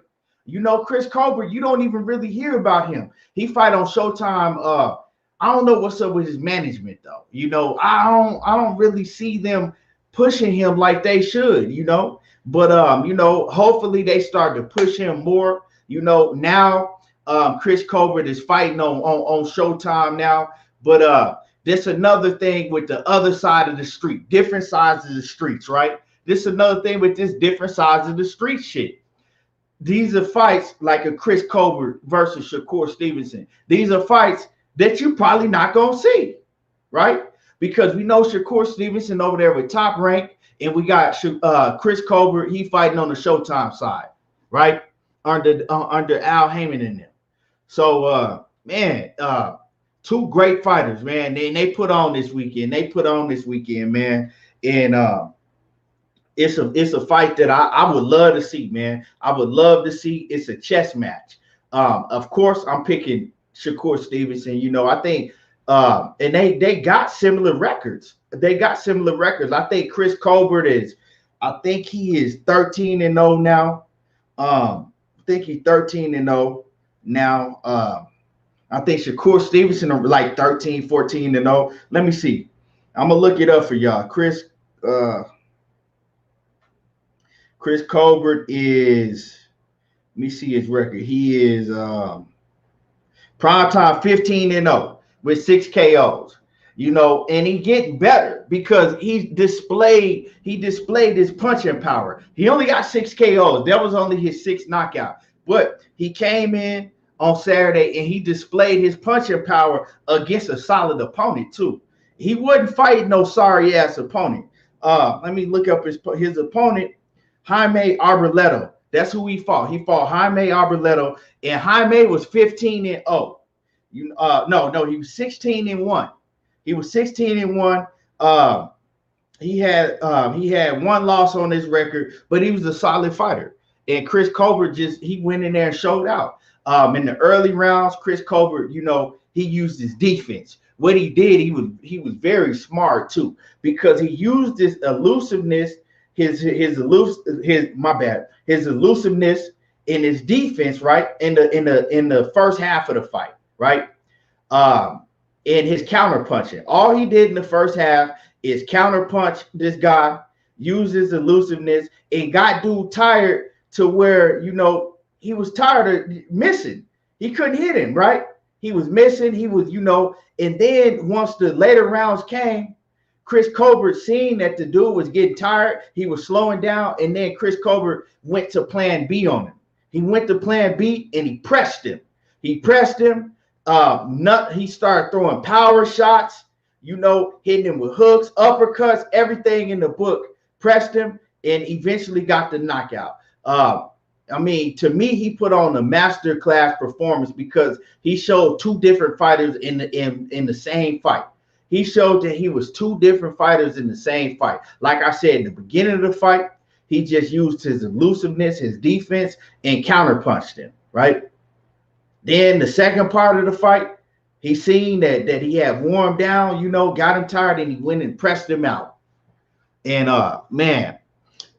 Chris Colbert, you don't even really hear about him. He fight on Showtime. I don't know what's up with his management though. I don't really see them pushing him like they should. But hopefully they start to push him more. Now Chris Colbert is fighting on Showtime now. But this another thing with the other side of the street, different sides of the streets, right? This another thing with this different sides of the street shit. These are fights like a Chris Colbert versus Shakur Stevenson. These are fights that you probably not gonna see, right? Because we know Shakur Stevenson over there with Top Rank, and we got Chris Colbert. He fighting on the Showtime side, right? Under Al Heyman and them. So two great fighters, man. They put on this weekend. Man. And it's a fight that I would love to see, man. I would love to see. It's a chess match. Of course, I'm picking Shakur Stevenson. I think and they got similar records. I think Chris Colbert is 13-0 now. I think he's 13-0 now. I think Shakur Stevenson are like 13-14-0. Let me see. I'm gonna look it up for y'all. Chris Colbert is, let me see his record. He is Primetime 15-0 with 6 KOs. And he getting better because he displayed his punching power. He only got 6 KOs. That was only his 6th knockout. But he came in on Saturday and he displayed his punching power against a solid opponent too. He wasn't fighting no sorry ass opponent. Let me look up his opponent, Jaime Arboleda. That's who he fought. He fought Jaime Arboleda, and Jaime was 15-0. No, he was 16-1. He was 16-1. He had one loss on his record, but he was a solid fighter. And Chris Colbert he went in there and showed out. In the early rounds, Chris Colbert, he used his defense. What he did, he was very smart too, because he used this elusiveness, his elusiveness in his defense, right? In the first half of the fight, right? In his counter punching. All he did in the first half is counter punch this guy, use his elusiveness, and got dude tired to where, he was tired of missing. He couldn't hit him, right? He was missing. He was, and then once the later rounds came, Chris Colbert seen that the dude was getting tired. He was slowing down, and then Chris Colbert went to plan B on him. He went to plan B, and he pressed him. He pressed him. He started throwing power shots, you know, hitting him with hooks, uppercuts, everything in the book. Pressed him and eventually got the knockout. I mean, to me, he put on a master class performance because he showed two different fighters in the same fight. He showed that he was two different fighters in the same fight. Like I said, in the beginning of the fight, he just used his elusiveness, his defense, and counterpunched him, right? Then the second part of the fight, he seen that he had warmed down, you know, got him tired, and he went and pressed him out. And man,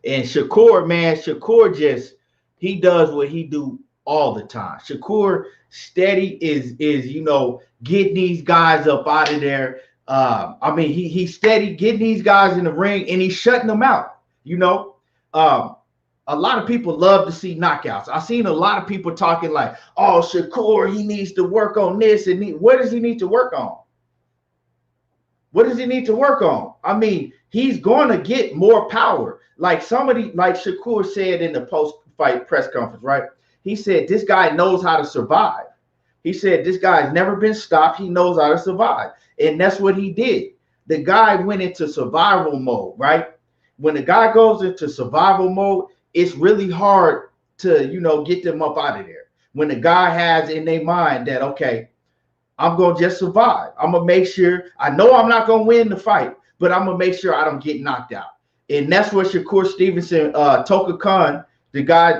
and Shakur just, he does what he do all the time. Shakur steady is you know, getting these guys up out of there. I mean, he's steady getting these guys in the ring, and he's shutting them out. You know, a lot of people love to see knockouts. I've seen a lot of people talking like, "Oh, Shakur, he needs to work on this." And what does he need to work on? What does he need to work on? I mean, he's going to get more power. Like like Shakur said in the post-fight press conference, right? He said, this guy knows how to survive. He said, this guy's never been stopped. He knows how to survive. And that's what he did. The guy went into survival mode, right? When the guy goes into survival mode, it's really hard to, you know, get them up out of there. When the guy has in their mind that, okay, I'm going to just survive. I'm going to make sure, I know I'm not going to win the fight, but I'm going to make sure I don't get knocked out. And that's what Shakur Stevenson, Toka Khan, the guy,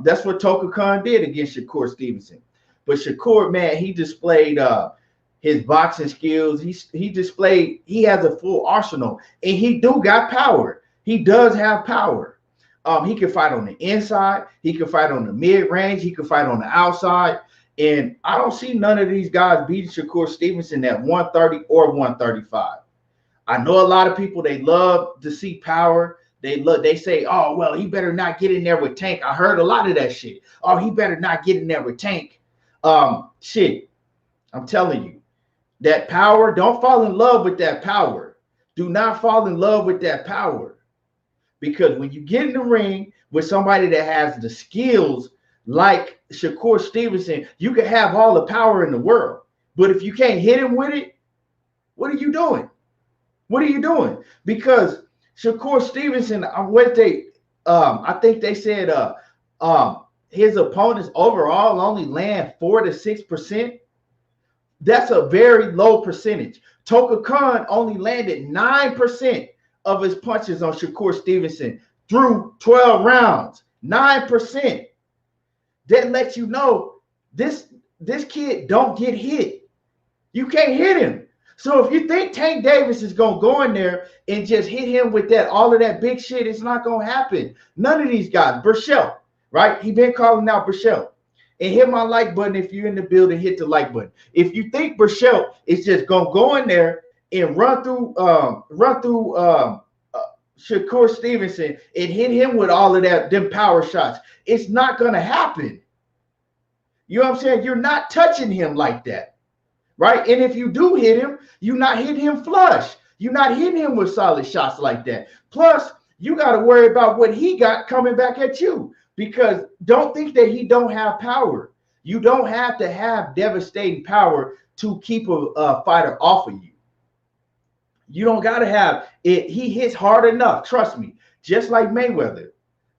that's what Toka Khan did against Shakur Stevenson. But Shakur, man, he displayed his boxing skills. He has a full arsenal, and he do got power. He does have power. He can fight on the inside. He can fight on the mid-range. He can fight on the outside. And I don't see none of these guys beating Shakur Stevenson at 130 or 135. I know a lot of people, they love to see power. They say, oh, well, he better not get in there with Tank. I heard a lot of that shit. Oh, he better not get in there with Tank. Shit, I'm telling you, that power, don't fall in love with that power. Do not fall in love with that power. Because when you get in the ring with somebody that has the skills like Shakur Stevenson, you can have all the power in the world. But if you can't hit him with it, what are you doing? What are you doing? Because Shakur Stevenson, I think they said his opponents overall only land 4 to 6%. That's a very low percentage. Toka Khan only landed 9% of his punches on Shakur Stevenson through 12 rounds. 9%. That lets you know this kid don't get hit. You can't hit him. So if you think Tank Davis is going to go in there and just hit him with all of that big shit, it's not going to happen. None of these guys. Burchell, right? He been calling out Burchell. And hit my like button if you're in the building, hit the like button. If you think Burchell is just going to go in there and run through Shakur Stevenson and hit him with all of them power shots, it's not going to happen. You know what I'm saying? You're not touching him like that. Right? And if you do hit him, you're not hitting him flush. You're not hitting him with solid shots like that. Plus, you got to worry about what he got coming back at you, because don't think that he don't have power. You don't have to have devastating power to keep a fighter off of you. You don't got to have it. He hits hard enough. Trust me. Just like Mayweather.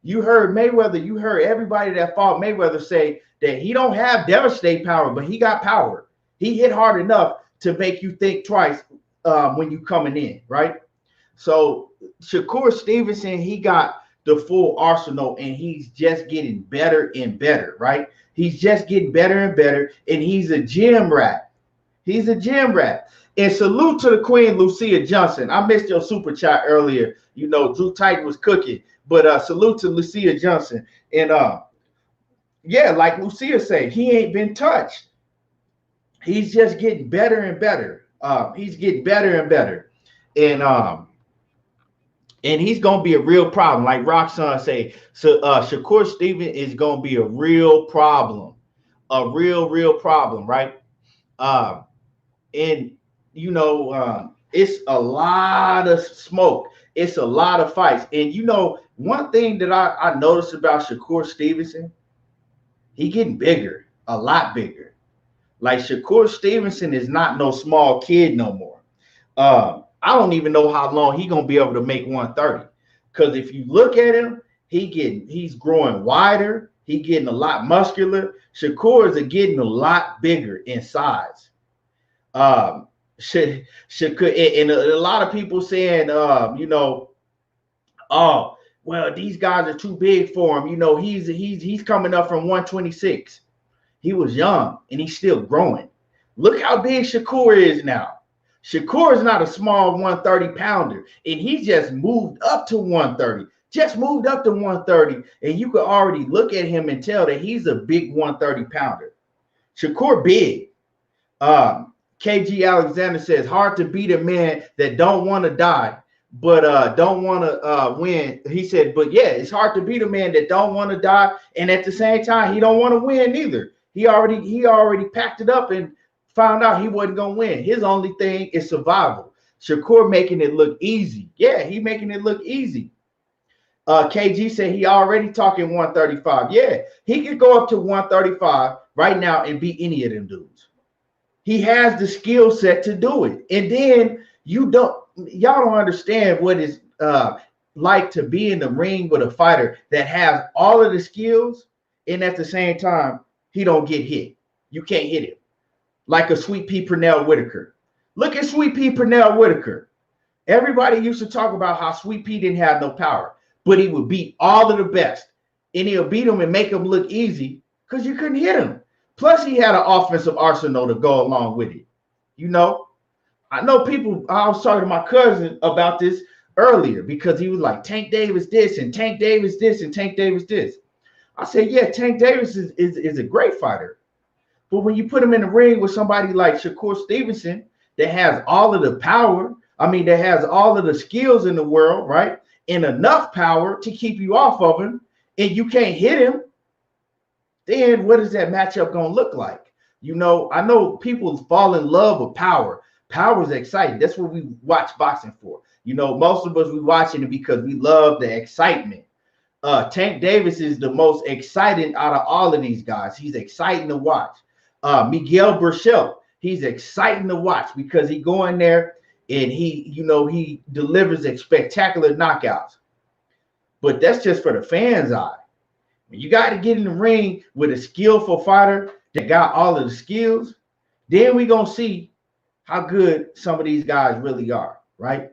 You heard Mayweather. You heard everybody that fought Mayweather say that he don't have devastating power, but he got power. He hit hard enough to make you think twice when you coming in, right? So Shakur Stevenson, he got the full arsenal, and he's just getting better and better, right? He's just getting better and better, and he's a gym rat. He's a gym rat. And salute to the Queen, Lucia Johnson. I missed your super chat earlier. You know, Drew Titan was cooking, but salute to Lucia Johnson. And yeah, like Lucia said, he ain't been touched. He's just getting better and better. He's getting better and better. And he's going to be a real problem. Like Roxanne say, so Shakur Stevenson is going to be a real problem. A real problem, right? And, you know, it's a lot of smoke. It's a lot of fights. And, you know, one thing that I noticed about Shakur Stevenson, he getting bigger, a lot bigger. Like Shakur Stevenson is not no small kid no more. I don't even know how long he's gonna be able to make 130. Because if you look at him, he's growing wider. He getting a lot muscular. Shakur is getting a lot bigger in size. Shakur, and a lot of people saying, oh, well, these guys are too big for him. You know, he's coming up from 126. He was young and he's still growing. Look how big Shakur is now. Shakur is not a small 130 pounder, and he just moved up to 130. Just moved up to 130, and you could already look at him and tell that he's a big 130 pounder. Shakur big. KG Alexander says, hard to beat a man that don't want to die, but don't want to win. He said, but yeah, it's hard to beat a man that don't want to die, and at the same time, he don't want to win either. He already packed it up and found out he wasn't gonna win. His only thing is survival. Shakur making it look easy. Yeah, he making it look easy. KG said he already talking 135. Yeah, he could go up to 135 right now and beat any of them dudes. He has the skill set to do it. And then y'all don't understand what it's like to be in the ring with a fighter that has all of the skills, and at the same time, he don't get hit. You can't hit him. Like a Sweet Pea Pernell Whitaker. Look at Sweet Pea Pernell Whitaker. Everybody used to talk about how Sweet Pea didn't have no power, but he would beat all of the best. And he'll beat them and make them look easy because you couldn't hit him. Plus, he had an offensive arsenal to go along with it. You know, I know people, I was talking to my cousin about this earlier because he was like, Tank Davis this and Tank Davis this and Tank Davis this. I said, yeah, Tank Davis is a great fighter. But when you put him in the ring with somebody like Shakur Stevenson that has all of the power, that has all of the skills in the world, right? And enough power to keep you off of him, and you can't hit him, then what is that matchup going to look like? You know, I know people fall in love with power. Power is exciting. That's what we watch boxing for. You know, most of us, we watching it because we love the excitement. Tank Davis is the most exciting out of all of these guys. He's exciting to watch. Miguel Burchell, he's exciting to watch because he go in there and he delivers spectacular knockouts. But that's just for the fans' eye. You got to get in the ring with a skillful fighter that got all of the skills. Then we're going to see how good some of these guys really are, right?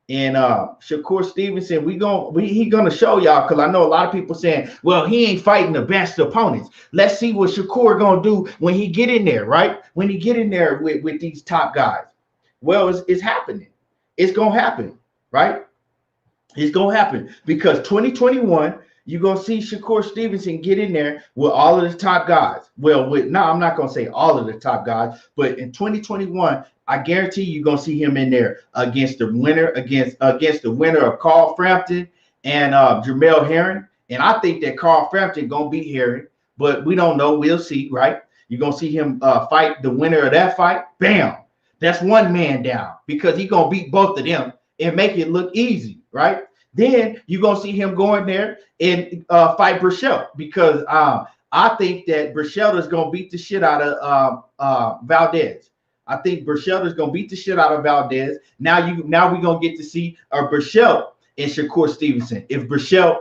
And Shakur Stevenson, he's gonna show y'all, because I know a lot of people saying, well, he ain't fighting the best opponents. Let's see what Shakur gonna do when he get in there, right? When he get in there with these top guys. Well, it's happening. It's gonna happen, right? It's gonna happen because 2021, you're gonna see Shakur Stevenson get in there with all of the top guys. Well, I'm not gonna say all of the top guys, but in 2021. I guarantee you're gonna see him in there against the winner of Carl Frampton and Jamel Herring. And I think that Carl Frampton gonna beat Herring, but we don't know. We'll see, right? You're gonna see him fight the winner of that fight. Bam! That's one man down because he's gonna beat both of them and make it look easy, right? Then you're gonna see him go in there and fight Burchell because I think that Burchell is gonna beat the shit out of Valdez. I think Burchell is gonna beat the shit out of Valdez. Now we're gonna get to see Burchell and Shakur Stevenson. If Burchell,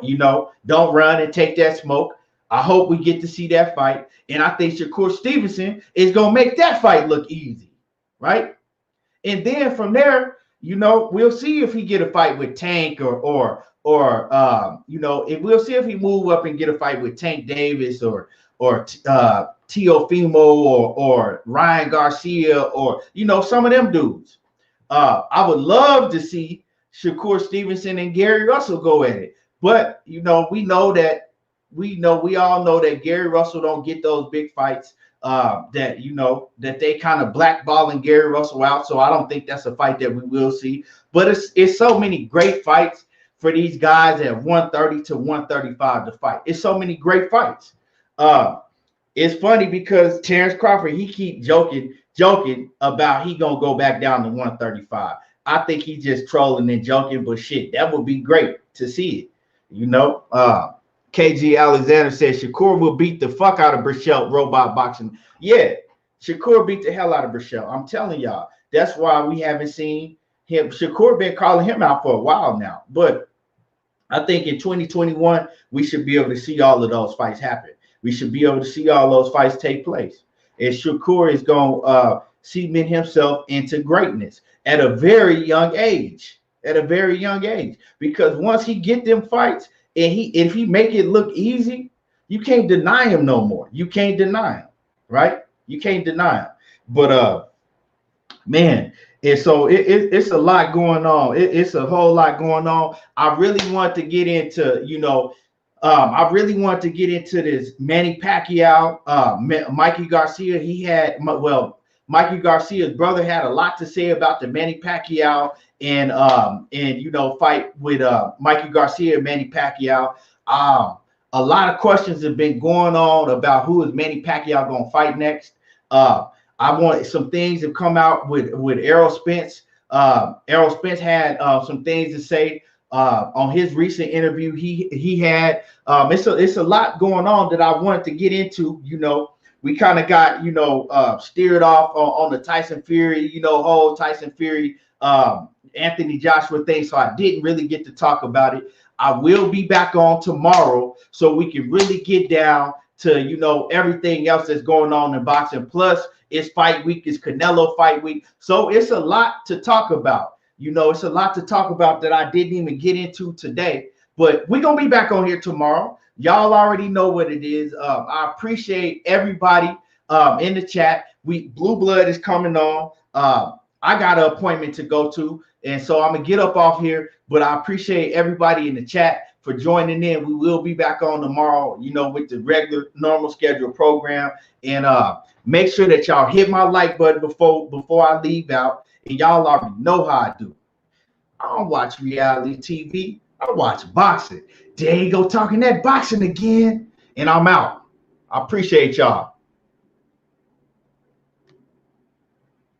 don't run and take that smoke, I hope we get to see that fight. And I think Shakur Stevenson is gonna make that fight look easy, right? And then from there, we'll see if he get a fight with Tank or if we'll see if he move up and get a fight with Tank Davis or Teofimo or Ryan Garcia or some of them dudes. I would love to see Shakur Stevenson and Gary Russell go at it, but we all know that Gary Russell don't get those big fights. That they kind of blackballing Gary Russell out, so I don't think that's a fight that we will see. But it's so many great fights for these guys at 130 to 135 to fight. It's so many great fights. It's funny because Terrence Crawford, he keep joking about he gonna go back down to 135. I think he's just trolling and joking, but shit, that would be great to see it. KG Alexander says Shakur will beat the fuck out of Burchell robot boxing. Yeah, Shakur beat the hell out of Berchelt. I'm telling y'all. That's why we haven't seen him. Shakur been calling him out for a while now. But I think in 2021, we should be able to see all of those fights happen. We should be able to see all those fights take place. And Shakur is going to cement himself into greatness at a very young age. At a very young age. Because once he get them fights, and if he make it look easy, you can't deny him no more. You can't deny him, right? You can't deny him. But man, and so it's a lot going on. It's a whole lot going on. I really want to get into, I really want to get into this Manny Pacquiao, Mikey Garcia. Mikey Garcia's brother had a lot to say about the Manny Pacquiao and fight with Mikey Garcia and Manny Pacquiao. A lot of questions have been going on about who is Manny Pacquiao going to fight next. I want some things have come out with Errol Spence. Errol Spence had some things to say on his recent interview he had. It's a lot going on that I wanted to get into. We kind of got steered off on the Tyson Fury, whole Tyson Fury Anthony Joshua thing, so I didn't really get to talk about it. I will be back on tomorrow so we can really get down to everything else that's going on in boxing. Plus, it's fight week, it's Canelo fight week, so it's a lot to talk about. It's a lot to talk about that I didn't even get into today. But we're gonna be back on here tomorrow. Y'all already know what it is. I appreciate everybody in the chat. Blue Blood is coming on. I got an appointment to go to, and so I'm gonna get up off here. But I appreciate everybody in the chat for joining in. We will be back on tomorrow, with the regular, normal schedule program. And make sure that y'all hit my like button before I leave out. And y'all already know how I do. I don't watch reality TV. I watch boxing. There you go, talking that boxing again. And I'm out. I appreciate y'all.